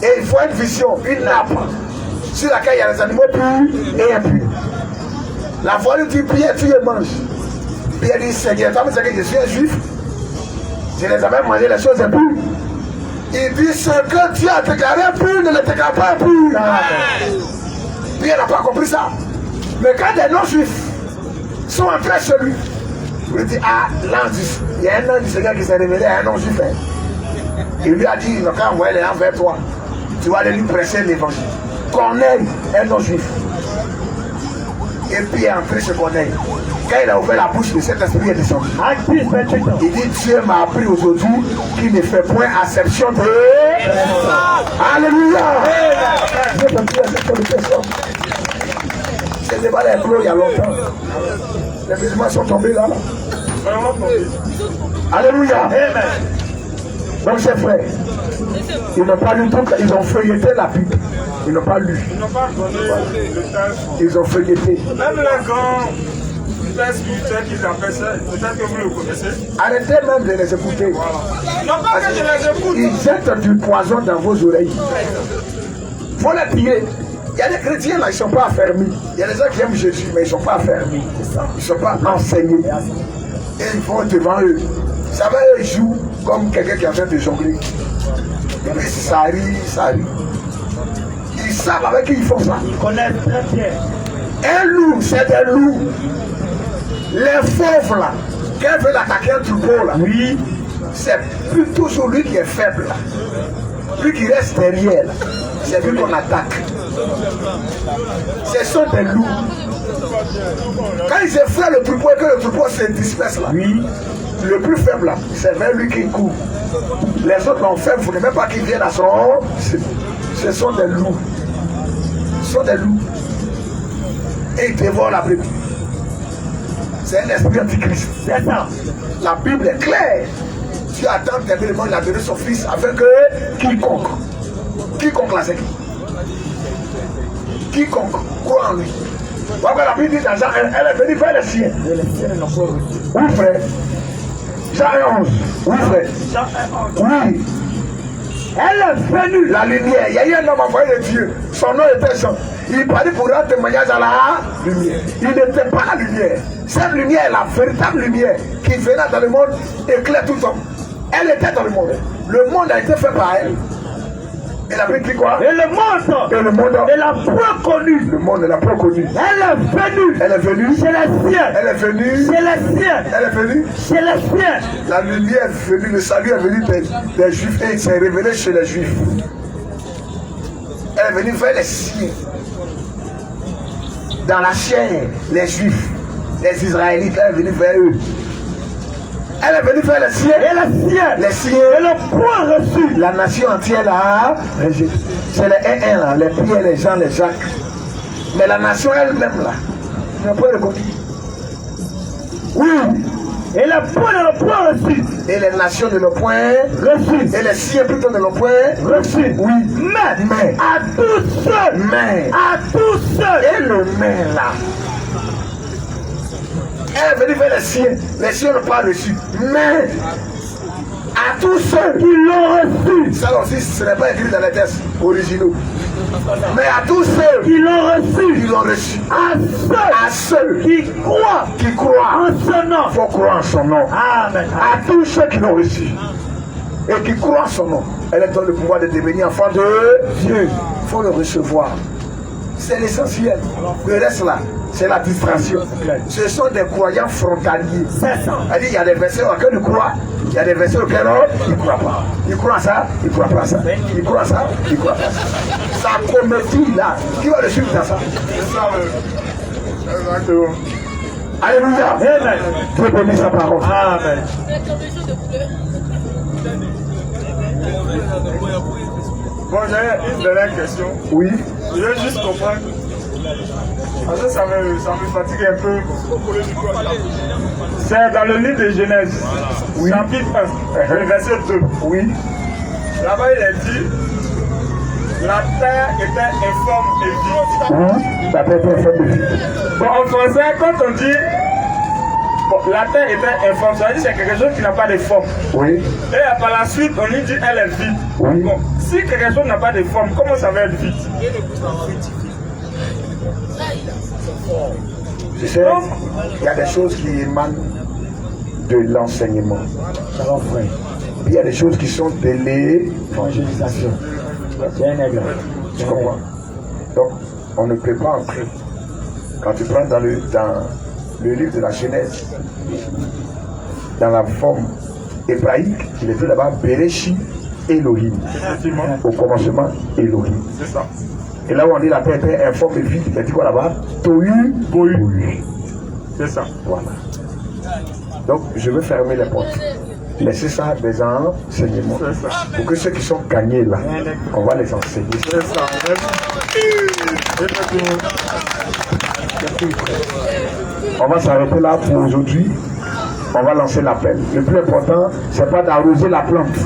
et il voit une vision, une nappe sur laquelle il y a les animaux purs et impurs. La voix lui dit, Pierre, tu les manges. Pierre dit, Seigneur, toi, c'est que je suis un juif. Je les avais mangé les choses impures. Il dit, ce que tu as déclaré impur ne le déclare pas impur. Pierre n'a pas compris ça. Mais quand des non-juifs sont entrés chez lui, il lui dit, ah, l'ange, il y a un ange du Seigneur qui s'est révélé à un non-juif. Il lui a dit, il n'a qu'à envoyer les gens vers toi. Tu vas aller lui prêcher l'évangile. Corneille, un non-juif. Et puis il est entré chez Corneille. Quand il a ouvert la bouche, le Saint-Esprit est descendu. Il dit, Dieu m'a appris aujourd'hui qu'il ne fait point acception de... Alléluia. Dieu m'a appris acception de personne. Ce débat est clos il y a longtemps. Les musulmans sont tombés là. Alléluia. Donc c'est vrai. Ils n'ont pas lu tout, ils ont feuilleté la Bible. Ils n'ont pas lu. Ils n'ont pas donné le texte. Ils ont feuilleté. Même les grands textes spirituels qu'ils appellent ça, peut-être que vous le connaissez. Arrêtez même de les écouter. Voilà. Non pas que je les écoute. Ils jettent du poison dans vos oreilles. Il faut les piller. Il y a des chrétiens là, ils ne sont pas affermis. Il y a des gens qui aiment Jésus, mais ils ne sont pas affermis. Ils ne sont pas enseignés. Et ils vont devant eux. Vous savez, eux, ils jouent comme quelqu'un qui est en train de jongler. Et puis ça arrive, ça arrive. Ils savent avec qui ils font ça. Ils connaissent très bien. Un loup, c'est des loups. Les fauves là, quand ils veulent attaquer un troupeau là, oui, c'est plutôt sur lui qui est faible là. Lui qui reste derrière là, c'est lui qu'on attaque. Ce sont des loups. Quand ils effraient le troupeau et que le troupeau se disperse là, oui, le plus faible là, c'est vers lui qui court. Les autres l'ont faible, il ne faut même pas qu'ils viennent à son... Ce sont des loups. Ce sont des loups. Et ils dévorent la Bible. C'est un esprit antichrist. C'est ça. La Bible est claire. Dieu attend terriblement, il a donné son fils afin que quiconque là c'est qui? Quiconque croit en lui. Pourquoi la Bible dit dans Jean, elle est venue faire les siens. Et les siens n'ont pas reçu. Oui frère. Jean 11. Oui, frère. Oui. Elle est venue. La lumière. Il y a eu un homme envoyé de Dieu. Son nom était Jean. Il parlait pour rendre témoignage à la lumière. Il n'était pas la lumière. Cette lumière est la véritable lumière qui venait dans le monde, éclaire tout homme. Elle était dans le monde. Le monde a été fait par elle. Elle a dit quoi? Et le monde. Et le monde. Elle a point connu. Le monde ne l'a pas connu. Elle est venue. Elle est venue. Chez les siens. Elle est venue. Chez les siens. Elle est venue. Chez les siens. La lumière est venue, le salut est venu des Juifs et il s'est révélé chez les Juifs. Elle est venue vers les siens. Dans la chair, les Juifs, les Israélites, elle est venue vers eux. Elle est venue vers les siens. Et les siens. Les siens. Et le point reçu. La nation entière là, c'est les 1-1 là, les Pierre, les Jean, les Jacques. Mais la nation elle-même là, n'a pas reconnu. Oui. Et le point ne l'ont point reçu. Et les nations ne l'ont point reçu. Et les siens plutôt ne l'ont point reçu. Oui. Mais à tous ceux. Mais à tous ceux. Et le mais là. Elle est venue vers les siens n'ont pas reçu. Mais à tous ceux qui l'ont reçu. Ça aussi, ce n'est pas écrit dans les textes originaux. Mais à tous ceux qui l'ont reçu. Qui l'ont reçu. À ceux qui croient. Qui croient en son nom. Il faut croire en son nom. Amen. À tous ceux qui l'ont reçu. Et qui croient en son nom. Elle est dans le pouvoir de devenir enfant de Dieu. Il faut le recevoir. C'est l'essentiel. Le reste là, c'est la distraction. Ce sont des croyants frontaliers. C'est ça. Il y a des versets auxquels ils croient, il y a des versets auxquels ils ne croient pas. Ils croient à ça, ils ne croient pas à ça. Ils croient à ça, ils ne croient pas à ça. Sa comédie là, qui va le suivre dans ça? Alléluia. Amen. Dieu bénit sa parole. Amen. Bon, j'ai une dernière question. Oui. Je veux juste comprendre. Parce que ça me fatigue un peu. C'est dans le livre de Genèse, oui. Chapitre 1, le verset 2. Oui. Là-bas, il est dit la terre était informe et vide. Oui, la terre était informe et vide. Bon, en français, quand on dit bon, la terre était informe, ça veut dire que c'est quelque chose qui n'a pas de forme. Oui. Et par la suite, on lui dit elle est vide. Oui. Bon, si quelque chose n'a pas de forme, comment ça va être vide? Tu sais, il y a des choses qui émanent de l'enseignement. Il y a des choses qui sont de l'évangélisation. Tu comprends? Donc, on ne peut pas entrer. Quand tu prends dans le livre de la Genèse, dans la forme hébraïque, il était là-bas Bereshi Elohim. Au commencement, Elohim. C'est ça. Et là où on dit la terre était informe et vide, il a dit quoi là-bas? Tohu Bohu. C'est ça. Voilà. Donc, je veux fermer les portes. Laissez ça des enseignements. Pour que ceux qui sont gagnés là, on va les enseigner. C'est ça. On va s'arrêter là pour aujourd'hui. On va lancer l'appel. Le plus important, c'est pas d'arroser la plante.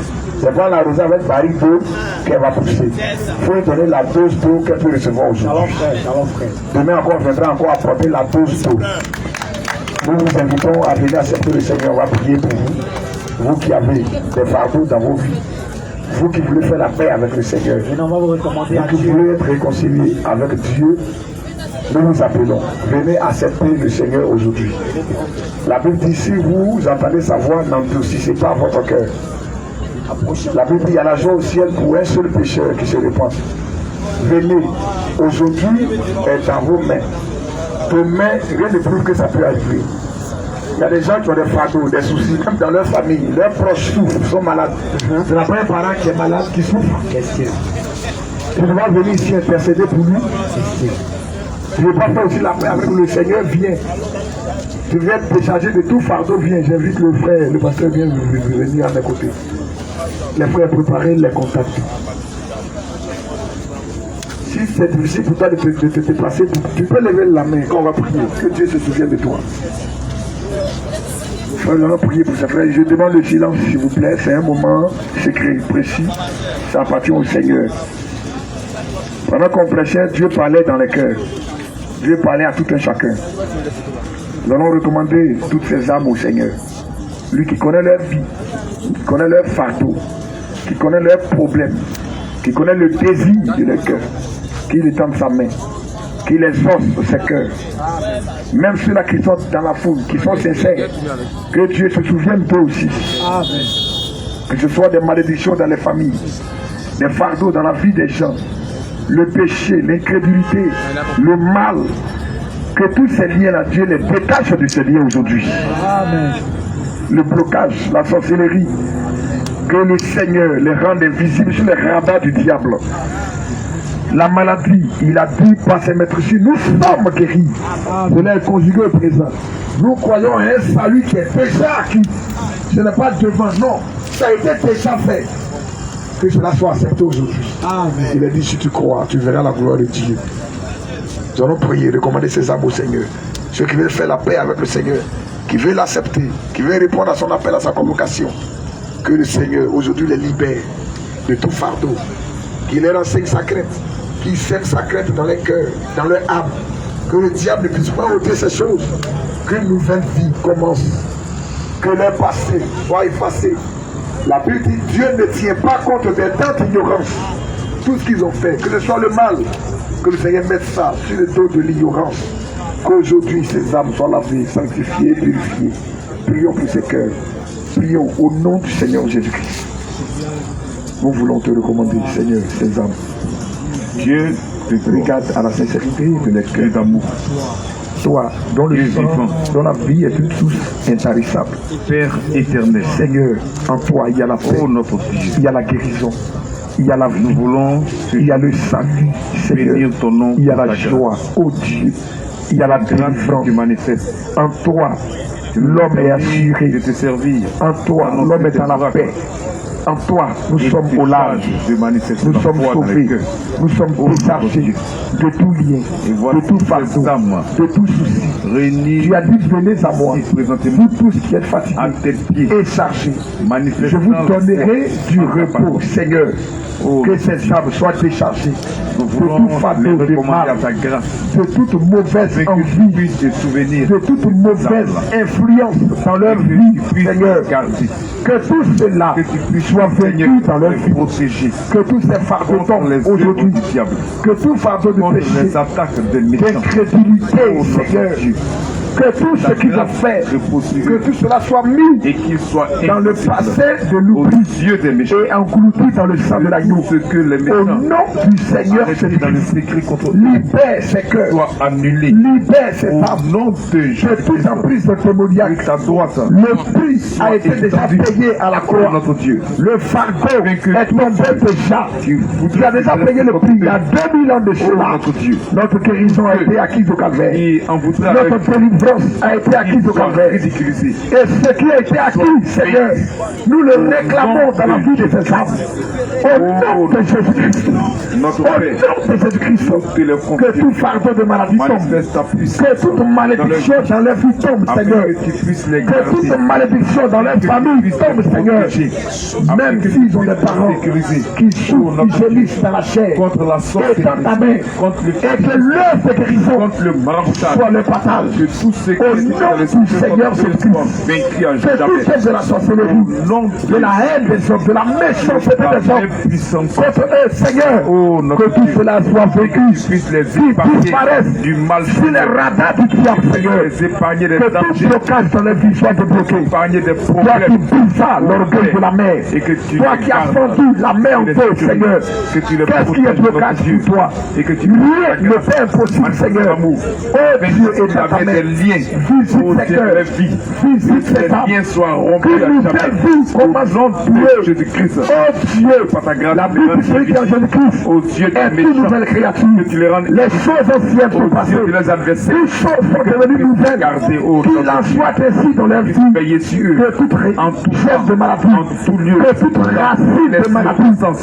C'est pas l'arroser avec baril d'eau qu'elle va pousser. Il faut lui donner la dose d'eau qu'elle peut recevoir aujourd'hui. Demain encore, on viendra encore apporter la dose d'eau. Nous vous invitons à venir accepter le Seigneur. On va prier pour vous. Vous qui avez des fardeaux dans vos vies. Vous qui voulez faire la paix avec le Seigneur. Vous qui voulez être réconciliés avec Dieu. Nous vous appelons. Venez accepter le Seigneur aujourd'hui. La Bible dit, si vous entendez sa voix, n'endurcissez pas votre cœur. La Bible dit, il y a la joie au ciel pour un seul pécheur qui se répand. Venez. Aujourd'hui est dans vos mains. Demain, rien ne prouve que ça peut arriver. Il y a des gens qui ont des fardeaux, des soucis, même dans leur famille. Leurs proches souffrent, sont malades. C'est la première parent qui est malade, qui souffre. Tu dois venir ici intercéder pour lui. Tu ne veux pas faire aussi la paix avec le Seigneur, viens. Tu viens te décharger de tout fardeau, viens. J'invite le frère, le pasteur vient venir à mes côtés. Les frères préparés, les contacter. Si c'est difficile pour toi de te déplacer, tu peux lever la main quand on va prier. Que Dieu se souvienne de toi. Frère, nous allons prier pour ces frères. Je demande le silence, s'il vous plaît. C'est un moment secret, précis. Ça appartient au Seigneur. Pendant qu'on prêchait, Dieu parlait dans les cœurs. Dieu parlait à tout un chacun. Nous allons recommander toutes ces âmes au Seigneur. lui qui connaît leur vie, qui connaît leur fardeau, qui connaît leurs problèmes, qui connaît le désir de leur cœur, qu'il étende sa main, qu'il exauce ses cœurs. Même ceux-là qui sont dans la foule, qui sont sincères, que Dieu se souvienne d'eux aussi. Que ce soit des malédictions dans les familles, des fardeaux dans la vie des gens, le péché, l'incrédulité, le mal, que tous ces liens-là, Dieu les détache de ces liens aujourd'hui. Le blocage, la sorcellerie, que le Seigneur les rende invisibles sur les radars du diable. La maladie, il a dit par ses maîtres, nous sommes guéris. Cela est conjugué au présent. Nous croyons à un salut qui est déjà acquis. Ce n'est pas devant, non. Ça a été déjà fait. Que cela soit accepté aujourd'hui. Il a dit, si tu crois, tu verras la gloire de Dieu. Nous allons prier, recommander ces âmes au Seigneur. Ceux qui veulent faire la paix avec le Seigneur, qui veulent l'accepter, qui veulent répondre à son appel, à sa convocation. Que le Seigneur aujourd'hui les libère de tout fardeau. Qu'il leur enseigne sa crainte, qu'il sème sa crainte dans les cœurs, dans leur âme. Que le diable ne puisse pas ôter ces choses. Qu'une nouvelle vie commence. Que leur passé soit effacé. La Bible dit Dieu ne tient pas compte des temps d'ignorance. Tout ce qu'ils ont fait, que ce soit le mal, que le Seigneur mette ça sur le dos de l'ignorance. Qu'aujourd'hui ces âmes soient lavées, sanctifiées, purifiées. Prions pour ces cœurs. Prions au nom du Seigneur Jésus-Christ. Nous voulons te recommander, Seigneur, ces âmes. Dieu te regarde à la sincérité de notre cœur d'amour. Toi, dont le sang, dont la vie est une source intarissable. Père éternel, Seigneur, en toi il y a la paix, il y a la guérison, il y a la vie, nous voulons, il y a le salut, Seigneur, ton nom, il y a la joie, oh Dieu, il y a la délivrance du manifeste. En toi, l'homme est assuré de te servir. En toi, l'homme est dans la paix. En toi, nous sommes au large, nous sommes sauvés, nous sommes déchargés de tout lien, de tout fardeau, de tout souci. Tu as dit, venez à moi, vous tous qui êtes fatigués et chargés, je vous donnerai du repos, Seigneur. Que ces âmes soient déchargées de tout fardeau, de mal, de toute mauvaise envie, de toute mauvaise influence dans leur vie, Seigneur. Que tout cela soit vaincu dans leur vie, que tous ces fardeaux tombent aujourd'hui, que tout fardeau de péché, d'incrédulité, Seigneur, que tout ce qu'ils ont fait, que tout cela soit mis et qu'il soit dans le passé de l'oubli et englouti dans le sang de l'agneau. Au nom du Seigneur Jésus-Christ, libère ces cœurs, libère ces âmes de toute emprise de démoniaque. Le prix a été déjà payé à la croix. Le fardeau est tombé déjà. Tu as déjà payé le prix il y a 2000 ans de cela. Notre guérison a été acquise au calvaire. Notre délivrance a été acquise au calvaire. Et ce qui a été acquis, Seigneur, nous le réclamons dans la vie de ces âmes. Au nom de Jésus-Christ. Au nom de Jésus-Christ. Que tout fardeau de maladie tombe. Que toute malédiction dans leur vie tombe, Seigneur. Que toute malédiction dans leur famille tombe, Seigneur. Même s'ils ont des parents qui souffrent, qui gémissent dans la chair, étends ta main et que l'œuvre de guérison soit le partage. Au nom du Seigneur Jésus-Christ. Que tout œuvre de la sorcellerie, de la haine des hommes, de la méchanceté des hommes, contre eux, Seigneur, que tout cela soit vécu, qu'ils disparaissent du mal sur les radars du diable, Seigneur. Que tout blocage dans leur vie soit débloqué. Toi qui brisas l'orgueil de la mer, toi qui as fendu la mer en deux, Seigneur, qu'est-ce qui est blocage pour toi? Rien ne fait impossible, Seigneur. Oh Dieu, et dans ta main, visite ces cœurs, visite ces âmes, qu'une nouvelle vie commence en Jésus-Christ. Oh Dieu, la Bible dit celui qui est en Jésus-Christ est une nouvelle créature. Les choses anciennes sont passées, les choses sont devenues nouvelles. Qu'il en soit ainsi dans leur vie, que toute chef de maladie, que toute racine de maladie soit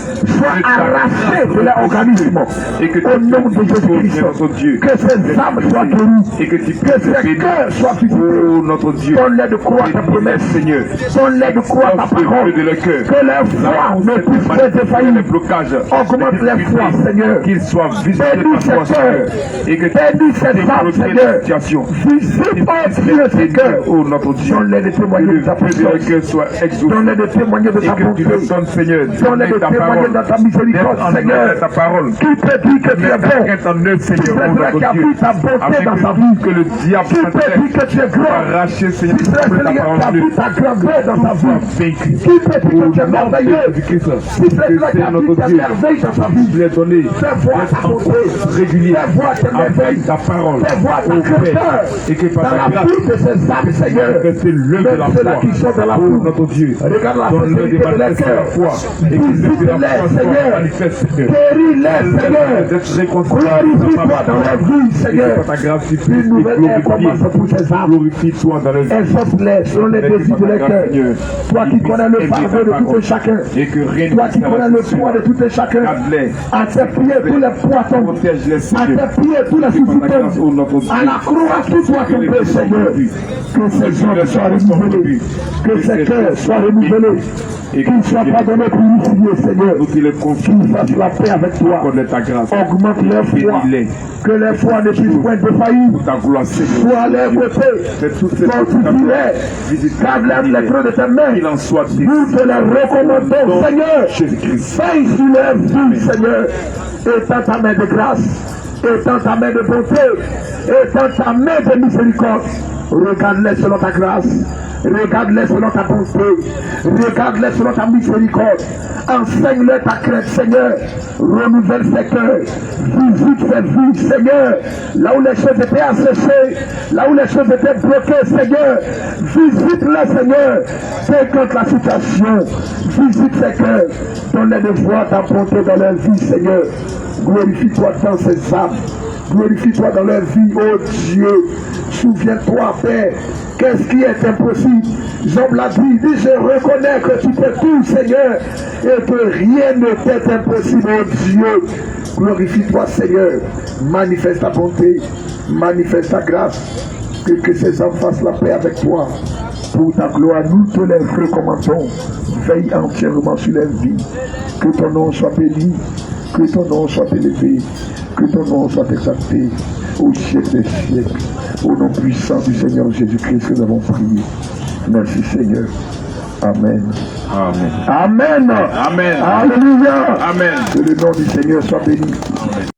arrachée de leur organisme. Au nom de Jésus-Christ, que ces âmes soient guéries, que ces cœurs soient visités. Oh notre Dieu, Donne-les de croire ta promesse. Seigneur, Donne-les de croire ta parole. de leur cœur, Que leur foi ne puisse pas défaillir. les blocages, Augmente les foi, Seigneur. qu'ils soient visités Bénis par toi, ces Seigneur, cœurs. et que Bénis ces âmes, Seigneur. situation, Visite Dieu ces cœurs. oh notre Dieu, Donne-les de que témoigner le de ta feu de leur puissance. cœur soit exaucé, Donne-les de témoigner de et ta que bonté. tu leur donnes, Seigneur, Donne-les de ta témoigner parole, de ta miséricorde, d'être en Seigneur. œuvre ta parole, Qui te dit que tu es bon? d'être en œuvre, Seigneur, Qui oh te dit notre qu'il a Dieu, vu ta bonté dans sa vie? que le diable Qui te dit que tu es grand? arraché, Seigneur, Qui te dit ta qu'il a parole, vu ta grandeur dans sa vie? vaincu. Qui te dit que tu es merveilleux? du Christ, Qui te dit qu'il a vu notre ta Dieu, merveille dans sa vie? je l'ai donné, Fais voir ta bonté. régulier, Fais voir tes merveilles. avec ta parole, Fais voir ta au grandeur Père, et que par dans ta la grâce, vie de ces âmes, Seigneur. manifester l'œuvre de la Même ceux-là foi, qui sont dans la oh foule. notre Dieu, Regarde la donne-le sincérité de de leur manifester la cœur. foi, et que l'œuvre de la foi Visite-les, soit Seigneur. manifeste, Seigneur. Guéris-les, Seigneur. D'être réconcilié Glorifie-toi dans leur vie, Seigneur. par ta grâce, tu Une nouvelle ère commence pour ces âmes. glorifie-toi dans leur vie. Exauce-les selon les désirs de leur cœur. Toi qui connais le fardeau de tout et chacun. Et que rien Toi qui connais le poids de tout et chacun. Garde-les. À tes pieds tous les poids tombent. Protège-les, À Seigneur. tes pieds tous les soucis tombent. À la croix tout soit tombé, Seigneur. Que ces hommes soient renouvelés. Que ces cœurs soient renouvelés. Et Qu'ils soient pardonnés, purifiés, Seigneur. nous te les Qu'ils confions, fassent la paix avec toi. accorde ta grâce. Augmente leur foi. Bénis-les. Que leur foi ne puisse point défaillir. Pour ta gloire, Seigneur. Sois à leur côté. Fais toutes ces Fortifie-les. Visite Garde-les les creux de tes mains. qu'il en soit dit. Nous te les recommandons, Seigneur. Jésus-Christ. Veille sur leur vie, Seigneur. Étends ta main de grâce. Étends ta main de bonté. Étends ta main de miséricorde. Regarde-les selon ta grâce. Regarde-les selon ta bonté. Regarde-les selon ta miséricorde. Enseigne-leur ta crainte, Seigneur. Renouvelle ses cœurs. Visite ses vies, Seigneur. Là où les choses étaient asséchées, là où les choses étaient bloquées, Seigneur. Visite-les, Seigneur. Décante la situation. Visite ses cœurs. Donne-les de voir ta bonté dans leur vie, Seigneur. Glorifie-toi dans ces âmes. Glorifie-toi dans leur vie, oh Dieu. Souviens-toi, Père. Qu'est-ce qui est impossible? Job l'a dit, je reconnais que tu peux tout, Seigneur, et que rien ne t'est impossible, oh Dieu. Glorifie-toi, Seigneur. Manifeste ta bonté, manifeste ta grâce. Que ces hommes fassent la paix avec toi. Pour ta gloire, nous te les recommandons. Veille entièrement sur leur vie. Que ton nom soit béni, que ton nom soit élevé, que ton nom soit exalté au siècle des siècles. Au nom puissant du Seigneur Jésus-Christ que nous avons prié. Merci Seigneur. Amen. Amen. Amen. Amen. Alléluia. Amen. Que le nom du Seigneur soit béni.